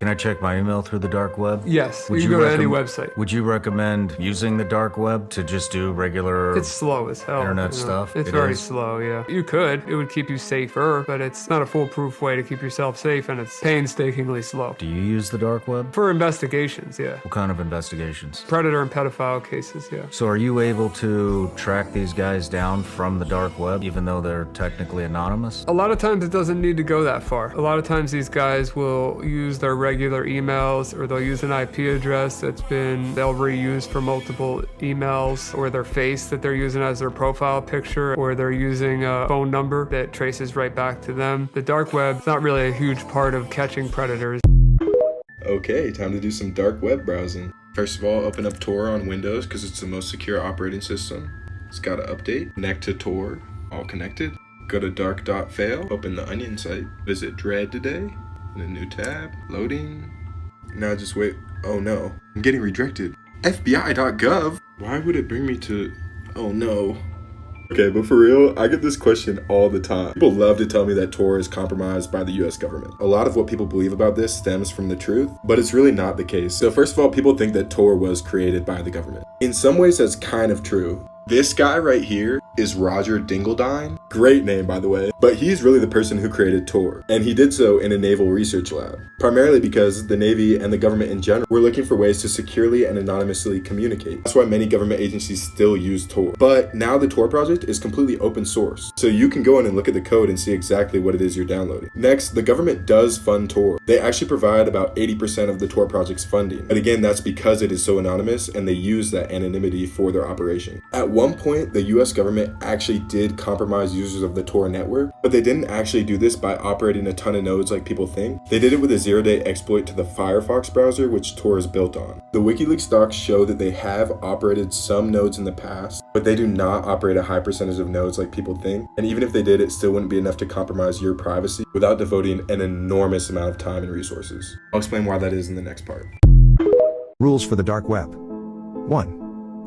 Can I check my email through the dark web? Yes, you can go to any website. Would you recommend using the dark web to just do regular It's slow as hell. internet stuff? It's very slow, yeah. You could. It would keep you safer, but it's not a foolproof way to keep yourself safe, and it's painstakingly slow. Do you use the dark web? For investigations, yeah. What kind of investigations? Predator and pedophile cases, yeah. So are you able to track these guys down from the dark web, even though they're technically anonymous? A lot of times it doesn't need to go that far. A lot of times these guys will use their regular emails, or they'll use an IP address they'll reuse for multiple emails, or their face that they're using as their profile picture, or they're using a phone number that traces right back to them. The dark web's not really a huge part of catching predators. Okay, time to do some dark web browsing. First of all, open up Tor on Windows because it's the most secure operating system. It's got to update. Connect to Tor, all connected. Go to dark.fail, open the Onion site, visit Dread today, in a new tab, loading. Now just wait. Oh no, I'm getting redirected. FBI.gov? Why would it bring me to... Oh no. Okay, but for real, I get this question all the time. People love to tell me that Tor is compromised by the US government. A lot of what people believe about this stems from the truth, but it's really not the case. So first of all, people think that Tor was created by the government. In some ways, that's kind of true. This guy right here is Roger Dingledine. Great name, by the way. But he's really the person who created Tor. And he did so in a naval research lab. Primarily because the Navy and the government in general were looking for ways to securely and anonymously communicate. That's why many government agencies still use Tor. But now the Tor project is completely open source. So you can go in and look at the code and see exactly what it is you're downloading. Next, the government does fund Tor. They actually provide about 80% of the Tor project's funding. But again, that's because it is so anonymous and they use that anonymity for their operation. At one point, the US government actually did compromise users of the Tor network, but they didn't actually do this by operating a ton of nodes like people think. They did it with a zero-day exploit to the Firefox browser, which Tor is built on. The WikiLeaks docs show that they have operated some nodes in the past, but they do not operate a high percentage of nodes like people think. And even if they did, it still wouldn't be enough to compromise your privacy without devoting an enormous amount of time and resources. I'll explain why that is in the next part. Rules for the dark web. 1.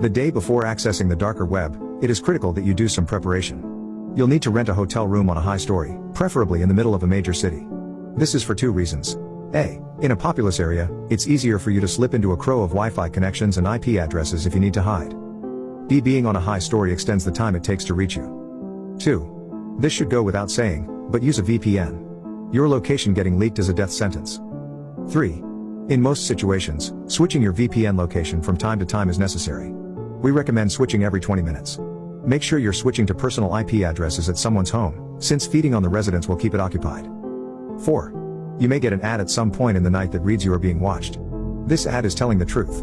The day before accessing the darker web, it is critical that you do some preparation. You'll need to rent a hotel room on a high story, preferably in the middle of a major city. This is for two reasons. A. In a populous area, it's easier for you to slip into a crow of Wi-Fi connections and IP addresses if you need to hide. B. Being on a high story extends the time it takes to reach you. 2. This should go without saying, but use a VPN. Your location getting leaked is a death sentence. 3. In most situations, switching your VPN location from time to time is necessary. We recommend switching every 20 minutes. Make sure you're switching to personal IP addresses at someone's home, since feeding on the residence will keep it occupied. 4. You may get an ad at some point in the night that reads you are being watched. This ad is telling the truth.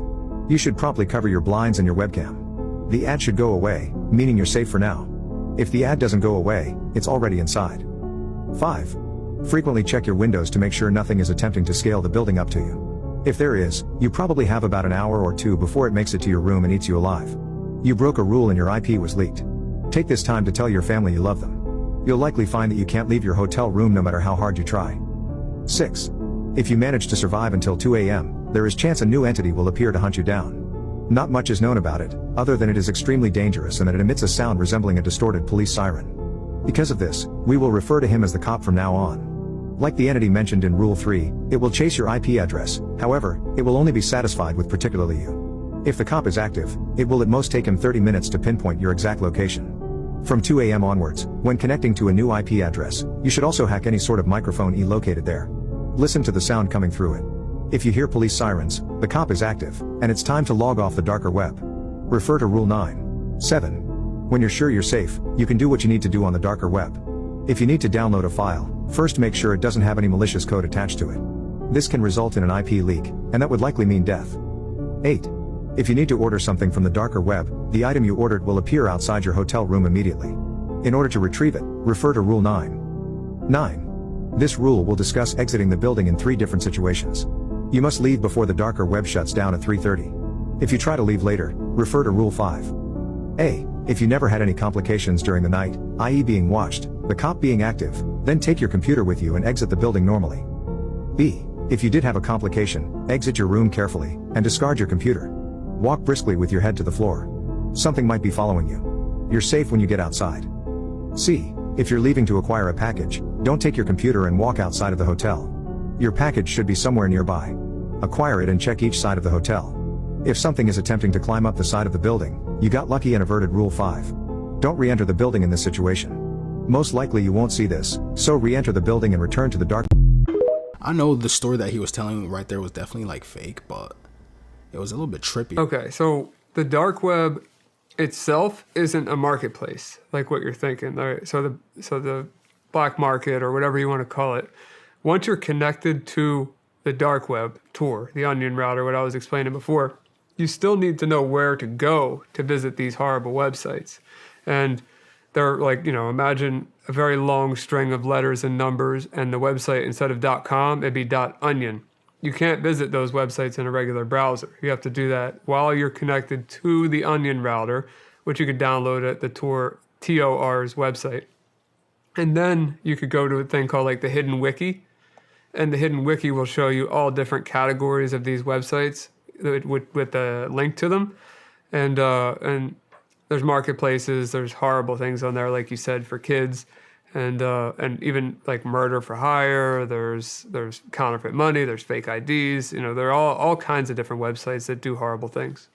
You should promptly cover your blinds and your webcam. The ad should go away, meaning you're safe for now. If the ad doesn't go away, it's already inside. 5. Frequently check your windows to make sure nothing is attempting to scale the building up to you. If there is, you probably have about an hour or two before it makes it to your room and eats you alive. You broke a rule and your IP was leaked. Take this time to tell your family you love them. You'll likely find that you can't leave your hotel room no matter how hard you try. 6. If you manage to survive until 2 a.m., there is chance a new entity will appear to hunt you down. Not much is known about it, other than it is extremely dangerous and that it emits a sound resembling a distorted police siren. Because of this, we will refer to him as the cop from now on. Like the entity mentioned in Rule 3, it will chase your IP address, however, it will only be satisfied with particularly you. If the cop is active, it will at most take him 30 minutes to pinpoint your exact location. From 2 a.m. onwards, when connecting to a new IP address, you should also hack any sort of microphone located there. Listen to the sound coming through it. If you hear police sirens, the cop is active, and it's time to log off the darker web. Refer to Rule 9. 7. When you're sure you're safe, you can do what you need to do on the darker web. If you need to download a file, first make sure it doesn't have any malicious code attached to it. This can result in an IP leak, and that would likely mean death. 8. If you need to order something from the darker web, the item you ordered will appear outside your hotel room immediately. In order to retrieve it, refer to Rule 9. 9. This rule will discuss exiting the building in 3 different situations. You must leave before the darker web shuts down at 3:30. If you try to leave later, refer to Rule 5. A. If you never had any complications during the night, i.e. being watched, the cop being active, then take your computer with you and exit the building normally. B. If you did have a complication, exit your room carefully, and discard your computer. Walk briskly with your head to the floor. Something might be following you. You're safe when you get outside. C. If you're leaving to acquire a package, don't take your computer and walk outside of the hotel. Your package should be somewhere nearby. Acquire it and check each side of the hotel. If something is attempting to climb up the side of the building, you got lucky and averted Rule 5. Don't re-enter the building in this situation. Most likely you won't see this, so re-enter the building and return to the dark. I know the story that he was telling right there was definitely like fake, but it was a little bit trippy. Okay, so the dark web itself isn't a marketplace like what you're thinking. All right, so the black market or whatever you want to call it, once you're connected to the dark web, Tor, the onion router, what I was explaining before, you still need to know where to go to visit these horrible websites. And they're like, you know, imagine a very long string of letters and numbers, and the website, instead of .com, it'd be .onion. You can't visit those websites in a regular browser. You have to do that while you're connected to the onion router, which you could download at the TOR's website. And then you could go to a thing called like the Hidden Wiki, and the Hidden Wiki will show you all different categories of these websites with a link to them. And there's marketplaces, there's horrible things on there, like you said, for kids, and even like murder for hire. There's counterfeit money, there's fake IDs. You know, there are all kinds of different websites that do horrible things.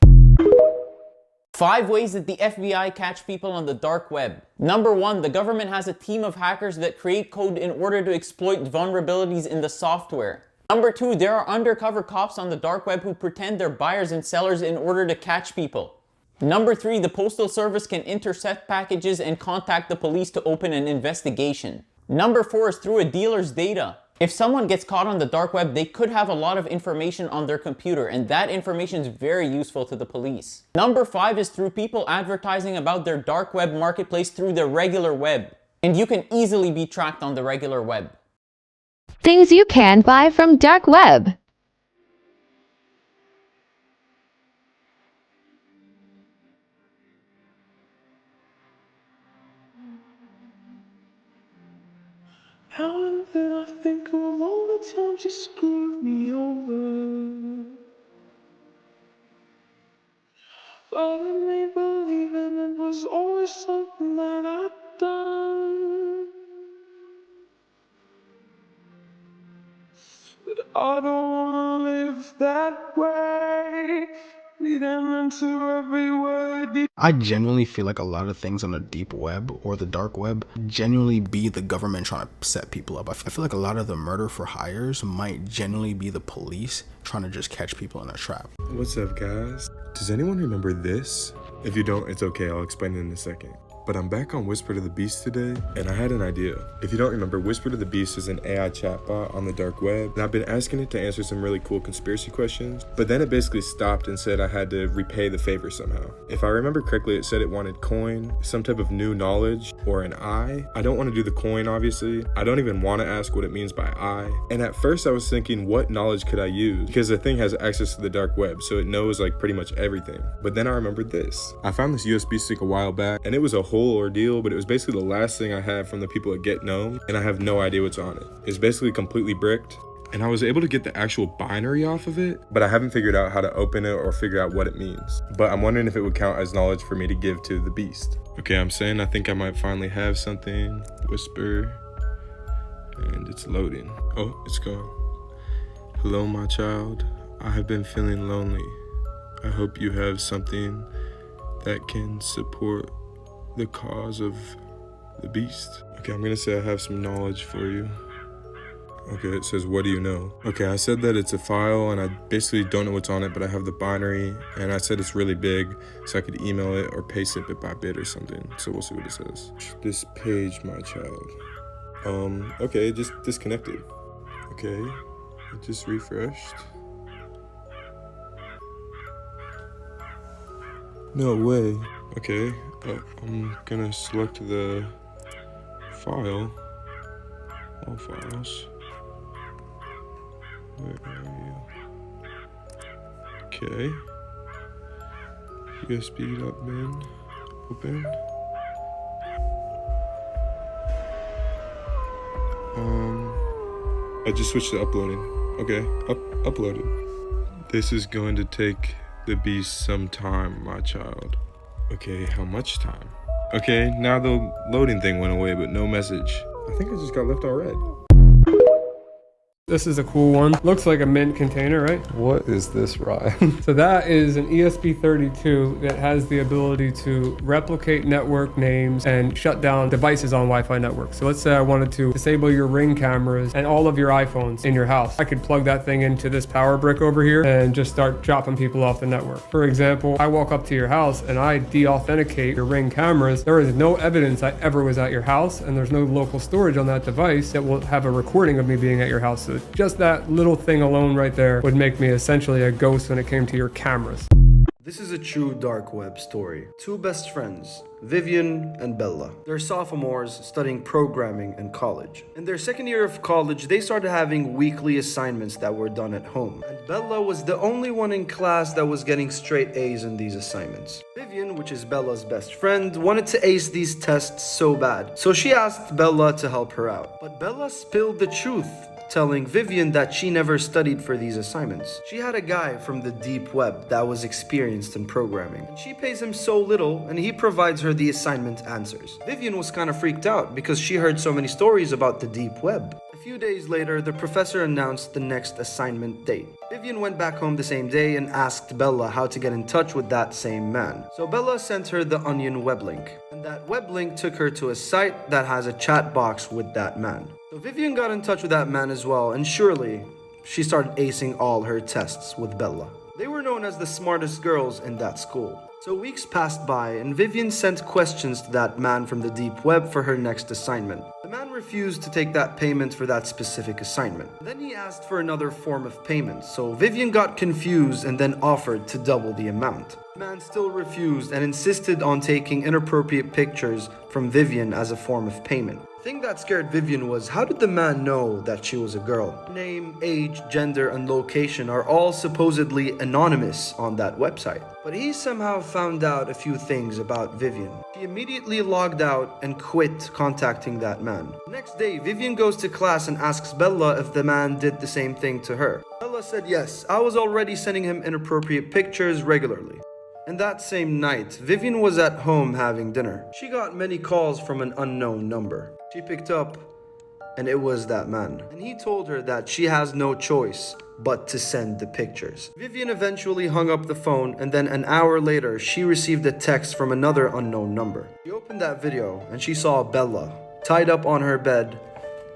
5 ways that the FBI catch people on the dark web. Number 1, the government has a team of hackers that create code in order to exploit vulnerabilities in the software. Number 2, there are undercover cops on the dark web who pretend they're buyers and sellers in order to catch people. Number 3, the Postal Service can intercept packages and contact the police to open an investigation. Number 4 is through a dealer's data. If someone gets caught on the dark web, they could have a lot of information on their computer, and that information is very useful to the police. Number 5 is through people advertising about their dark web marketplace through the regular web. And you can easily be tracked on the regular web. Things you can buy from dark web. How did I think of all the times you screwed me over? But I made believe it was always something that I'd done. But I don't wanna live that way. Leading into every word. I genuinely feel like a lot of things on the deep web or the dark web genuinely be the government trying to set people up. I feel like a lot of the murder for hires might genuinely be the police trying to just catch people in a trap. What's up, guys? Does anyone remember this? If you don't, it's okay, I'll explain it in a second. But I'm back on Whisper to the Beast today, and I had an idea. If you don't remember, Whisper to the Beast is an AI chatbot on the dark web, and I've been asking it to answer some really cool conspiracy questions, but then it basically stopped and said I had to repay the favor somehow. If I remember correctly, it said it wanted coin, some type of new knowledge, or an eye. I don't want to do the coin, obviously. I don't even want to ask what it means by eye. And at first I was thinking, what knowledge could I use? Because the thing has access to the dark web, so it knows like pretty much everything. But then I remembered this. I found this USB stick a while back, and it was a whole ordeal, but it was basically the last thing I had from the people at Get Gnome, and I have no idea what's on it. It's basically completely bricked, and I was able to get the actual binary off of it, but I haven't figured out how to open it or figure out what it means. But I'm wondering if it would count as knowledge for me to give to the beast. Okay, I'm saying I think I might finally have something. Whisper, and it's loading. Oh, it's gone. Hello, my child. I have been feeling lonely. I hope you have something that can support the cause of the beast. Okay, I'm gonna say I have some knowledge for you. Okay, it says, what do you know? Okay, I said that it's a file and I basically don't know what's on it, but I have the binary, and I said it's really big, so I could email it or payslip it by bit or something. So we'll see what it says. This page, my child. Okay, it just disconnected. Okay, it just refreshed. No way. Okay, I'm gonna select the file, all files. Where are you? Okay. USB up, man. Open. I just switched to uploading. Okay, uploaded. This is going to take the beast some time, my child. Okay, how much time? Okay, now the loading thing went away, but no message. I think I just got left on red. This is a cool one. Looks like a mint container, right? What is this, Ryan? So that is an ESP32 that has the ability to replicate network names and shut down devices on Wi-Fi networks. So let's say I wanted to disable your Ring cameras and all of your iPhones in your house. I could plug that thing into this power brick over here and just start dropping people off the network. For example, I walk up to your house and I de-authenticate your Ring cameras. There is no evidence I ever was at your house, and there's no local storage on that device that will have a recording of me being at your house. So just that little thing alone right there would make me essentially a ghost when it came to your cameras. This is a true dark web story. Two best friends, Vivian and Bella. They're sophomores studying programming in college. In their second year of college, they started having weekly assignments that were done at home. And Bella was the only one in class that was getting straight A's in these assignments. Vivian, which is Bella's best friend, wanted to ace these tests so bad. So she asked Bella to help her out. But Bella spilled the truth, telling Vivian that she never studied for these assignments. She had a guy from the deep web that was experienced in programming, and she pays him so little and he provides her the assignment answers. Vivian was kind of freaked out because she heard so many stories about the deep web. A few days later, the professor announced the next assignment date. Vivian went back home the same day and asked Bella how to get in touch with that same man. So Bella sent her the Onion web link, and that web link took her to a site that has a chat box with that man. So Vivian got in touch with that man as well, and surely she started acing all her tests with Bella. They were known as the smartest girls in that school. So weeks passed by, and Vivian sent questions to that man from the deep web for her next assignment. The man refused to take that payment for that specific assignment. Then he asked for another form of payment, so Vivian got confused and then offered to double the amount. The man still refused and insisted on taking inappropriate pictures from Vivian as a form of payment. The thing that scared Vivian was, how did the man know that she was a girl? Name, age, gender, and location are all supposedly anonymous on that website. But he somehow found out a few things about Vivian. She immediately logged out and quit contacting that man. The next day, Vivian goes to class and asks Bella if the man did the same thing to her. Bella said yes, I was already sending him inappropriate pictures regularly. And that same night, Vivian was at home having dinner. She got many calls from an unknown number. She picked up, and it was that man. And he told her that she has no choice but to send the pictures. Vivian eventually hung up the phone, and then an hour later, she received a text from another unknown number. She opened that video, and she saw Bella tied up on her bed,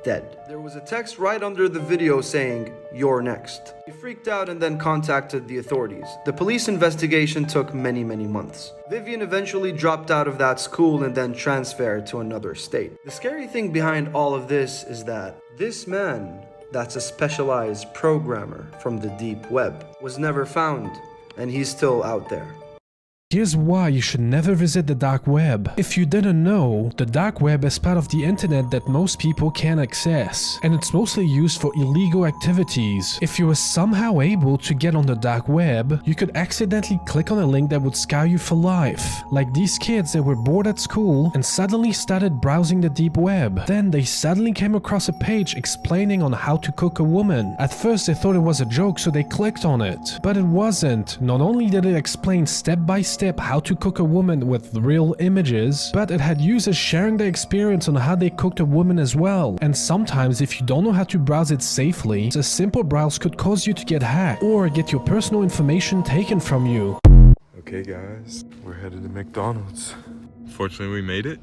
dead. There was a text right under the video saying, "You're next." She freaked out and then contacted the authorities. The police investigation took many months. Vivian eventually dropped out of that school and then transferred to another state. The scary thing behind all of this is that this man, that's a specialized programmer from the deep web, was never found, and he's still out there. Here's why you should never visit the dark web. If you didn't know, the dark web is part of the internet that most people can't access, and it's mostly used for illegal activities. If you were somehow able to get on the dark web, you could accidentally click on a link that would scar you for life. Like these kids that were bored at school and suddenly started browsing the deep web. Then they suddenly came across a page explaining on how to cook a woman. At first they thought it was a joke, so they clicked on it. But it wasn't. Not only did it explain step by step how to cook a woman with real images, but it had users sharing their experience on how they cooked a woman as well. And sometimes if you don't know how to browse it safely, a simple browse could cause you to get hacked or get your personal information taken from you. Okay guys, we're headed to McDonald's. Fortunately we made it.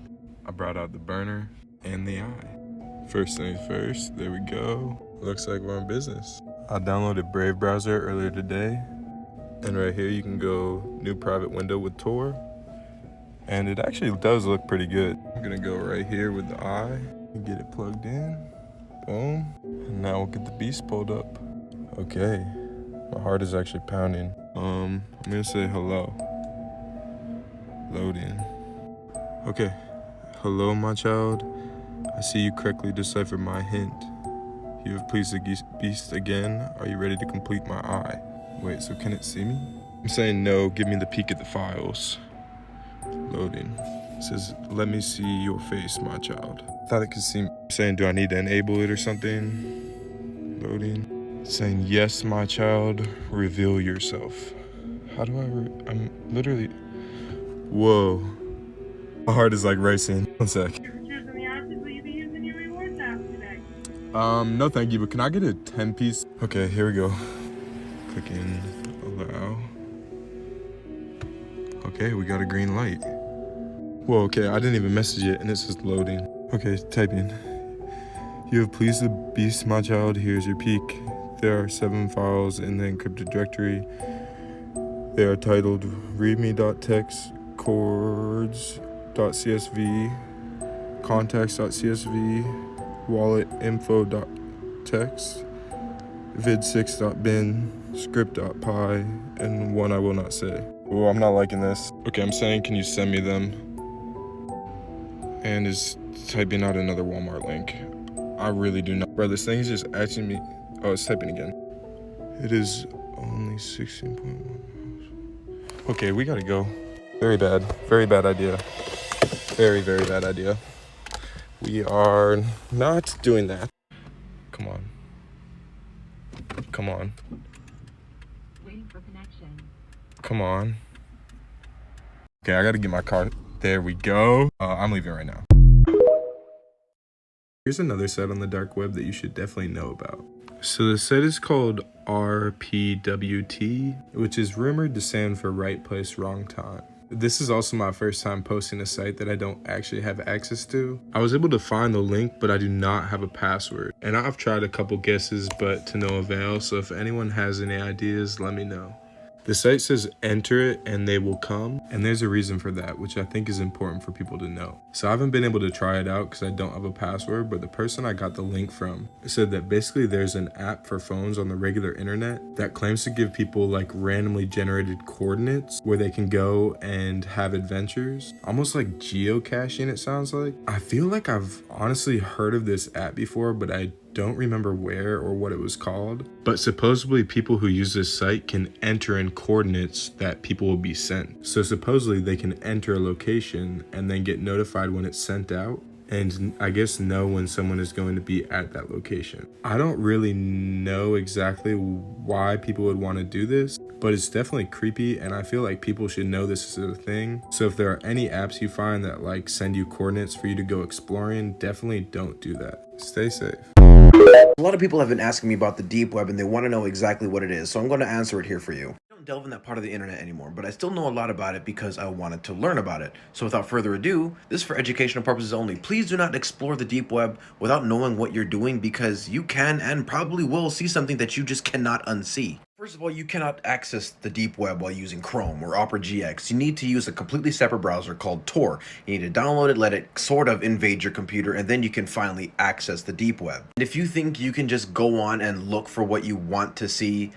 I brought out the burner and the eye. First things first, there we go. Looks like we're in business. I downloaded Brave browser earlier today. And right here you can go new private window with Tor. And it actually does look pretty good. I'm gonna go right here with the eye and get it plugged in. Boom. And now we'll get the beast pulled up. Okay. My heart is actually pounding. I'm gonna say hello. Loading. Okay. Hello, my child. I see you correctly deciphered my hint. You have pleased the beast again. Are you ready to complete my eye? Wait, so can it see me? I'm saying no, give me the peek at the files. Loading. It says, let me see your face, my child. Thought it could see me. Saying, do I need to enable it or something? Loading. Saying, yes, my child, reveal yourself. How do I'm literally, whoa. My heart is like racing. One sec. No thank you, but can I get a 10-piece? Okay, here we go. Clicking allow. Okay, we got a green light. Whoa, okay, I didn't even message it and it says loading. Okay, typing. You have pleased the beast, my child. Here's your peak. There are 7 files in the encrypted directory. They are titled readme.txt, chords.csv, contacts.csv, walletinfo.txt, vid6.bin, script.py, and one I will not say. Oh, I'm not liking this. Okay, I'm saying, can you send me them? And is typing out another Walmart link. I really do not. Bro, this thing is just asking me. Oh, it's typing again. It is only 16.1. Okay, we gotta go. Very bad idea. Very bad idea. We are not doing that. Come on. Waiting for connection. Come on. Okay, I gotta get my car. There we go. I'm leaving right now. Here's another site on the dark web that you should definitely know about. So the site is called RPWT, which is rumored to stand for right place, wrong time. This is also my first time posting a site that I don't actually have access to. I was able to find the link, but I do not have a password. And I've tried a couple guesses, but to no avail. So if anyone has any ideas, let me know. The site says enter it and they will come, and there's a reason for that, which I think is important for people to know. So I haven't been able to try it out because I don't have a password, but the person I got the link from said that basically there's an app for phones on the regular internet that claims to give people like randomly generated coordinates where they can go and have adventures, almost like geocaching it sounds like. I feel like I've honestly heard of this app before, but I don't remember where or what it was called, but supposedly people who use this site can enter in coordinates that people will be sent. So supposedly they can enter a location and then get notified when it's sent out, and I guess know when someone is going to be at that location. I don't really know exactly why people would want to do this, but it's definitely creepy, and I feel like people should know this is a thing. So if there are any apps you find that like send you coordinates for you to go exploring, definitely don't do that. Stay safe. A lot of people have been asking me about the deep web and they want to know exactly what it is, so I'm going to answer it here for you. I don't delve in that part of the internet anymore, but I still know a lot about it because I wanted to learn about it. So without further ado, this is for educational purposes only. Please do not explore the deep web without knowing what you're doing, because you can and probably will see something that you just cannot unsee. First of all, you cannot access the deep web while using Chrome or Opera GX. You need to use a completely separate browser called Tor. You need to download it, let it sort of invade your computer, and then you can finally access the deep web. And if you think you can just go on and look for what you want to see,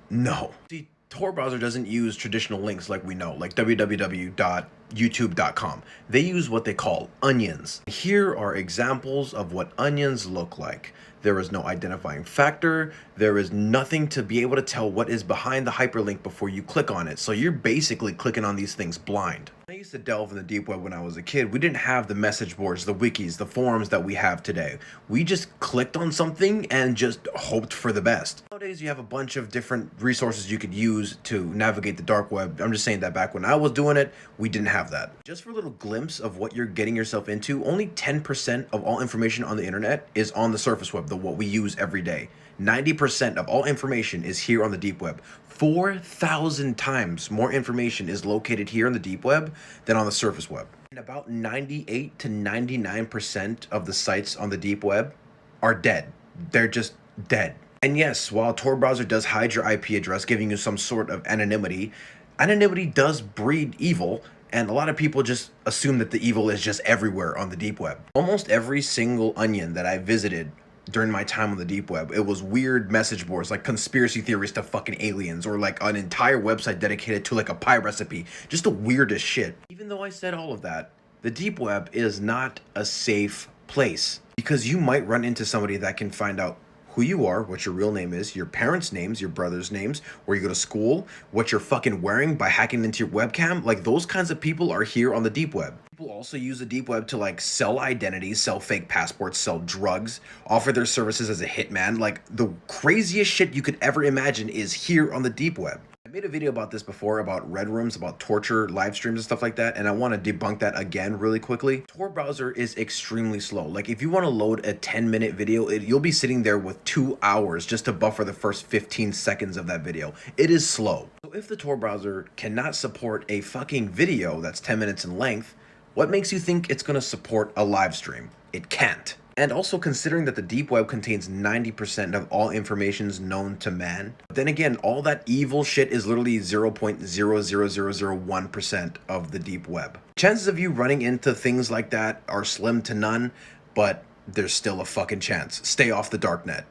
no. See, Tor browser doesn't use traditional links like we know, like www.youtube.com. They use what they call onions. Here are examples of what onions look like. There is no identifying factor. There is nothing to be able to tell what is behind the hyperlink before you click on it. So you're basically clicking on these things blind. I used to delve in the deep web when I was a kid. We didn't have the message boards, the wikis, the forums that we have today. We just clicked on something and just hoped for the best. Nowadays, you have a bunch of different resources you could use to navigate the dark web. I'm just saying that back when I was doing it, we didn't have that. Just for a little glimpse of what you're getting yourself into, only 10% of all information on the internet is on the surface web, what we use every day. 90% of all information is here on the deep web. 4,000 times more information is located here on the deep web than on the surface web. And about 98 to 99% of the sites on the deep web are dead. They're just dead. And yes, while Tor browser does hide your IP address, giving you some sort of anonymity, anonymity does breed evil, and a lot of people just assume that the evil is just everywhere on the deep web. Almost every single onion that I visited during my time on the deep web, it was weird message boards like conspiracy theories to fucking aliens, or like an entire website dedicated to like a pie recipe, just the weirdest shit. Even though I said all of that, the deep web is not a safe place, because you might run into somebody that can find out who you are, what your real name is, your parents' names, your brother's names, where you go to school, what you're fucking wearing by hacking into your webcam. Like, those kinds of people are here on the deep web. People also use the deep web to like sell identities, sell fake passports, sell drugs, offer their services as a hitman. Like, the craziest shit you could ever imagine is here on the deep web. I made a video about this before, about red rooms, about torture live streams and stuff like that, and I want to debunk that again really quickly. Tor browser is extremely slow. Like if you want to load a 10-minute video, you'll be sitting there with 2 hours just to buffer the first 15 seconds of that video. It is slow. So if the Tor browser cannot support a fucking video that's 10 minutes in length, what makes you think it's going to support a live stream? It can't. And also considering that the deep web contains 90% of all informations known to man, then again, all that evil shit is literally 0.00001% of the deep web. Chances of you running into things like that are slim to none, but there's still a fucking chance. Stay off the darknet.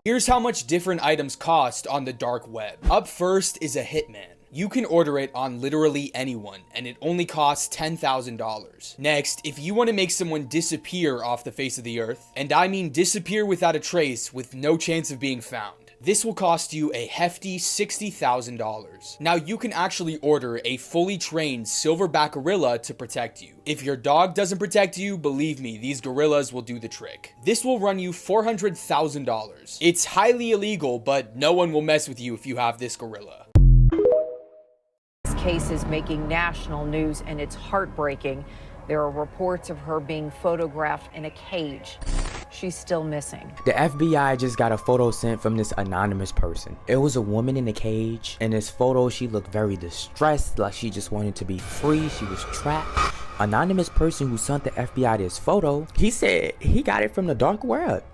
Here's how much different items cost on the dark web. Up first is a hitman. You can order it on literally anyone, and it only costs $10,000. Next, if you want to make someone disappear off the face of the earth, and I mean disappear without a trace with no chance of being found, this will cost you a hefty $60,000. Now you can actually order a fully trained silverback gorilla to protect you. If your dog doesn't protect you, believe me, these gorillas will do the trick. This will run you $400,000. It's highly illegal, but no one will mess with you if you have this gorilla. This case is making national news, and it's heartbreaking. There are reports of her being photographed in a cage. She's still missing. The FBI just got a photo sent from this anonymous person. It was a woman in a cage. In this photo, she looked very distressed, like she just wanted to be free. She was trapped. Anonymous person who sent the FBI this photo, he said he got it from the dark web.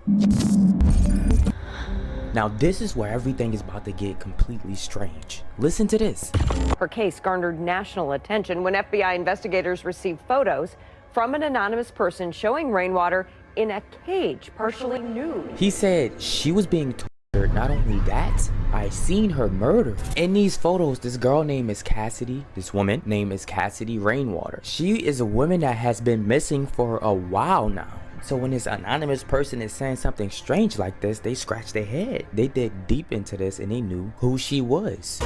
Now this is where everything is about to get completely strange. Listen to this. Her case garnered national attention when FBI investigators received photos from an anonymous person showing Rainwater in a cage, partially nude. He said she was being tortured. Not only that, I seen her murdered. In these photos, this girl name is Cassidy. This woman name is Cassidy Rainwater. She is a woman that has been missing for a while now. So when this anonymous person is saying something strange like this, they scratch their head. They dig deep into this and they knew who she was.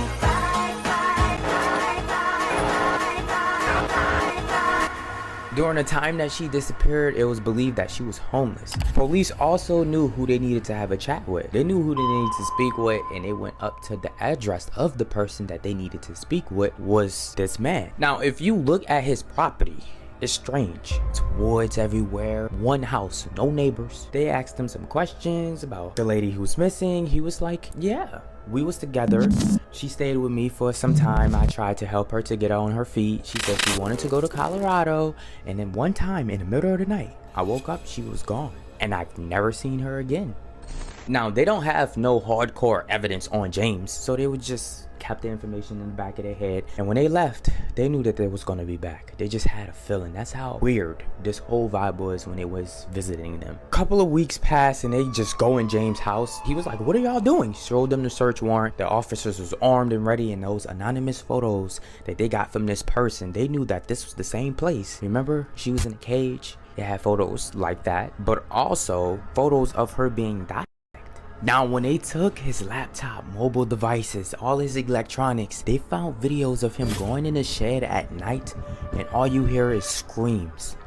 During the time that she disappeared, it was believed that she was homeless. Police also knew who they needed to have a chat with. They knew who they needed to speak with, and they went up to the address of the person that they needed to speak with was this man. Now, if you look at his property, it's strange. It's woods everywhere, one house, no neighbors. They asked him some questions about the lady who's missing. He was like, yeah, we was together. She stayed with me for some time. I tried to help her to get on her feet. She said she wanted to go to Colorado. And then one time in the middle of the night, I woke up, she was gone. And I've never seen her again. Now, they don't have no hardcore evidence on James, so they would just kept the information in the back of their head. And when they left, they knew that they was gonna be back. They just had a feeling. That's how weird this whole vibe was when they was visiting them. A couple of weeks passed and they just go in James' house. He was like, what are y'all doing? Showed them the search warrant. The officers was armed and ready, and those anonymous photos that they got from this person, they knew that this was the same place. Remember, she was in a cage. It had photos like that, but also photos of her being died. Now, when they took his laptop, mobile devices, all his electronics, they found videos of him going in the shed at night, and all you hear is screams.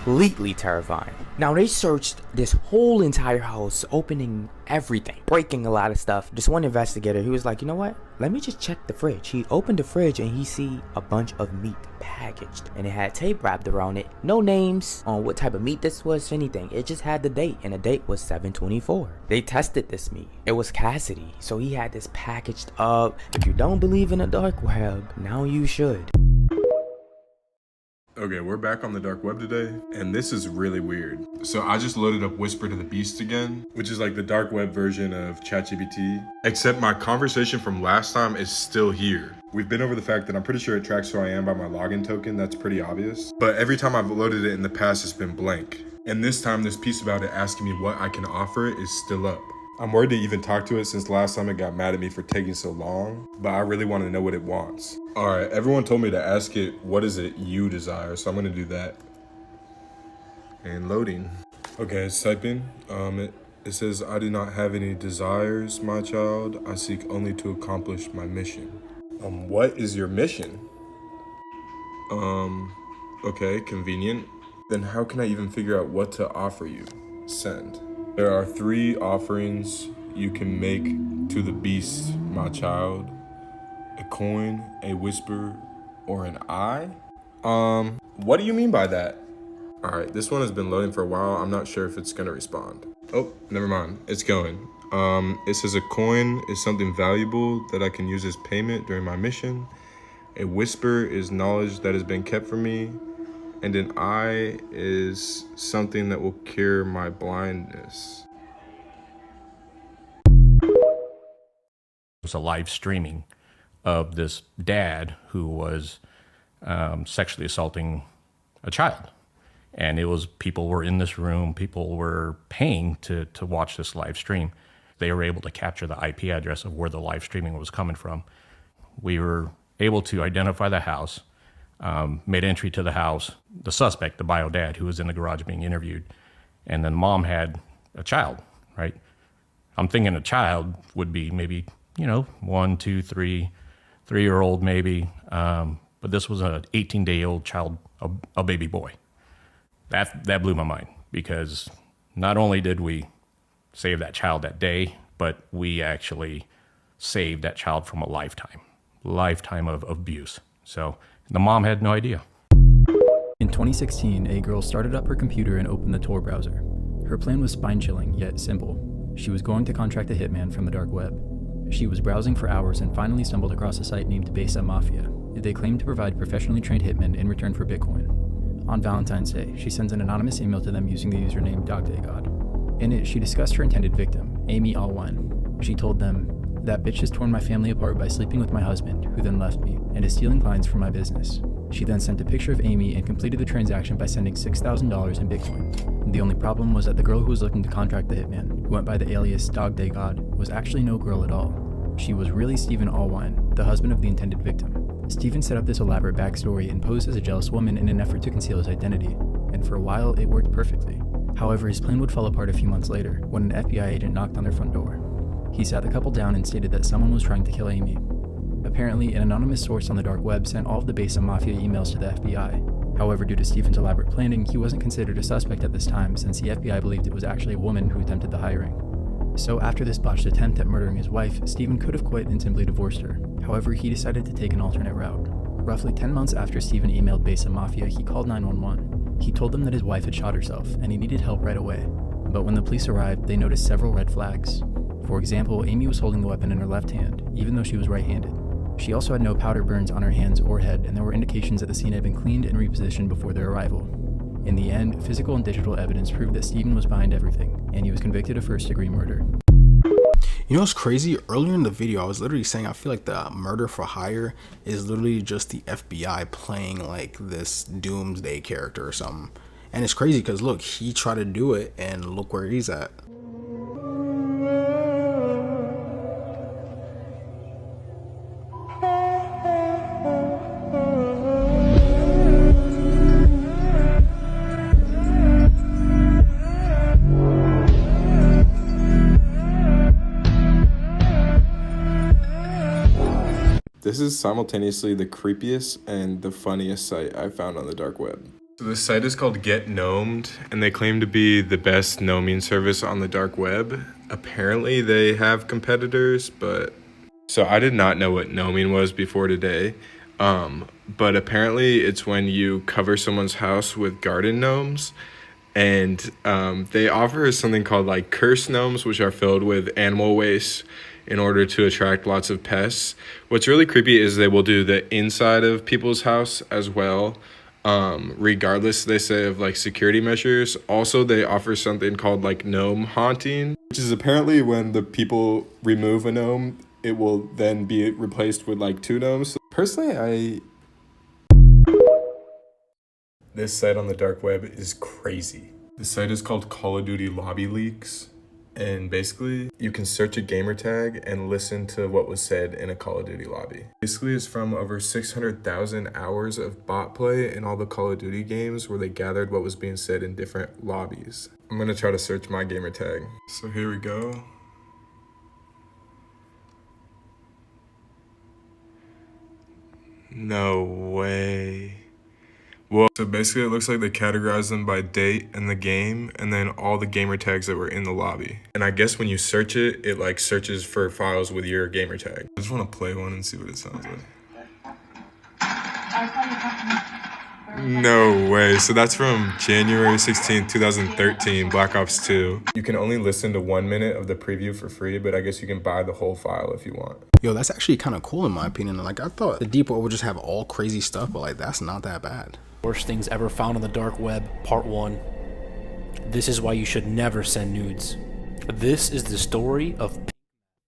Completely terrifying. Now, they searched this whole entire house, opening everything, breaking a lot of stuff. This one investigator, he was like, you know what? Let me just check the fridge. He opened the fridge and he see a bunch of meat packaged, and it had tape wrapped around it. No names on what type of meat this was, anything. It just had the date, and the date was 7/24. They tested this meat. It was Cassidy. So he had this packaged up. If you don't believe in the dark web, now you should. Okay, we're back on the dark web today, and this is really weird. So I just loaded up Whisper to the Beast again, which is like the dark web version of ChatGPT, except my conversation from last time is still here. We've been over the fact that I'm pretty sure it tracks who I am by my login token. That's pretty obvious. But every time I've loaded it in the past, it's been blank. And this time, this piece about it asking me what I can offer it is still up. I'm worried to even talk to it since last time it got mad at me for taking so long, but I really want to know what it wants. All right, everyone told me to ask it, what is it you desire? So I'm gonna do that. And loading. Okay, it's typing. It says, I do not have any desires, my child. I seek only to accomplish my mission. What is your mission? Okay, convenient. Then how can I even figure out what to offer you? Send. There are 3 offerings you can make to the beast, my child. A coin, a whisper, or an eye? What do you mean by that? Alright, this one has been loading for a while. I'm not sure if it's gonna respond. Oh, never mind. It's going. It says a coin is something valuable that I can use as payment during my mission. A whisper is knowledge that has been kept from me. And an eye is something that will cure my blindness. It was a live streaming of this dad who was sexually assaulting a child. And it was, people were in this room, people were paying to watch this live stream. They were able to capture the IP address of where the live streaming was coming from. We were able to identify the house, made entry to the house, the suspect, the bio dad who was in the garage being interviewed, and then mom had a child, right? I'm thinking a child would be maybe, 1, 2, 3, 3-year-old maybe, but this was an 18-day-old child, a baby boy. That blew my mind, because not only did we save that child that day, but we actually saved that child from a lifetime of abuse. So the mom had no idea. In 2016, a girl started up her computer and opened the Tor browser. Her plan was spine-chilling, yet simple. She was going to contract a hitman from the dark web. She was browsing for hours and finally stumbled across a site named Besa Mafia. They claimed to provide professionally trained hitmen in return for Bitcoin. On Valentine's Day, she sends an anonymous email to them using the username DogDayGod. In it, she discussed her intended victim, Amy Allwine. She told them, "That bitch has torn my family apart by sleeping with my husband, who then left me, and is stealing clients from my business." She then sent a picture of Amy and completed the transaction by sending $6,000 in Bitcoin. The only problem was that the girl who was looking to contract the hitman, who went by the alias DogDayGod, was actually no girl at all. She was really Stephen Allwine, the husband of the intended victim. Stephen set up this elaborate backstory and posed as a jealous woman in an effort to conceal his identity, and for a while it worked perfectly. However, his plan would fall apart a few months later when an FBI agent knocked on their front door. He sat the couple down and stated that someone was trying to kill Amy. Apparently, an anonymous source on the dark web sent all of the Besa Mafia emails to the FBI. However, due to Stephen's elaborate planning, he wasn't considered a suspect at this time, since the FBI believed it was actually a woman who attempted the hiring. So after this botched attempt at murdering his wife, Stephen could have quit and simply divorced her. However, he decided to take an alternate route. Roughly 10 months after Stephen emailed Besa Mafia, he called 911. He told them that his wife had shot herself, and he needed help right away. But when the police arrived, they noticed several red flags. For example, Amy was holding the weapon in her left hand, even though she was right-handed. She also had no powder burns on her hands or head, and there were indications that the scene had been cleaned and repositioned before their arrival. In the end, physical and digital evidence proved that Stephen was behind everything, and he was convicted of first-degree murder. You know what's crazy? Earlier in the video, I was literally saying I feel like the murder for hire is literally just the FBI playing like this doomsday character or something. And it's crazy because look, he tried to do it and look where he's at. This is simultaneously the creepiest and the funniest site I found on the dark web. So this site is called Get Gnomed, and they claim to be the best gnoming service on the dark web. Apparently they have competitors, but... So I did not know what gnoming was before today, but apparently it's when you cover someone's house with garden gnomes, and they offer something called like curse gnomes, which are filled with animal waste in order to attract lots of pests. What's really creepy is they will do the inside of people's house as well, regardless, they say, of like security measures. Also, they offer something called like gnome haunting, which is apparently when the people remove a gnome, it will then be replaced with like 2 gnomes. Personally, this site on the dark web is crazy. The site is called Call of Duty Lobby Leaks. And basically, you can search a gamer tag and listen to what was said in a Call of Duty lobby. Basically, it's from over 600,000 hours of bot play in all the Call of Duty games where they gathered what was being said in different lobbies. I'm gonna try to search my gamer tag. So here we go. No way. Well, so basically it looks like they categorize them by date and the game and then all the gamer tags that were in the lobby. And I guess when you search it, it like searches for files with your gamer tag. I just want to play one and see what it sounds like. No way. So that's from January 16th, 2013, Black Ops 2. You can only listen to 1 minute of the preview for free, but I guess you can buy the whole file if you want. Yo, that's actually kind of cool in my opinion. Like, I thought the deep web would just have all crazy stuff, but like, that's not that bad. Worst things ever found on the dark web, part 1. This is why you should never send nudes. This is the story of Pink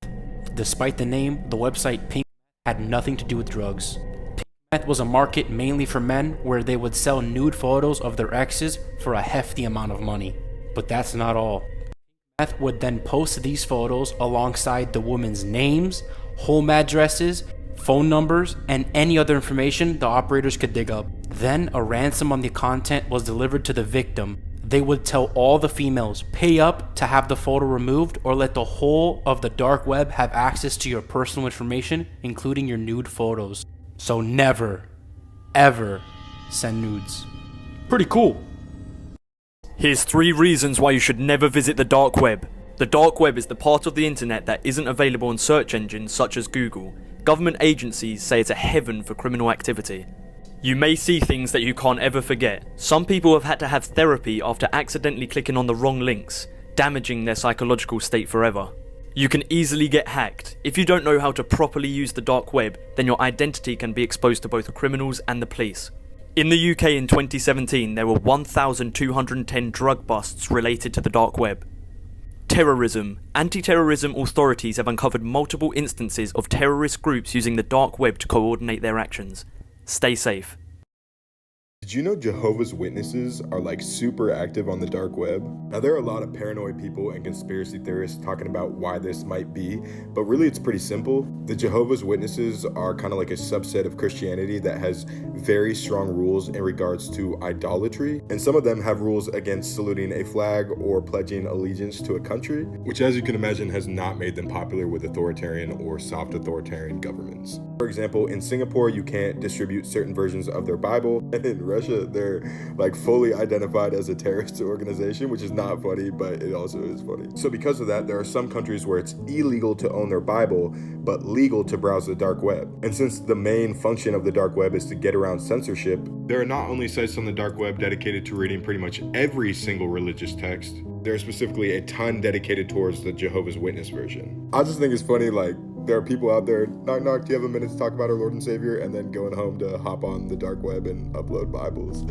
Meth. Despite the name, the website Pink Meth had nothing to do with drugs. Pink Meth was a market mainly for men where they would sell nude photos of their exes for a hefty amount of money. But that's not all. Pink Meth would then post these photos alongside the women's names, home addresses, phone numbers, and any other information the operators could dig up. Then a ransom on the content was delivered to the victim. They would tell all the females, pay up to have the photo removed or let the whole of the dark web have access to your personal information, including your nude photos. So never, ever send nudes. Pretty cool. Here's 3 reasons why you should never visit the dark web. The dark web is the part of the internet that isn't available on search engines such as Google. Government agencies say it's a heaven for criminal activity. You may see things that you can't ever forget. Some people have had to have therapy after accidentally clicking on the wrong links, damaging their psychological state forever. You can easily get hacked. If you don't know how to properly use the dark web, then your identity can be exposed to both criminals and the police. In the UK in 2017, there were 1,210 drug busts related to the dark web. Terrorism. Anti-terrorism authorities have uncovered multiple instances of terrorist groups using the dark web to coordinate their actions. Stay safe. Did you know Jehovah's Witnesses are like super active on the dark web? Now there are a lot of paranoid people and conspiracy theorists talking about why this might be, but really it's pretty simple. The Jehovah's Witnesses are kind of like a subset of Christianity that has very strong rules in regards to idolatry, and some of them have rules against saluting a flag or pledging allegiance to a country, which as you can imagine has not made them popular with authoritarian or soft authoritarian governments. For example, in Singapore you can't distribute certain versions of their Bible, and in Russia, they're like fully identified as a terrorist organization, which is not funny, but it also is funny. So because of that, there are some countries where it's illegal to own their Bible, but legal to browse the dark web. And since the main function of the dark web is to get around censorship, there are not only sites on the dark web dedicated to reading pretty much every single religious text, there's specifically a ton dedicated towards the Jehovah's Witness version. I just think it's funny, like, there are people out there, knock knock, do you have a minute to talk about our Lord and Savior? And then going home to hop on the dark web and upload Bibles.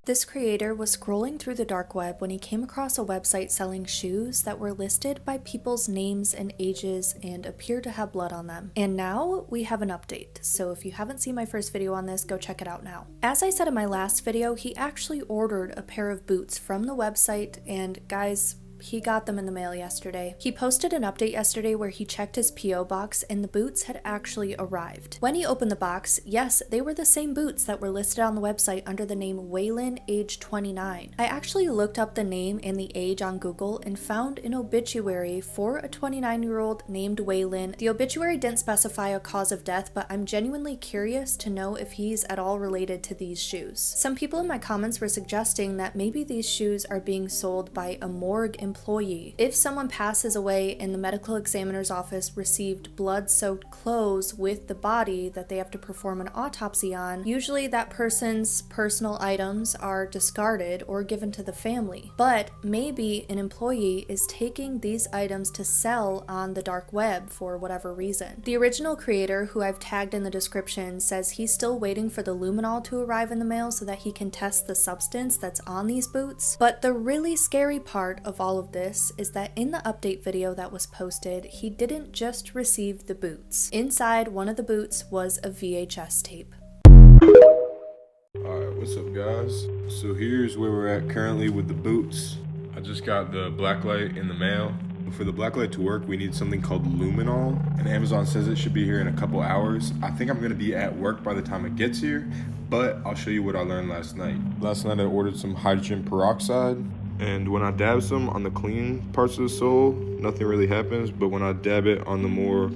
This creator was scrolling through the dark web when he came across a website selling shoes that were listed by people's names and ages and appear to have blood on them. And now we have an update, so if you haven't seen my first video on this, go check it out now. As I said in my last video, he actually ordered a pair of boots from the website, and guys, he got them in the mail yesterday. He posted an update yesterday where he checked his P.O. box and the boots had actually arrived. When he opened the box, yes, they were the same boots that were listed on the website under the name Waylon, age 29. I actually looked up the name and the age on Google and found an obituary for a 29-year-old named Waylon. The obituary didn't specify a cause of death, but I'm genuinely curious to know if he's at all related to these shoes. Some people in my comments were suggesting that maybe these shoes are being sold by a morgue employee. If someone passes away and the medical examiner's office received blood-soaked clothes with the body that they have to perform an autopsy on, usually that person's personal items are discarded or given to the family. But maybe an employee is taking these items to sell on the dark web for whatever reason. The original creator, who I've tagged in the description, says he's still waiting for the luminol to arrive in the mail so that he can test the substance that's on these boots. But the really scary part of all of this is that in the update video that was posted, he didn't just receive the boots. Inside one of the boots was a VHS tape. Alright, what's up guys? So here's where we're at currently with the boots. I just got the blacklight in the mail. For the blacklight to work, we need something called luminol, and Amazon says it should be here in a couple hours. I think I'm gonna be at work by the time it gets here, but I'll show you what I learned last night. Last night I ordered some hydrogen peroxide, and when I dab some on the clean parts of the sole, nothing really happens, but when I dab it on the more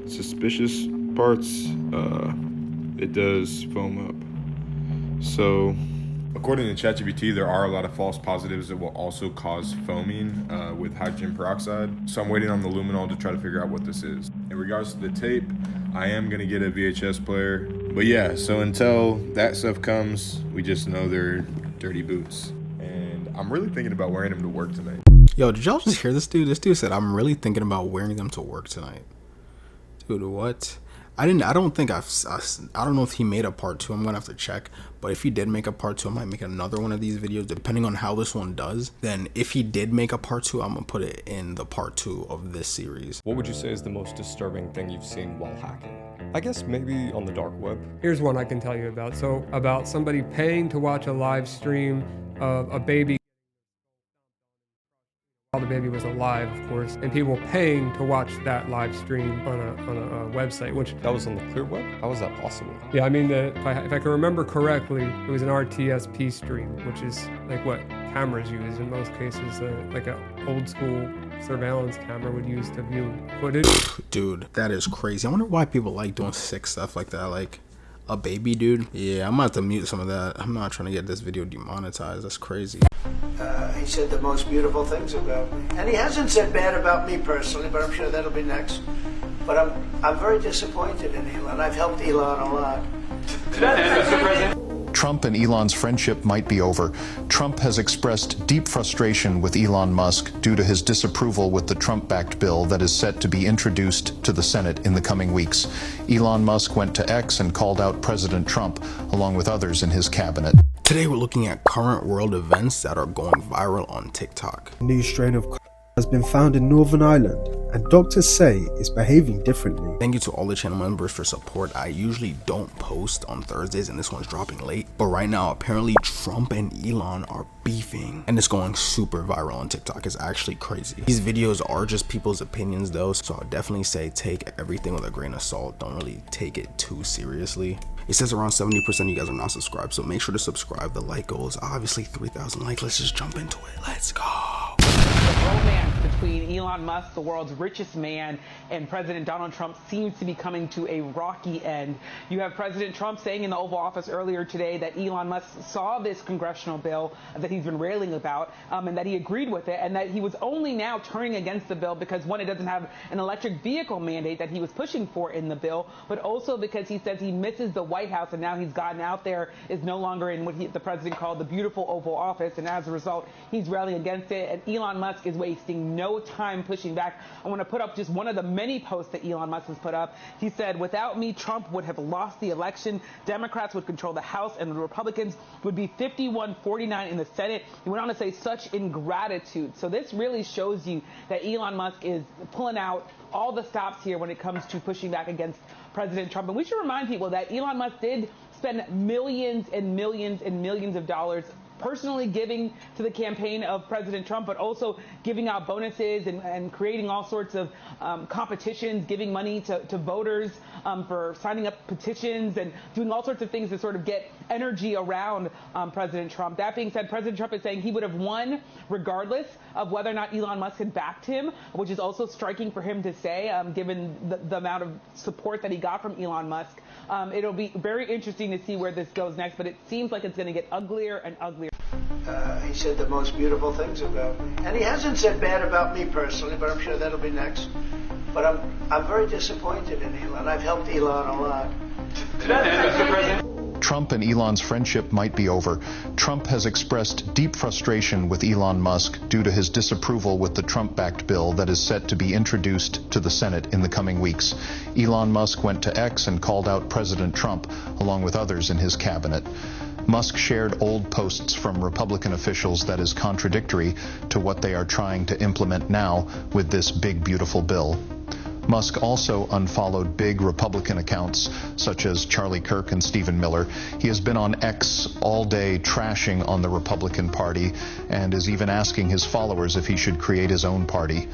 suspicious parts, it does foam up. So According to ChatGPT, there are a lot of false positives that will also cause foaming with hydrogen peroxide. So I'm waiting on the luminol to try to figure out what this is. In regards to the tape, I am gonna get a VHS player. But yeah, so until that stuff comes, we just know they're dirty boots. And I'm really thinking about wearing them to work tonight. Yo, did y'all just hear this dude? This dude said, I'm really thinking about wearing them to work tonight. Dude, what? I don't know if he made a part 2. I'm gonna have to check. But if he did make a part 2, I might make another one of these videos depending on how this one does. Then if he did make a part 2, I'm gonna put it in the part 2 of this series. What would you say is the most disturbing thing you've seen while hacking? I guess maybe on the dark web. Here's one I can tell you about. So about somebody paying to watch a live stream of a baby while the baby was alive, of course, and people paying to watch that live stream on a website, which... That was on the clear web? How was that possible? Yeah, I mean, if I can remember correctly, it was an RTSP stream, which is like what cameras use in most cases, like an old school surveillance camera would use to view footage. Dude, that is crazy. I wonder why people like doing sick stuff like that, like a baby dude. Yeah, I'm gonna have to mute some of that. I'm not trying to get this video demonetized. That's crazy. He said the most beautiful things about me. And he hasn't said bad about me personally, but I'm sure that'll be next. But I'm very disappointed in Elon. I've helped Elon a lot. Trump and Elon's friendship might be over. Trump has expressed deep frustration with Elon Musk due to his disapproval with the Trump-backed bill that is set to be introduced to the Senate in the coming weeks. Elon Musk went to X and called out President Trump, along with others in his cabinet. Today we're looking at current world events that are going viral on TikTok. A new strain of has been found in Northern Ireland, and doctors say it's behaving differently. Thank you to all the channel members for support. I usually don't post on Thursdays and this one's dropping late, but right now apparently Trump and Elon are beefing and it's going super viral on TikTok. It's actually crazy. These videos are just people's opinions though, so I'll definitely say take everything with a grain of salt. Don't really take it too seriously. It says around 70% of you guys are not subscribed, so make sure to subscribe. The like goal is obviously 3,000 likes. Let's just jump into it. Let's go. The romance between Elon Musk, the world's richest man, and President Donald Trump seems to be coming to a rocky end. You have President Trump saying in the Oval Office earlier today that Elon Musk saw this congressional bill that he's been railing about, and that he agreed with it, and that he was only now turning against the bill because, one, it doesn't have an electric vehicle mandate that he was pushing for in the bill, but also because he says he misses the White House, and now he's gotten out there, is no longer in what the president called the beautiful Oval Office, and as a result, he's railing against it, and Elon Musk is wasting no time pushing back. I want to put up just one of the many posts that Elon Musk has put up. He said, without me, Trump would have lost the election. Democrats would control the House and the Republicans would be 51-49 in the Senate. He went on to say such ingratitude. So this really shows you that Elon Musk is pulling out all the stops here when it comes to pushing back against President Trump. And we should remind people that Elon Musk did spend millions and millions and millions of dollars personally giving to the campaign of President Trump, but also giving out bonuses and creating all sorts of competitions, giving money to voters for signing up petitions and doing all sorts of things to sort of get energy around President Trump. That being said, President Trump is saying he would have won regardless of whether or not Elon Musk had backed him, which is also striking for him to say, given the amount of support that he got from Elon Musk. It'll be very interesting to see where this goes next, but it seems like it's going to get uglier and uglier. He said the most beautiful things about me. And he hasn't said bad about me personally, but I'm sure that'll be next. But I'm very disappointed in Elon. I've helped Elon a lot. Trump and Elon's friendship might be over. Trump has expressed deep frustration with Elon Musk due to his disapproval with the Trump-backed bill that is set to be introduced to the Senate in the coming weeks. Elon Musk went to X and called out President Trump, along with others in his cabinet. Musk shared old posts from Republican officials that is contradictory to what they are trying to implement now with this big, beautiful bill. Musk also unfollowed big Republican accounts such as Charlie Kirk and Stephen Miller. He has been on X all day trashing on the Republican Party and is even asking his followers if he should create his own party.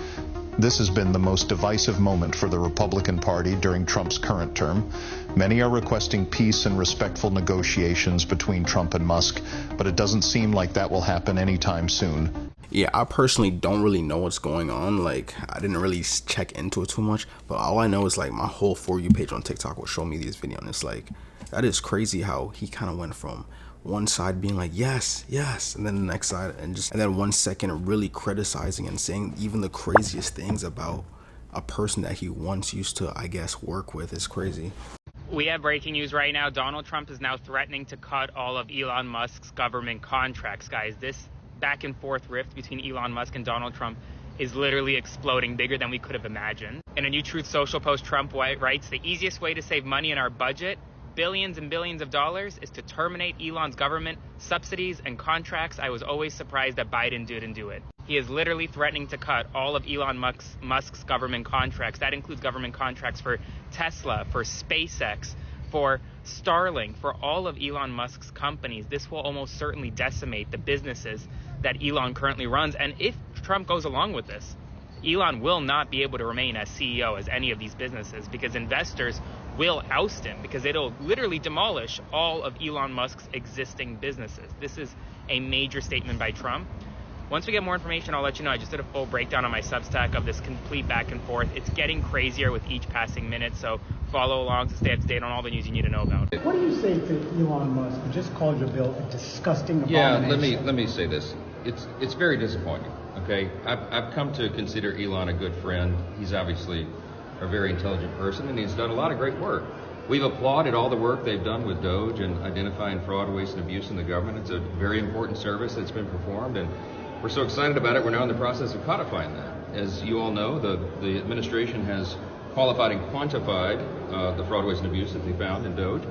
This has been the most divisive moment for the Republican Party during Trump's current term. Many are requesting peace and respectful negotiations between Trump and Musk, but it doesn't seem like that will happen anytime soon. Yeah, I personally don't really know what's going on. Like, I didn't really check into it too much, but all I know is like my whole For You page on TikTok will show me these videos, and it's like, that is crazy how he kind of went from one side being like, yes, yes, and then the next side, and then 1 second really criticizing and saying even the craziest things about a person that he once used to, I guess, work with. Is crazy. We have breaking news right now. Donald Trump is now threatening to cut all of Elon Musk's government contracts, guys. This back and forth rift between Elon Musk and Donald Trump is literally exploding, bigger than we could have imagined. In a new Truth Social post, Trump writes, the easiest way to save money in our budget, billions and billions of dollars, is to terminate Elon's government subsidies and contracts. I was always surprised that Biden didn't do it. He is literally threatening to cut all of Elon Musk's government contracts. That includes government contracts for Tesla, for SpaceX, for Starlink, for all of Elon Musk's companies. This will almost certainly decimate the businesses that Elon currently runs. And if Trump goes along with this, Elon will not be able to remain as CEO as any of these businesses, because investors will oust him, because it'll literally demolish all of Elon Musk's existing businesses. This is a major statement by Trump. Once we get more information, I'll let you know. I just did a full breakdown on my Substack of this complete back and forth. It's getting crazier with each passing minute, so follow along to stay up to date on all the news you need to know about. What do you say to Elon Musk, who just called your bill a disgusting abomination? Yeah, let me say this. It's very disappointing. Okay, I've come to consider Elon a good friend. He's obviously a very intelligent person, and he's done a lot of great work. We've applauded all the work they've done with Doge and identifying fraud, waste, and abuse in the government. It's a very important service that's been performed, and we're so excited about it. We're now in the process of codifying that. As you all know, the administration has qualified and quantified the fraud, waste, and abuse that they found in Doge.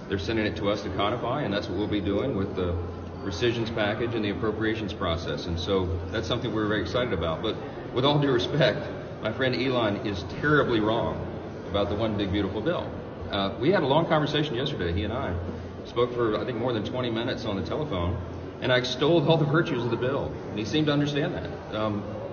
They're sending it to us to codify, and that's what we'll be doing with the rescissions package and the appropriations process. And so that's something we're very excited about. But with all due respect, my friend Elon is terribly wrong about the one big beautiful bill. We had a long conversation yesterday. He and I spoke for, I think, more than 20 minutes on the telephone, and I extolled all the virtues of the bill, and he seemed to understand that.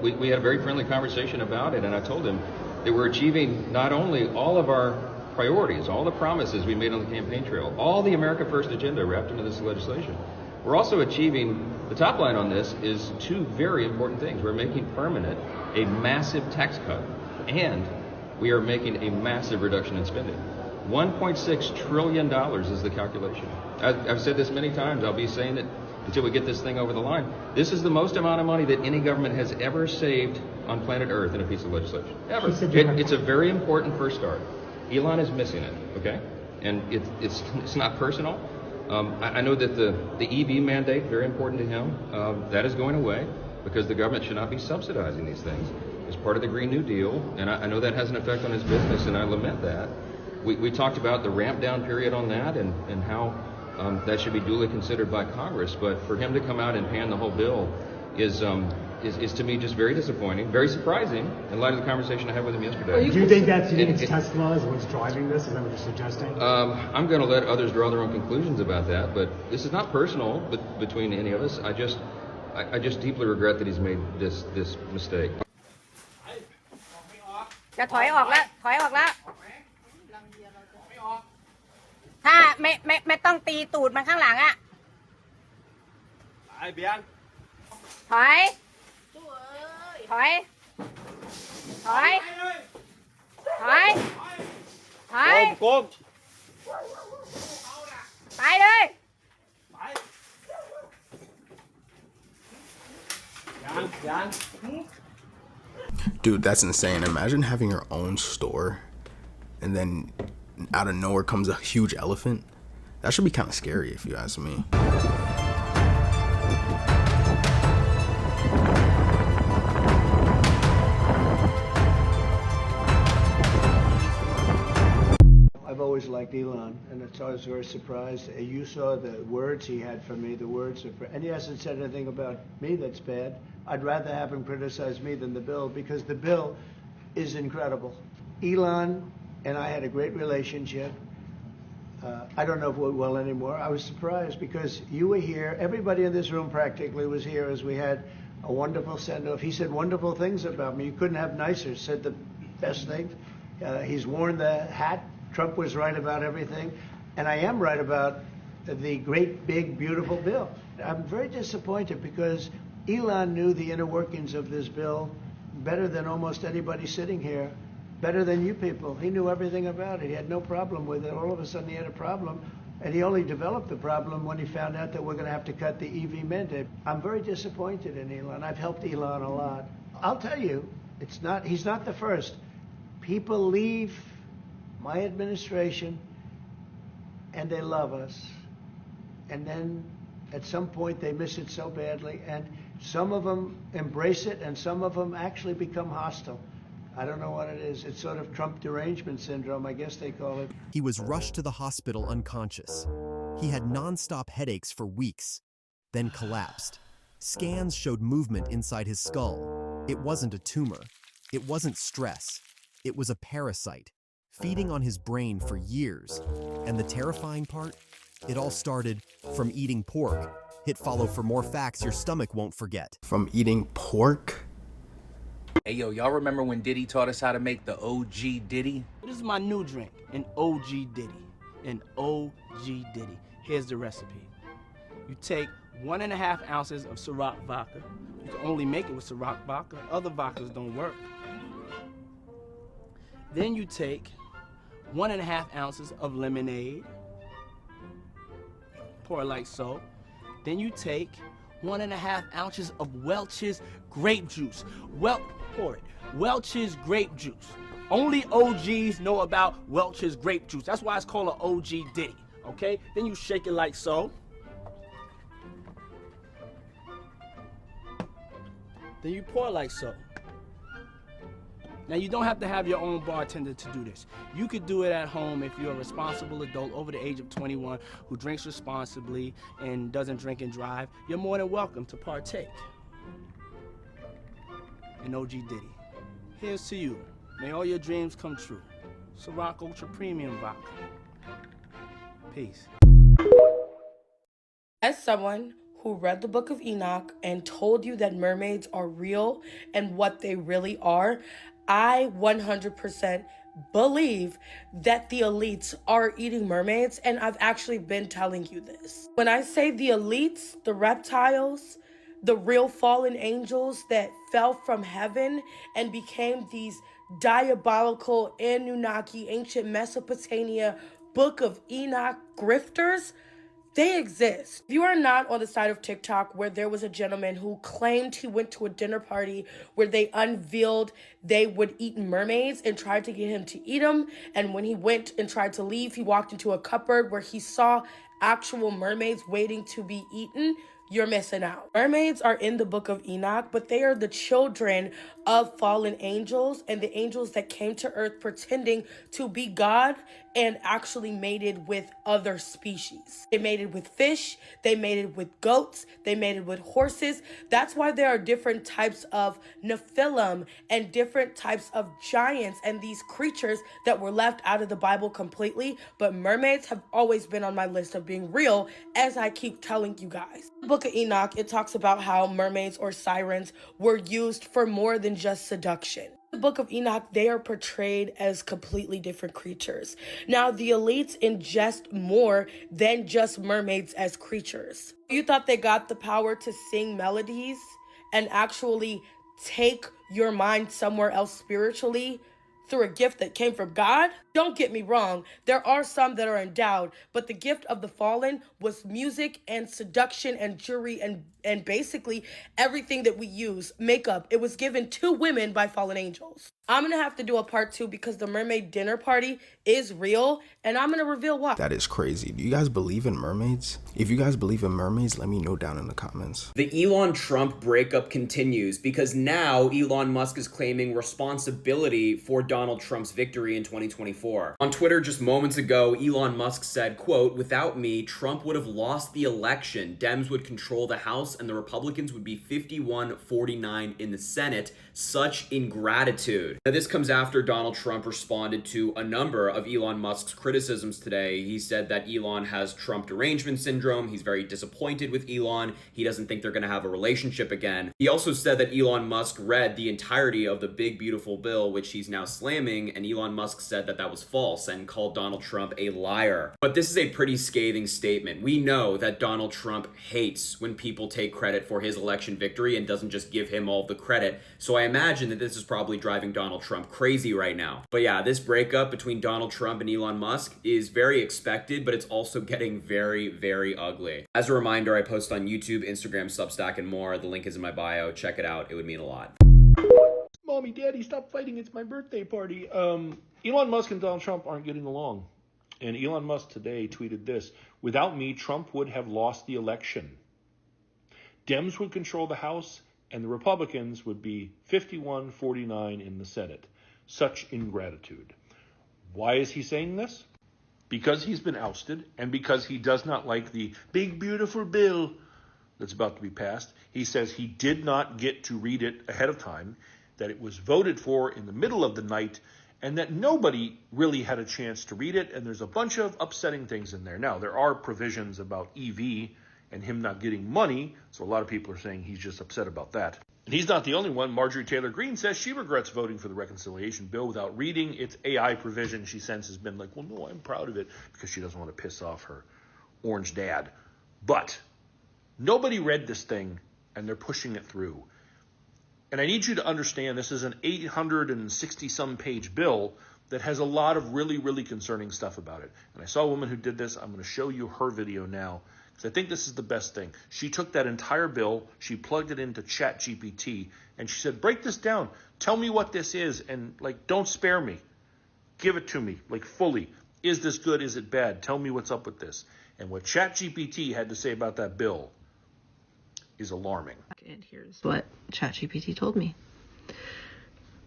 We had a very friendly conversation about it, and I told him that we're achieving not only all of our priorities, all the promises we made on the campaign trail, all the America First agenda wrapped into this legislation. We're also achieving, the top line on this is two very important things. We're making permanent a massive tax cut, and we are making a massive reduction in spending. $1.6 trillion is the calculation. I've said this many times. I'll be saying it until we get this thing over the line. This is the most amount of money that any government has ever saved on planet Earth in a piece of legislation. Ever. It's a very important first start. Elon is missing it, okay? And it's not personal. I know that the EV mandate, very important to him, that is going away because the government should not be subsidizing these things. It's part of the Green New Deal, and I know that has an effect on his business, and I lament that. We talked about the ramp down period on that and how that should be duly considered by Congress, but for him to come out and pan the whole bill is to me just very disappointing, very surprising in light of the conversation I had with him yesterday. Do you think it's Tesla is what's driving this? Is that what you're suggesting? I'm going to let others draw their own conclusions about that, but this is not personal between any of us. I just deeply regret that he's made this mistake. จะถอยออกแล้ว ถ้าไม่ต้องตีตูดมันข้างหลังอะถอยไปเลย Dude, that's insane. Imagine having your own store and then out of nowhere comes a huge elephant. That should be kind of scary if you ask me. I've always liked Elon, and it's always very surprised. You saw the words he had for me, and he hasn't said anything about me that's bad. I'd rather have him criticize me than the bill, because the bill is incredible. Elon and I had a great relationship. I don't know if we will anymore. I was surprised because you were here. Everybody in this room practically was here as we had a wonderful send-off. He said wonderful things about me. You couldn't have nicer. Said the best things. He's worn the hat. Trump was right about everything. And I am right about the great, big, beautiful bill. I'm very disappointed because Elon knew the inner workings of this bill better than almost anybody sitting here, better than you people. He knew everything about it. He had no problem with it. All of a sudden he had a problem. And he only developed the problem when he found out that we're going to have to cut the EV mandate. I'm very disappointed in Elon. I've helped Elon a lot. I'll tell you, he's not the first. People leave my administration and they love us. And then at some point they miss it so badly, and some of them embrace it and some of them actually become hostile. I don't know what it is. It's sort of Trump derangement syndrome, I guess they call it. He was rushed to the hospital unconscious. He had nonstop headaches for weeks, then collapsed. Scans showed movement inside his skull. It wasn't a tumor. It wasn't stress. It was a parasite, feeding on his brain for years. And the terrifying part? It all started from eating pork. Hit follow for more facts your stomach won't forget. From eating pork? Hey yo, y'all remember when Diddy taught us how to make the OG Diddy? This is my new drink, an OG Diddy. An OG Diddy. Here's the recipe. You take 1.5 ounces of Ciroc vodka. You can only make it with Ciroc vodka. Other vodkas don't work. Then you take 1.5 ounces of lemonade. Pour it like so. Then you take 1.5 ounces of Welch's grape juice. Pour it. Welch's grape juice. Only OGs know about Welch's grape juice. That's why it's called an OG Diddy, okay? Then you shake it like so. Then you pour it like so. Now, you don't have to have your own bartender to do this. You could do it at home if you're a responsible adult over the age of 21 who drinks responsibly and doesn't drink and drive. You're more than welcome to partake. An OG Diddy. Here's to you. May all your dreams come true. Ciroc Ultra Premium Vodka. Peace. As someone who read the Book of Enoch and told you that mermaids are real and what they really are, I 100% believe that the elites are eating mermaids, and I've actually been telling you this. When I say the elites, the reptiles, the real fallen angels that fell from heaven and became these diabolical Anunnaki, ancient Mesopotamia, Book of Enoch grifters, they exist. If you are not on the side of TikTok where there was a gentleman who claimed he went to a dinner party where they unveiled they would eat mermaids and tried to get him to eat them, and when he went and tried to leave, he walked into a cupboard where he saw actual mermaids waiting to be eaten, you're missing out. Mermaids are in the Book of Enoch, but they are the children of fallen angels and the angels that came to earth pretending to be God and actually mated with other species. They mated with fish, they mated with goats, they mated with horses. That's why there are different types of Nephilim and different types of giants and these creatures that were left out of the Bible completely. But mermaids have always been on my list of being real, as I keep telling you guys. In the Book of Enoch, it talks about how mermaids or sirens were used for more than just seduction. In the Book of Enoch, they are portrayed as completely different creatures. Now, the elites ingest more than just mermaids as creatures. You thought they got the power to sing melodies and actually take your mind somewhere else spiritually through a gift that came from God? Don't get me wrong, there are some that are endowed, but the gift of the fallen was music and seduction and jewelry and basically everything that we use, makeup. It was given to women by fallen angels. I'm gonna have to do a part 2 because the mermaid dinner party is real, and I'm gonna reveal why. That is crazy. Do you guys believe in mermaids? If you guys believe in mermaids, let me know down in the comments. The Elon-Trump breakup continues because now Elon Musk is claiming responsibility for Donald Trump's victory in 2024. On Twitter just moments ago, Elon Musk said, quote, "Without me, Trump would have lost the election. Dems would control the House and the Republicans would be 51-49 in the Senate. Such ingratitude." Now, this comes after Donald Trump responded to a number of Elon Musk's criticisms today. He said that Elon has Trump derangement syndrome. He's very disappointed with Elon. He doesn't think they're going to have a relationship again. He also said that Elon Musk read the entirety of the big, beautiful bill, which he's now slamming, and Elon Musk said that that was was false and called Donald Trump a liar. But this is a pretty scathing statement. We know that Donald Trump hates when people take credit for his election victory and doesn't just give him all the credit. So I imagine that this is probably driving Donald Trump crazy right now. But yeah, this breakup between Donald Trump and Elon Musk is very expected, but it's also getting very, very ugly. As a reminder, I post on YouTube, Instagram, Substack, and more. The link is in my bio. Check it out. It would mean a lot. Mommy, Daddy, stop fighting. It's my birthday party. Elon Musk and Donald Trump aren't getting along. And Elon Musk today tweeted this: without me, Trump would have lost the election. Dems would control the House, and the Republicans would be 51-49 in the Senate. Such ingratitude. Why is he saying this? Because he's been ousted, and because he does not like the big, beautiful bill that's about to be passed. He says he did not get to read it ahead of time, that it was voted for in the middle of the night, and that nobody really had a chance to read it, and there's a bunch of upsetting things in there. Now, there are provisions about EV and him not getting money, so a lot of people are saying he's just upset about that. And he's not the only one. Marjorie Taylor Greene says she regrets voting for the reconciliation bill without reading its AI provision. She since has been like, well, no, I'm proud of it, because she doesn't want to piss off her orange dad. But nobody read this thing, and they're pushing it through. And I need you to understand this is an 860-some page bill that has a lot of really, really concerning stuff about it. And I saw a woman who did this. I'm going to show you her video now, because I think this is the best thing. She took that entire bill, she plugged it into ChatGPT, and she said, break this down. Tell me what this is, and, like, don't spare me. Give it to me, like, fully. Is this good? Is it bad? Tell me what's up with this. And what ChatGPT had to say about that bill is alarming. And here's what ChatGPT told me.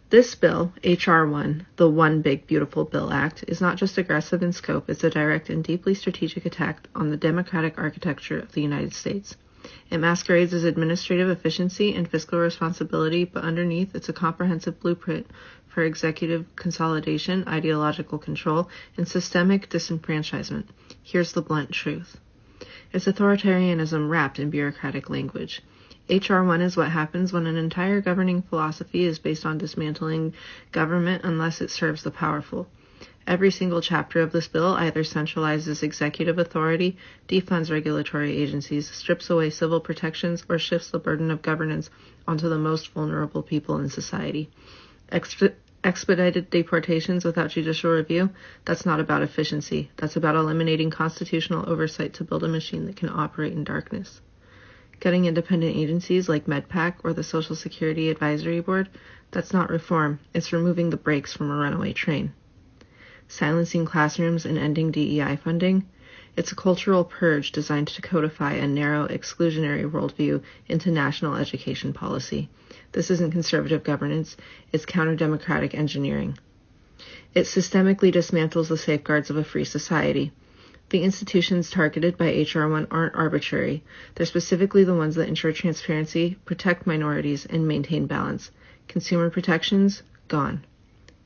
This bill, H.R. 1, the One Big Beautiful Bill Act, is not just aggressive in scope, it's a direct and deeply strategic attack on the democratic architecture of the United States. It masquerades as administrative efficiency and fiscal responsibility, but underneath it's a comprehensive blueprint for executive consolidation, ideological control, and systemic disenfranchisement. Here's the blunt truth. It's authoritarianism wrapped in bureaucratic language. H.R. 1 is what happens when an entire governing philosophy is based on dismantling government unless it serves the powerful. Every single chapter of this bill either centralizes executive authority, defunds regulatory agencies, strips away civil protections, or shifts the burden of governance onto the most vulnerable people in society. Expedited deportations without judicial review, that's not about efficiency. That's about eliminating constitutional oversight to build a machine that can operate in darkness. Cutting independent agencies like MedPAC or the Social Security Advisory Board, that's not reform. It's removing the brakes from a runaway train. Silencing classrooms and ending DEI funding, it's a cultural purge designed to codify a narrow, exclusionary worldview into national education policy. This isn't conservative governance, it's counter-democratic engineering. It systemically dismantles the safeguards of a free society. The institutions targeted by H.R. 1 aren't arbitrary. They're specifically the ones that ensure transparency, protect minorities, and maintain balance. Consumer protections? Gone.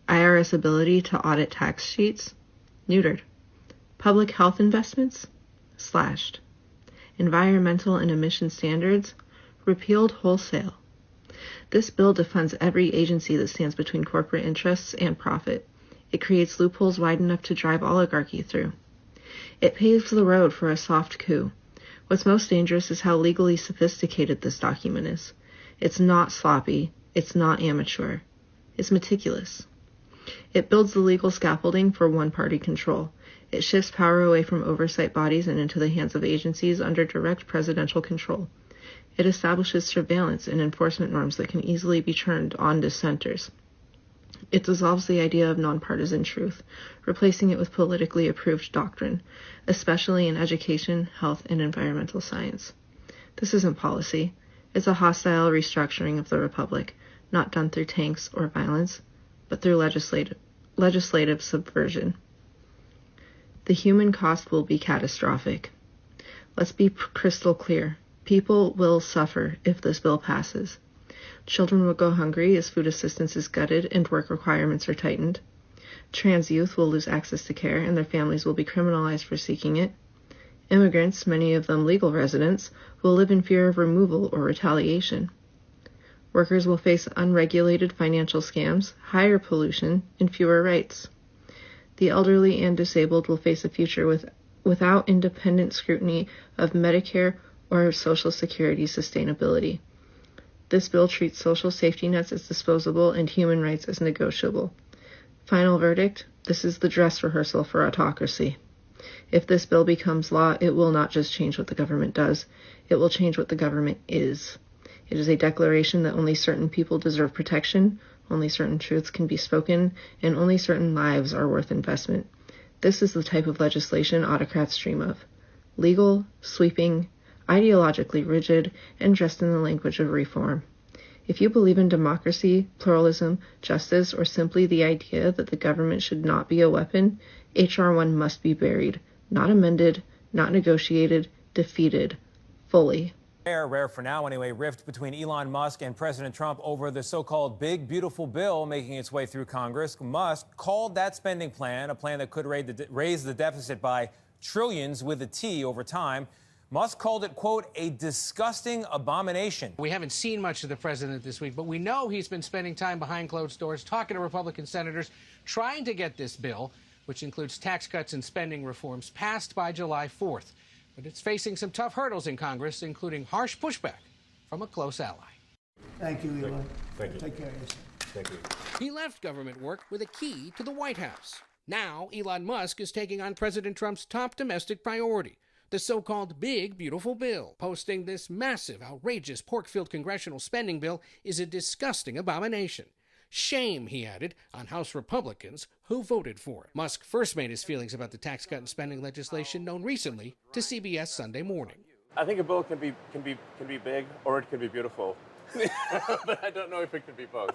IRS ability to audit tax sheets? Neutered. Public health investments? Slashed. Environmental and emission standards? Repealed wholesale. This bill defunds every agency that stands between corporate interests and profit. It creates loopholes wide enough to drive oligarchy through. It paves the road for a soft coup. What's most dangerous is how legally sophisticated this document is. It's not sloppy. It's not amateur. It's meticulous. It builds the legal scaffolding for one-party control. It shifts power away from oversight bodies and into the hands of agencies under direct presidential control. It establishes surveillance and enforcement norms that can easily be turned on dissenters. It dissolves the idea of nonpartisan truth, replacing it with politically approved doctrine, especially in education, health, and environmental science. This isn't policy. It's a hostile restructuring of the republic, not done through tanks or violence, but through legislative subversion. The human cost will be catastrophic. Let's be crystal clear. People will suffer if this bill passes. Children will go hungry as food assistance is gutted and work requirements are tightened. Trans youth will lose access to care and their families will be criminalized for seeking it. Immigrants, many of them legal residents, will live in fear of removal or retaliation. Workers will face unregulated financial scams, higher pollution, and fewer rights. The elderly and disabled will face a future without independent scrutiny of Medicare or Social Security sustainability. This bill treats social safety nets as disposable and human rights as negotiable. Final verdict, this is the dress rehearsal for autocracy. If this bill becomes law, it will not just change what the government does, it will change what the government is. It is a declaration that only certain people deserve protection, only certain truths can be spoken, and only certain lives are worth investment. This is the type of legislation autocrats dream of. Legal, sweeping, ideologically rigid, and dressed in the language of reform. If you believe in democracy, pluralism, justice, or simply the idea that the government should not be a weapon, H.R. 1 must be buried, not amended, not negotiated, defeated, fully. Rare for now anyway, rift between Elon Musk and President Trump over the so-called big, beautiful bill making its way through Congress. Musk called that spending plan a plan that could raise the deficit by trillions with a T over time. Musk called it, quote, a disgusting abomination. We haven't seen much of the president this week, but we know he's been spending time behind closed doors talking to Republican senators, trying to get this bill, which includes tax cuts and spending reforms, passed by July 4th. But it's facing some tough hurdles in Congress, including harsh pushback from a close ally. Thank you, Elon. Thank you. Take care of yourself. Thank you. He left government work with a key to the White House. Now, Elon Musk is taking on President Trump's top domestic priority, the so-called big, beautiful bill. Posting this massive, outrageous, pork-filled congressional spending bill is a disgusting abomination. Shame, he added, on House Republicans who voted for it. Musk first made his feelings about the tax cut and spending legislation known recently to CBS Sunday Morning. I think a bill can be big or it can be beautiful, but I don't know if it can be both.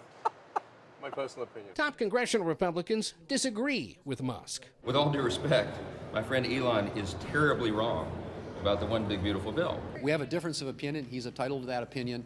My personal opinion. Top congressional Republicans disagree with Musk. With all due respect, my friend Elon is terribly wrong about the one big beautiful bill. We have a difference of opinion. He's entitled to that opinion.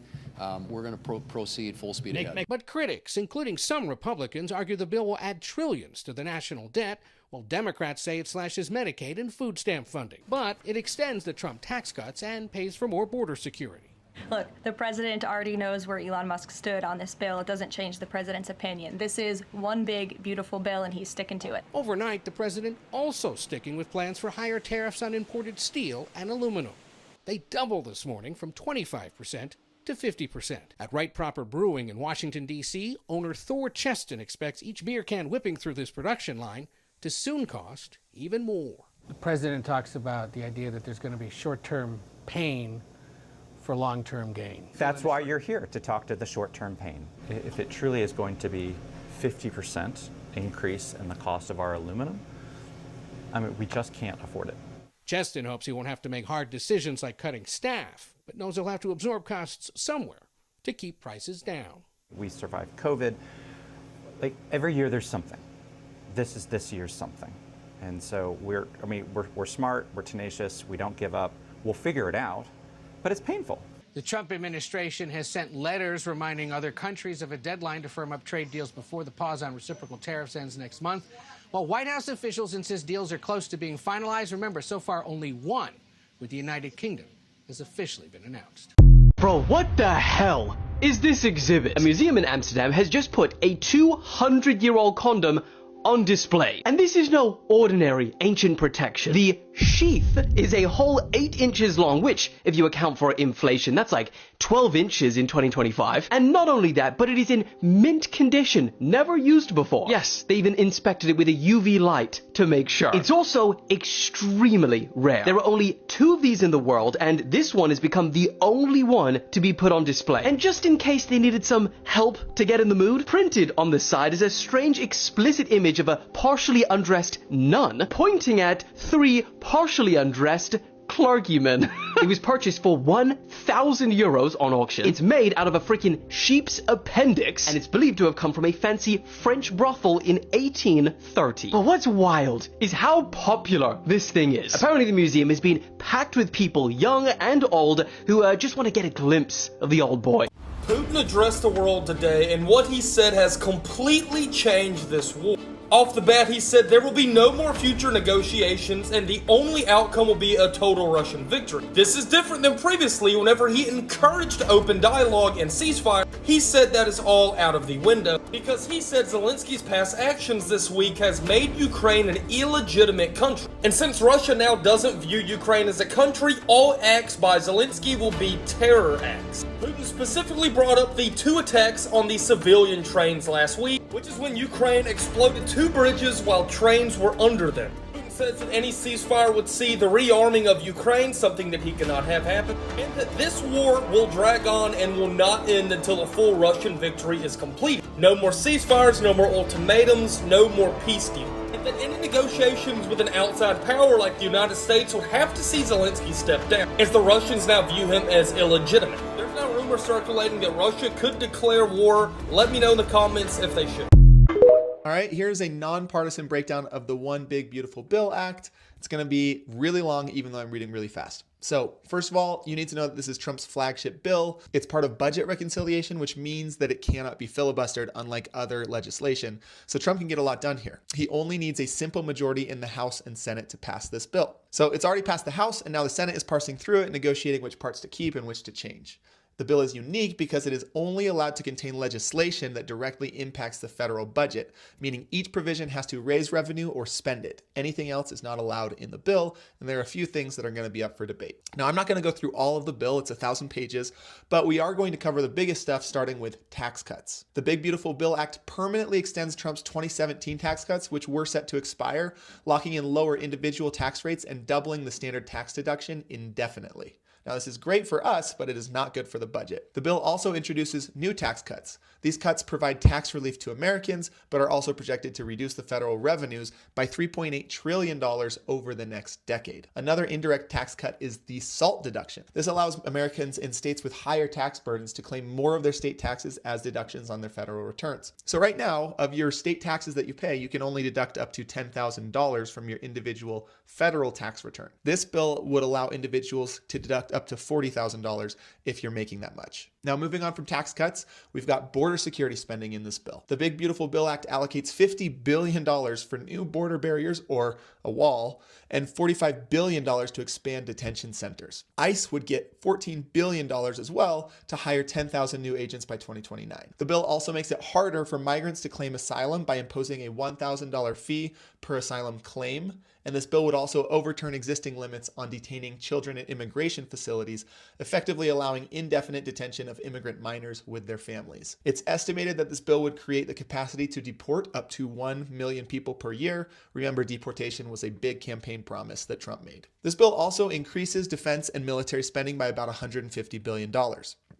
We're going to proceed full speed ahead. But critics, including some Republicans, argue the bill will add trillions to the national debt, while Democrats say it slashes Medicaid and food stamp funding. But it extends the Trump tax cuts and pays for more border security. Look, the president already knows where Elon Musk stood on this bill. It doesn't change the president's opinion. This is one big, beautiful bill, and he's sticking to it. Overnight, the president also sticking with plans for higher tariffs on imported steel and aluminum. They doubled this morning from 25% to 50%. At Right Proper Brewing in Washington, D.C., owner Thor Cheston expects each beer can whipping through this production line to soon cost even more. The president talks about the idea that there's going to be short-term pain for long-term gain. That's why you're here, to talk to the short-term pain. If it truly is going to be 50% increase in the cost of our aluminum, I mean, we just can't afford it. Cheston hopes he won't have to make hard decisions like cutting staff, but knows he'll have to absorb costs somewhere to keep prices down. We survived COVID. Like, every year there's something. This is this year's something. And so we're smart, we're tenacious, we don't give up. We'll figure it out. But it's painful. The Trump administration has sent letters reminding other countries of a deadline to firm up trade deals before the pause on reciprocal tariffs ends next month. While White House officials insist deals are close to being finalized, remember, so far only one with the United Kingdom has officially been announced. Bro, what the hell is this exhibit? A museum in Amsterdam has just put a 200-year-old condom on display. And this is no ordinary ancient protection. The sheath is a whole 8 inches long, which, if you account for inflation, that's like 12 inches in 2025. And not only that, but it is in mint condition, never used before. Yes, they even inspected it with a UV light to make sure. It's also extremely rare. There are only 2 of these in the world, and this one has become the only one to be put on display. And just in case they needed some help to get in the mood, printed on the side is a strange explicit image of a partially undressed nun pointing at 3 partially undressed clergymen. It was purchased for 1,000 euros on auction. It's made out of a freaking sheep's appendix, and it's believed to have come from a fancy French brothel in 1830. But what's wild is how popular this thing is. Apparently the museum has been packed with people, young and old, who just want to get a glimpse of the old boy. Putin addressed the world today, and what he said has completely changed this war. Off the bat, he said there will be no more future negotiations and the only outcome will be a total Russian victory. This is different than previously whenever he encouraged open dialogue and ceasefire. He said that is all out of the window because he said Zelensky's past actions this week has made Ukraine an illegitimate country. And since Russia now doesn't view Ukraine as a country, all acts by Zelensky will be terror acts. Putin specifically brought up the 2 attacks on the civilian trains last week, which is when Ukraine exploded 2 bridges while trains were under them. Putin says that any ceasefire would see the rearming of Ukraine, something that he cannot have happen, and that this war will drag on and will not end until a full Russian victory is completed. No more ceasefires, no more ultimatums, no more peace deal. And that any negotiations with an outside power like the United States will have to see Zelensky step down, as the Russians now view him as illegitimate. There's now rumors circulating that Russia could declare war. Let me know in the comments if they should. All right, here's a nonpartisan breakdown of the One Big Beautiful Bill Act. It's going to be really long, even though I'm reading really fast. So first of all, you need to know that this is Trump's flagship bill. It's part of budget reconciliation, which means that it cannot be filibustered, unlike other legislation. So Trump can get a lot done here. He only needs a simple majority in the House and Senate to pass this bill. So it's already passed the House, and now the Senate is parsing through it, negotiating which parts to keep and which to change. The bill is unique because it is only allowed to contain legislation that directly impacts the federal budget, meaning each provision has to raise revenue or spend it. Anything else is not allowed in the bill, and there are a few things that are going to be up for debate. Now, I'm not going to go through all of the bill, it's 1,000 pages, but we are going to cover the biggest stuff, starting with tax cuts. The Big Beautiful Bill Act permanently extends Trump's 2017 tax cuts, which were set to expire, locking in lower individual tax rates and doubling the standard tax deduction indefinitely. Now, this is great for us, but it is not good for the budget. The bill also introduces new tax cuts. These cuts provide tax relief to Americans, but are also projected to reduce the federal revenues by $3.8 trillion over the next decade. Another indirect tax cut is the SALT deduction. This allows Americans in states with higher tax burdens to claim more of their state taxes as deductions on their federal returns. So right now, of your state taxes that you pay, you can only deduct up to $10,000 from your individual federal tax return. This bill would allow individuals to deduct up to $40,000 if you're making that much. Now, moving on from tax cuts, we've got border security spending in this bill. The Big Beautiful Bill Act allocates $50 billion for new border barriers or a wall, and $45 billion to expand detention centers. ICE would get $14 billion as well to hire 10,000 new agents by 2029. The bill also makes it harder for migrants to claim asylum by imposing a $1,000 fee per asylum claim. And this bill would also overturn existing limits on detaining children in immigration facilities, effectively allowing indefinite detention of immigrant minors with their families. It's estimated that this bill would create the capacity to deport up to 1 million people per year. Remember, deportation was a big campaign promise that Trump made. This bill also increases defense and military spending by about $150 billion.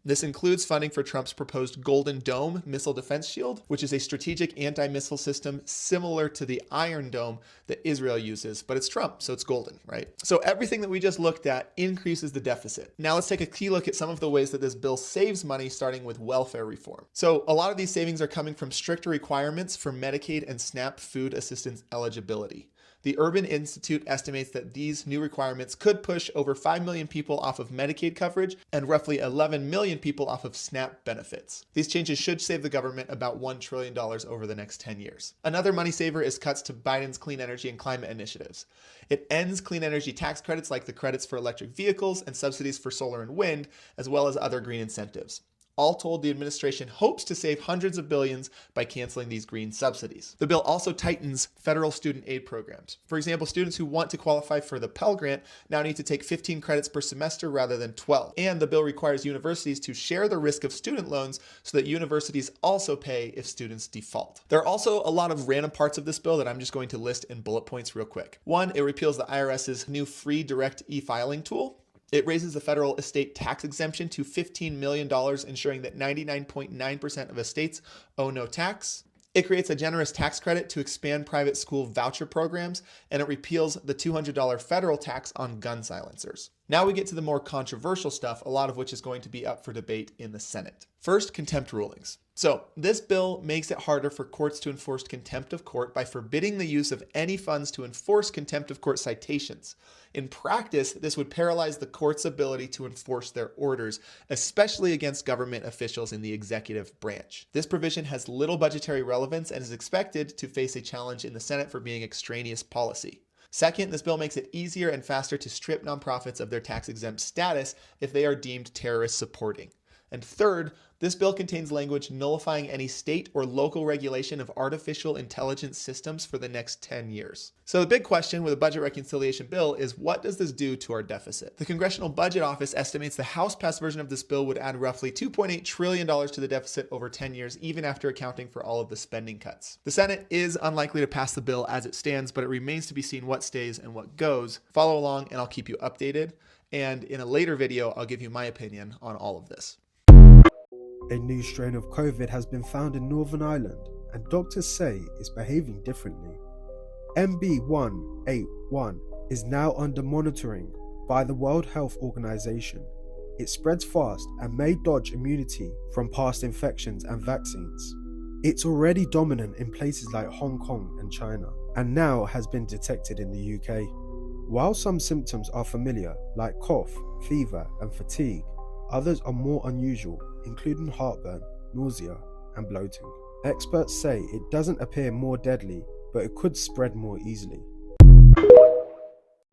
This includes funding for Trump's proposed Golden Dome missile defense shield, which is a strategic anti-missile system similar to the Iron Dome that Israel uses, but it's Trump, so it's golden, right? So everything that we just looked at increases the deficit. Now let's take a key look at some of the ways that this bill saves money, starting with welfare reform. So a lot of these savings are coming from stricter requirements for Medicaid and SNAP food assistance eligibility. The Urban Institute estimates that these new requirements could push over 5 million people off of Medicaid coverage and roughly 11 million people off of SNAP benefits. These changes should save the government about $1 trillion over the next 10 years. Another money saver is cuts to Biden's clean energy and climate initiatives. It ends clean energy tax credits like the credits for electric vehicles and subsidies for solar and wind, as well as other green incentives. All told, the administration hopes to save hundreds of billions by canceling these green subsidies. The bill also tightens federal student aid programs. For example, students who want to qualify for the Pell Grant now need to take 15 credits per semester rather than 12. And the bill requires universities to share the risk of student loans so that universities also pay if students default. There are also a lot of random parts of this bill that I'm just going to list in bullet points real quick. One, it repeals the IRS's new free direct e-filing tool. It raises the federal estate tax exemption to $15 million, ensuring that 99.9% of estates owe no tax. It creates a generous tax credit to expand private school voucher programs, and it repeals the $200 federal tax on gun silencers. Now we get to the more controversial stuff, a lot of which is going to be up for debate in the Senate. First, contempt rulings. So this bill makes it harder for courts to enforce contempt of court by forbidding the use of any funds to enforce contempt of court citations. In practice, this would paralyze the court's ability to enforce their orders, especially against government officials in the executive branch. This provision has little budgetary relevance and is expected to face a challenge in the Senate for being extraneous policy. Second, this bill makes it easier and faster to strip nonprofits of their tax-exempt status if they are deemed terrorist supporting. And third, this bill contains language nullifying any state or local regulation of artificial intelligence systems for the next 10 years. So the big question with a budget reconciliation bill is, what does this do to our deficit? The Congressional Budget Office estimates the House-passed version of this bill would add roughly $2.8 trillion to the deficit over 10 years, even after accounting for all of the spending cuts. The Senate is unlikely to pass the bill as it stands, but it remains to be seen what stays and what goes. Follow along and I'll keep you updated. And in a later video, I'll give you my opinion on all of this. A new strain of COVID has been found in Northern Ireland, and doctors say it's behaving differently. MB181 is now under monitoring by the World Health Organization. It spreads fast and may dodge immunity from past infections and vaccines. It's already dominant in places like Hong Kong and China, and now has been detected in the UK. While some symptoms are familiar, like cough, fever, and fatigue, others are more unusual, including heartburn, nausea, and bloating. Experts say it doesn't appear more deadly, but it could spread more easily.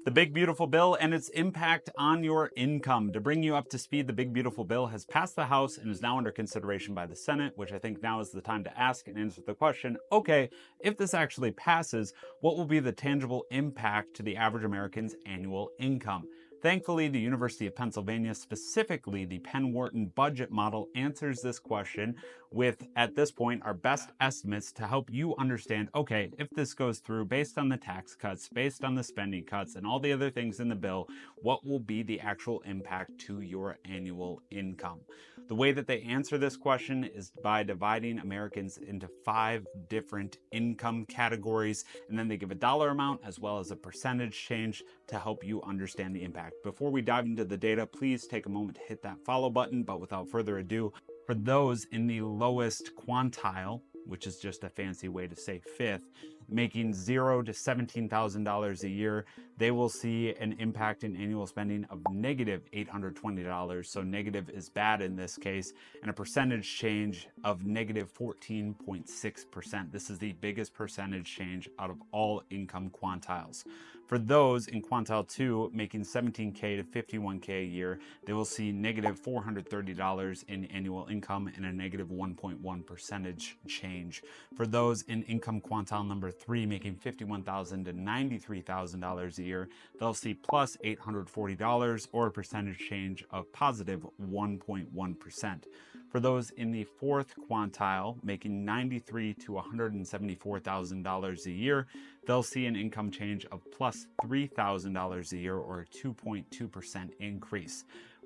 The Big Beautiful Bill and its impact on your income. To bring you up to speed, the Big Beautiful Bill has passed the House and is now under consideration by the Senate, which I think now is the time to ask and answer the question, okay, if this actually passes, what will be the tangible impact to the average American's annual income? Thankfully, the University of Pennsylvania, specifically the Penn Wharton budget model, answers this question with, at this point, our best estimates to help you understand, okay, if this goes through, based on the tax cuts, based on the spending cuts, and all the other things in the bill, what will be the actual impact to your annual income? The way that they answer this question is by dividing Americans into 5 different income categories, and then they give a dollar amount as well as a percentage change to help you understand the impact. Before we dive into the data, please take a moment to hit that follow button, but without further ado, for those in the lowest quantile, which is just a fancy way to say fifth, making $0 to $17,000 a year, they will see an impact in annual spending of negative $820. So negative is bad in this case, and a percentage change of negative 14.6%. This is the biggest percentage change out of all income quantiles. For those in quantile 2 making $17K to $51K a year, they will see negative $430 in annual income and a negative 1.1 percentage change. For those in income quantile number 3 making $51,000 to $93,000 a year, they'll see plus $840 or a percentage change of positive 1.1%. For those in the 4th quantile making $93,000 to $174,000 a year, they'll see an income change of plus $3,000 a year or a 2.2% increase.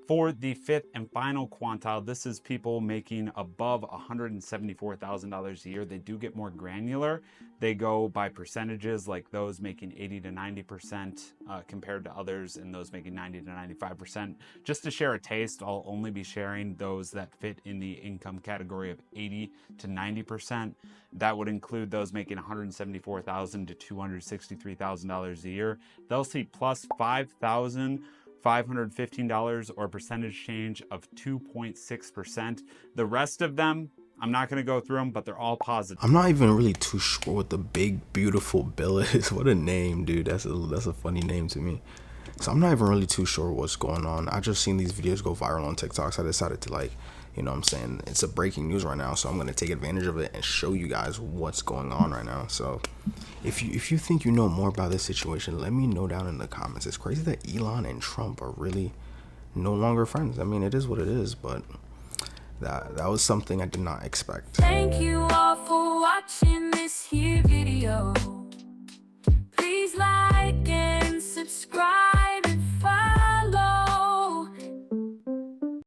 For the 5th and final quantile, this is people making above $174,000 a year. They do get more granular. They go by percentages, like those making 80 to 90% compared to others, and those making 90 to 95%. Just to share a taste, I'll only be sharing those that fit in the income category of 80 to 90%. That would include those making $174,000 to $263,000 a year. They'll see plus $5,515 or a percentage change of 2.6%. The rest of them, I'm not going to go through them, but they're all positive. I'm not even really too sure what the Big Beautiful Bill is. What a name, dude. That's a funny name to me. So I'm not even really too sure what's going on. I just seen these videos go viral on TikTok, so I decided to, like, you know what I'm saying, it's a breaking news right now, so I'm going to take advantage of it and show you guys what's going on right now. So if you think you know more about this situation, let me know down in the comments. It's crazy that Elon and Trump are really no longer friends. I mean, it is what it is, but that was something I did not expect. Thank you all for watching this here video.